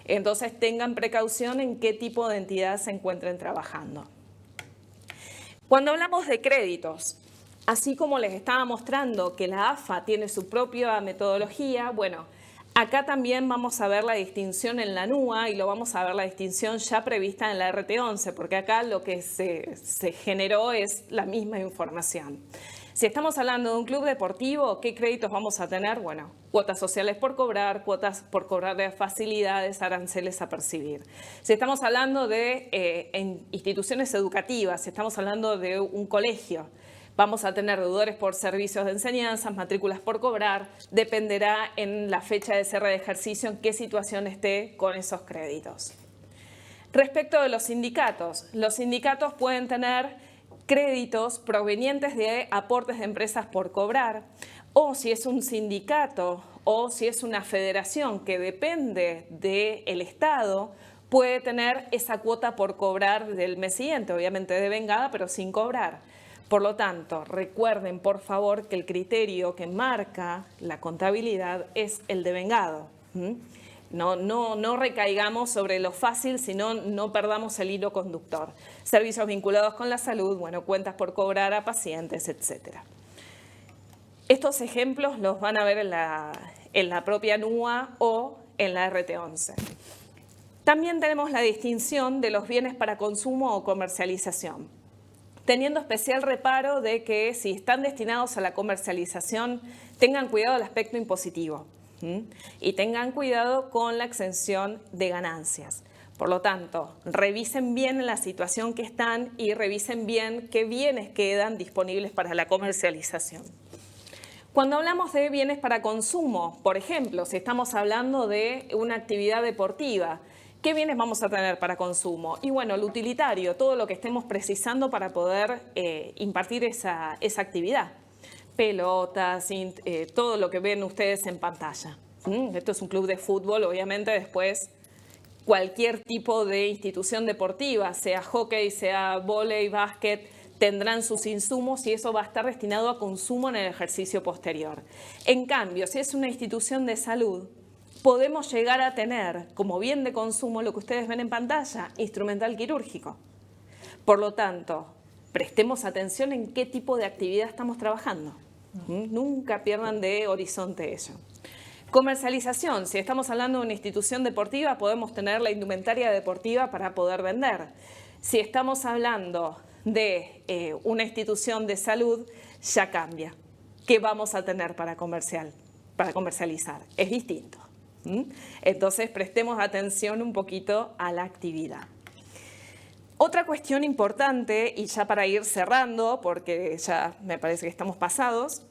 Entonces tengan precaución en qué tipo de entidad se encuentren trabajando. Cuando hablamos de créditos, así como les estaba mostrando que la AFA tiene su propia metodología, bueno, acá también vamos a ver la distinción en la NUA y lo vamos a ver la distinción ya prevista en la RT11, porque acá lo que se generó es la misma información. Si estamos hablando de un club deportivo, ¿qué créditos vamos a tener? Bueno, cuotas sociales por cobrar, cuotas por cobrar de facilidades, aranceles a percibir. Si estamos hablando de instituciones educativas, si estamos hablando de un colegio, vamos a tener deudores por servicios de enseñanza, matrículas por cobrar, dependerá en la fecha de cierre de ejercicio en qué situación esté con esos créditos. Respecto de los sindicatos pueden tener créditos provenientes de aportes de empresas por cobrar, o si es un sindicato o si es una federación que depende del Estado, puede tener esa cuota por cobrar del mes siguiente, obviamente devengada, pero sin cobrar. Por lo tanto, recuerden por favor que el criterio que marca la contabilidad es el devengado. No recaigamos sobre lo fácil, sino no perdamos el hilo conductor. Servicios vinculados con la salud, bueno, cuentas por cobrar a pacientes, etc. Estos ejemplos los van a ver en la propia NUA o en la RT11. También tenemos la distinción de los bienes para consumo o comercialización, teniendo especial reparo de que si están destinados a la comercialización, tengan cuidado del aspecto impositivo y tengan cuidado con la exención de ganancias. Por lo tanto, revisen bien la situación que están y revisen bien qué bienes quedan disponibles para la comercialización. Cuando hablamos de bienes para consumo, por ejemplo, si estamos hablando de una actividad deportiva, ¿qué bienes vamos a tener para consumo? Y bueno, lo utilitario, todo lo que estemos precisando para poder impartir esa actividad. Pelotas, todo lo que ven ustedes en pantalla. Esto es un club de fútbol, obviamente después cualquier tipo de institución deportiva, sea hockey, sea vóley, básquet, tendrán sus insumos y eso va a estar destinado a consumo en el ejercicio posterior. En cambio, si es una institución de salud, podemos llegar a tener como bien de consumo lo que ustedes ven en pantalla, instrumental quirúrgico. Por lo tanto, prestemos atención en qué tipo de actividad estamos trabajando. Nunca pierdan de horizonte ello. Comercialización. Si estamos hablando de una institución deportiva, podemos tener la indumentaria deportiva para poder vender. Si estamos hablando de una institución de salud, ya cambia. ¿Qué vamos a tener para comercializar? Es distinto. Entonces, prestemos atención un poquito a la actividad. Otra cuestión importante, y ya para ir cerrando, porque ya me parece que estamos pasados,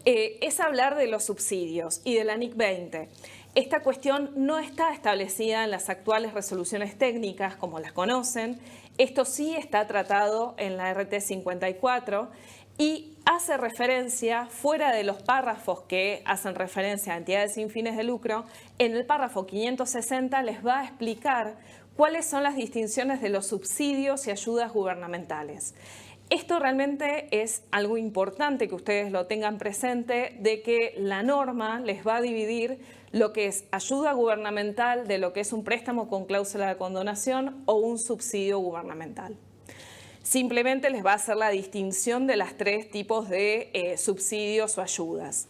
es hablar de los subsidios y de la NIC 20. Esta cuestión no está establecida en las actuales resoluciones técnicas como las conocen. Esto sí está tratado en la RT 54 y hace referencia, fuera de los párrafos que hacen referencia a entidades sin fines de lucro, en el párrafo 560 les va a explicar cuáles son las distinciones de los subsidios y ayudas gubernamentales. Esto realmente es algo importante que ustedes lo tengan presente, de que la norma les va a dividir lo que es ayuda gubernamental de lo que es un préstamo con cláusula de condonación o un subsidio gubernamental. Simplemente les va a hacer la distinción de las tres tipos de subsidios o ayudas.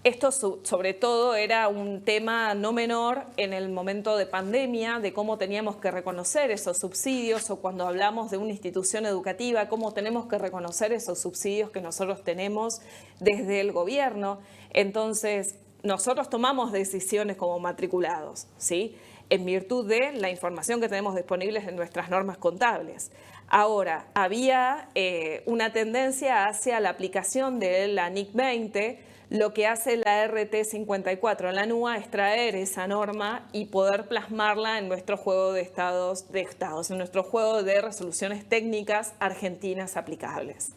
Esto sobre todo era un tema no menor en el momento de pandemia, de cómo teníamos que reconocer esos subsidios, o cuando hablamos de una institución educativa, cómo tenemos que reconocer esos subsidios que nosotros tenemos desde el gobierno. Entonces, nosotros tomamos decisiones como matriculados, ¿sí?, en virtud de la información que tenemos disponibles en nuestras normas contables. Ahora, había una tendencia hacia la aplicación de la NIC 20. Lo que hace la RT 54 en la NUA es traer esa norma y poder plasmarla en nuestro juego de estados, en nuestro juego de resoluciones técnicas argentinas aplicables.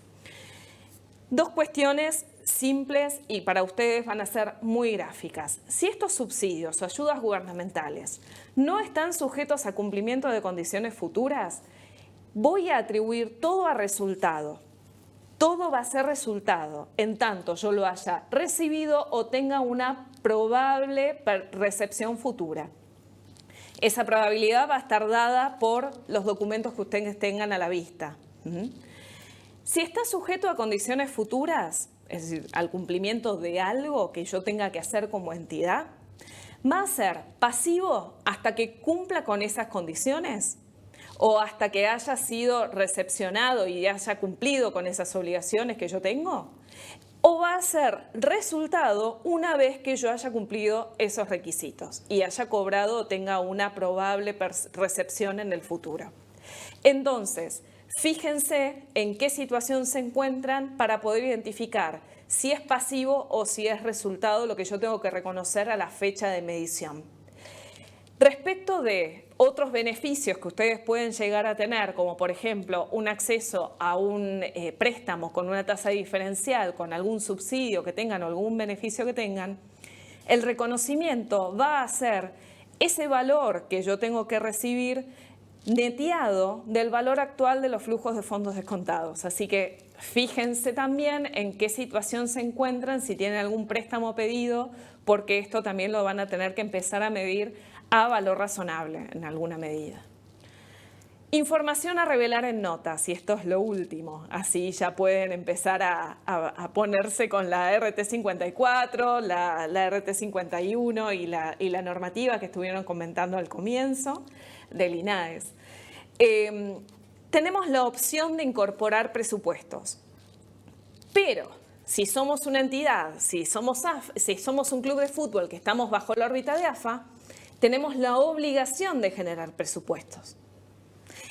Dos cuestiones simples y para ustedes van a ser muy gráficas. Si estos subsidios o ayudas gubernamentales no están sujetos a cumplimiento de condiciones futuras, voy a atribuir todo a resultado. Todo va a ser resultado en tanto yo lo haya recibido o tenga una probable recepción futura. Esa probabilidad va a estar dada por los documentos que ustedes tengan a la vista. Si está sujeto a condiciones futuras, es decir, al cumplimiento de algo que yo tenga que hacer como entidad, va a ser pasivo hasta que cumpla con esas condiciones o hasta que haya sido recepcionado y haya cumplido con esas obligaciones que yo tengo, o va a ser resultado una vez que yo haya cumplido esos requisitos y haya cobrado o tenga una probable recepción en el futuro. Entonces, fíjense en qué situación se encuentran para poder identificar si es pasivo o si es resultado lo que yo tengo que reconocer a la fecha de medición. Respecto de otros beneficios que ustedes pueden llegar a tener, como por ejemplo un acceso a un préstamo con una tasa diferencial, con algún subsidio que tengan o algún beneficio que tengan, el reconocimiento va a ser ese valor que yo tengo que recibir neteado del valor actual de los flujos de fondos descontados. Así que fíjense también en qué situación se encuentran, si tienen algún préstamo pedido, porque esto también lo van a tener que empezar a medir a valor razonable en alguna medida. Información a revelar en notas, y esto es lo último. Así ya pueden empezar a ponerse con la RT 54, la RT 51 y la normativa que estuvieron comentando al comienzo del INAES. Tenemos la opción de incorporar presupuestos, pero si somos una entidad, si somos un club de fútbol que estamos bajo la órbita de AFA, tenemos la obligación de generar presupuestos.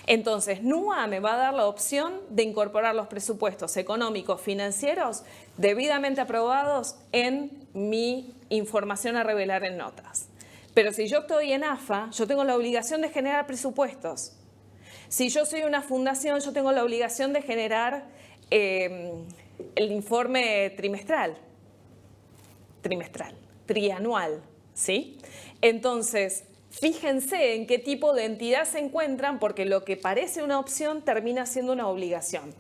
Entonces, NUA me va a dar la opción de incorporar los presupuestos económicos financieros debidamente aprobados en mi información a revelar en notas. Pero si yo estoy en AFA, yo tengo la obligación de generar presupuestos. Si yo soy una fundación, yo tengo la obligación de generar el informe trianual, ¿sí? Entonces, fíjense en qué tipo de entidad se encuentran, porque lo que parece una opción termina siendo una obligación.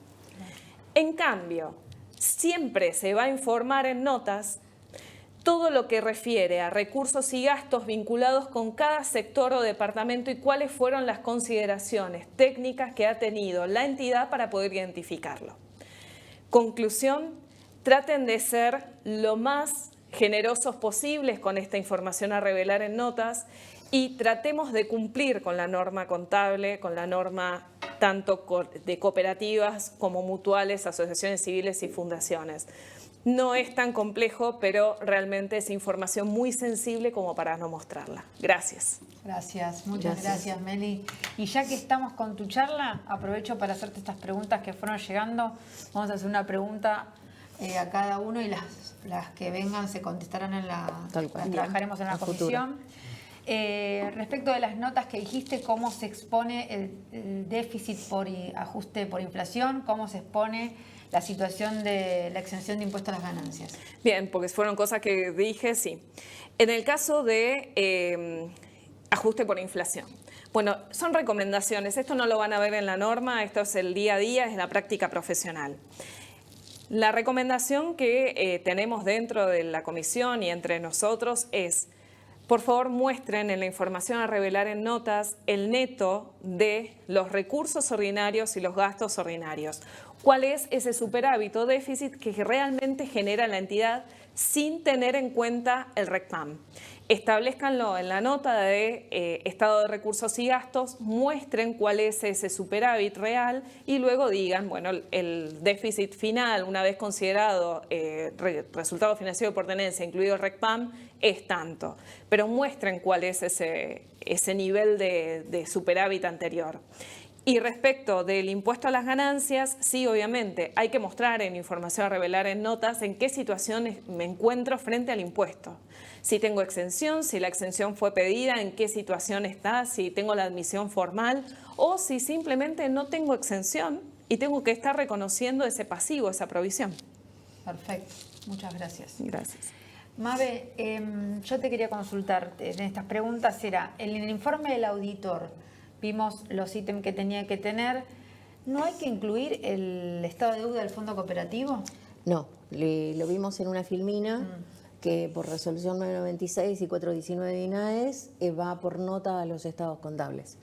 En cambio, siempre se va a informar en notas todo lo que refiere a recursos y gastos vinculados con cada sector o departamento y cuáles fueron las consideraciones técnicas que ha tenido la entidad para poder identificarlo. Conclusión, traten de ser lo más generosos posibles con esta información a revelar en notas y tratemos de cumplir con la norma contable, con la norma tanto de cooperativas como mutuales, asociaciones civiles y fundaciones. No es tan complejo, pero realmente es información muy sensible como para no mostrarla. Gracias. Gracias, muchas gracias, Meli. Y ya que estamos con tu charla, aprovecho para hacerte estas preguntas que fueron llegando. Vamos a hacer una pregunta a cada uno y las que vengan se contestarán en las trabajaremos en la comisión. Respecto de las notas que dijiste, ¿cómo se expone el déficit por ajuste por inflación? ¿Cómo se expone la situación de la exención de impuesto a las ganancias? Bien, porque fueron cosas que dije, sí. En el caso de ajuste por inflación. Bueno, son recomendaciones. Esto no lo van a ver en la norma, esto es el día a día, es la práctica profesional. La recomendación que tenemos dentro de la comisión y entre nosotros es: por favor, muestren en la información a revelar en notas el neto de los recursos ordinarios y los gastos ordinarios. ¿Cuál es ese superávit o déficit que realmente genera la entidad sin tener en cuenta el RECPAM? Establezcanlo en la nota de estado de recursos y gastos, muestren cuál es ese superávit real y luego digan, bueno, el déficit final, una vez considerado resultado financiero por tenencia, incluido el RECPAM, es tanto. Pero muestren cuál es ese nivel de superávit anterior. Y respecto del impuesto a las ganancias, sí, obviamente, hay que mostrar en información a revelar en notas en qué situación me encuentro frente al impuesto. Si tengo exención, si la exención fue pedida, en qué situación está, si tengo la admisión formal o si simplemente no tengo exención y tengo que estar reconociendo ese pasivo, esa provisión. Perfecto, muchas gracias. Gracias. Mabe, yo te quería consultar en estas preguntas. En el informe del auditor vimos los ítems que tenía que tener. ¿No hay que incluir el estado de deuda del fondo cooperativo? No, lo vimos en una filmina que por resolución 996 y 419 de INAES va por nota a los estados contables.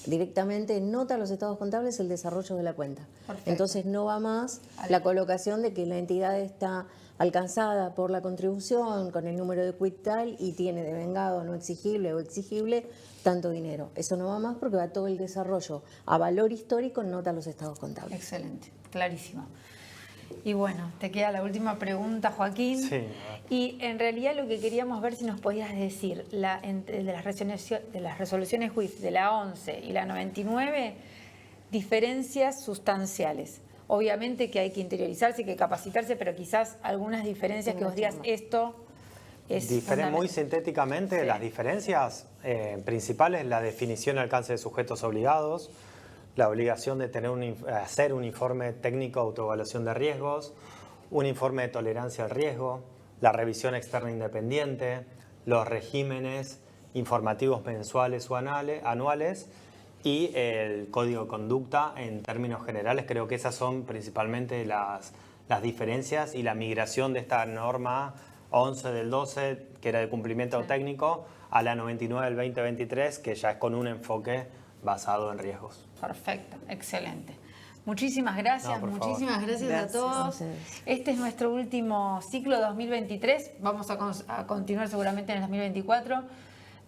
Directamente nota a los estados contables el desarrollo de la cuenta. Perfecto. Entonces no va más la colocación de que la entidad está alcanzada por la contribución con el número de quit tal y tiene devengado no exigible o exigible tanto dinero. Eso no va más porque va todo el desarrollo a valor histórico en nota a los estados contables. Excelente, clarísimo. Y bueno, te queda la última pregunta, Joaquín. Sí. Y en realidad lo que queríamos ver si nos podías decir, de las resoluciones WIF de la 11 y la 99, diferencias sustanciales. Obviamente que hay que interiorizarse, hay que capacitarse, pero quizás algunas diferencias que vos digas, esto es muy sintéticamente, sí. Las diferencias principales, la definición y alcance de sujetos obligados, la obligación de hacer un informe técnico de autoevaluación de riesgos, un informe de tolerancia al riesgo, la revisión externa independiente, los regímenes informativos mensuales o anuales y el código de conducta en términos generales. Creo que esas son principalmente las diferencias y la migración de esta norma 11 del 12, que era de cumplimiento técnico, a la 99 del 2023, que ya es con un enfoque basado en riesgos. Perfecto, excelente. Muchísimas gracias, muchísimas gracias a todos. Este es nuestro último ciclo 2023. Vamos a continuar seguramente en el 2024,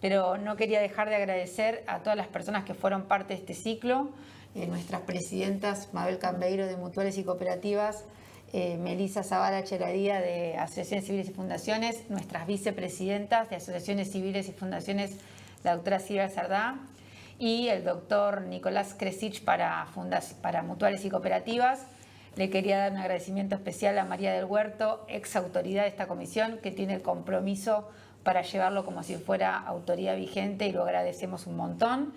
pero no quería dejar de agradecer a todas las personas que fueron parte de este ciclo, nuestras presidentas Mabel Cambeiro de Mutuales y Cooperativas, Melissa Zavala Cheradía de Asociaciones Civiles y Fundaciones, nuestras vicepresidentas de Asociaciones Civiles y Fundaciones, la doctora Silvia Sardá, y el doctor Nicolás Kresich para mutuales y cooperativas. Le quería dar un agradecimiento especial a María del Huerto, ex autoridad de esta comisión, que tiene el compromiso para llevarlo como si fuera autoridad vigente, y lo agradecemos un montón.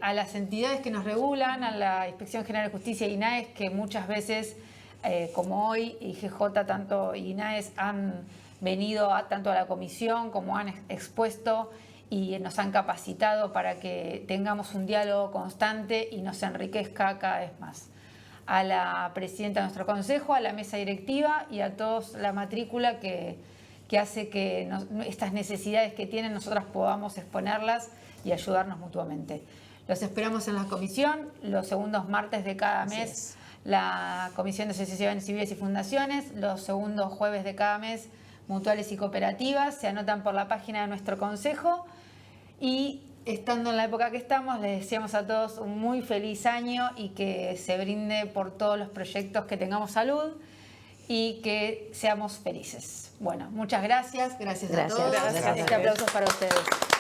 A las entidades que nos regulan, a la Inspección General de Justicia y INAES, que muchas veces, como hoy, IGJ tanto y INAES han venido tanto a la comisión como han expuesto y nos han capacitado para que tengamos un diálogo constante y nos enriquezca cada vez más. A la presidenta de nuestro consejo, a la mesa directiva y a todos la matrícula que hace que estas necesidades que tienen nosotras podamos exponerlas y ayudarnos mutuamente. Los esperamos en la comisión los segundos martes de cada mes, la Comisión de Asociaciones Civiles y Fundaciones, los segundos jueves de cada mes, mutuales y cooperativas. Se anotan por la página de nuestro consejo y, estando en la época que estamos, les deseamos a todos un muy feliz año y que se brinde por todos los proyectos, que tengamos salud y que seamos felices. Bueno, muchas gracias. Gracias a todos. Gracias. Este aplauso es para ustedes.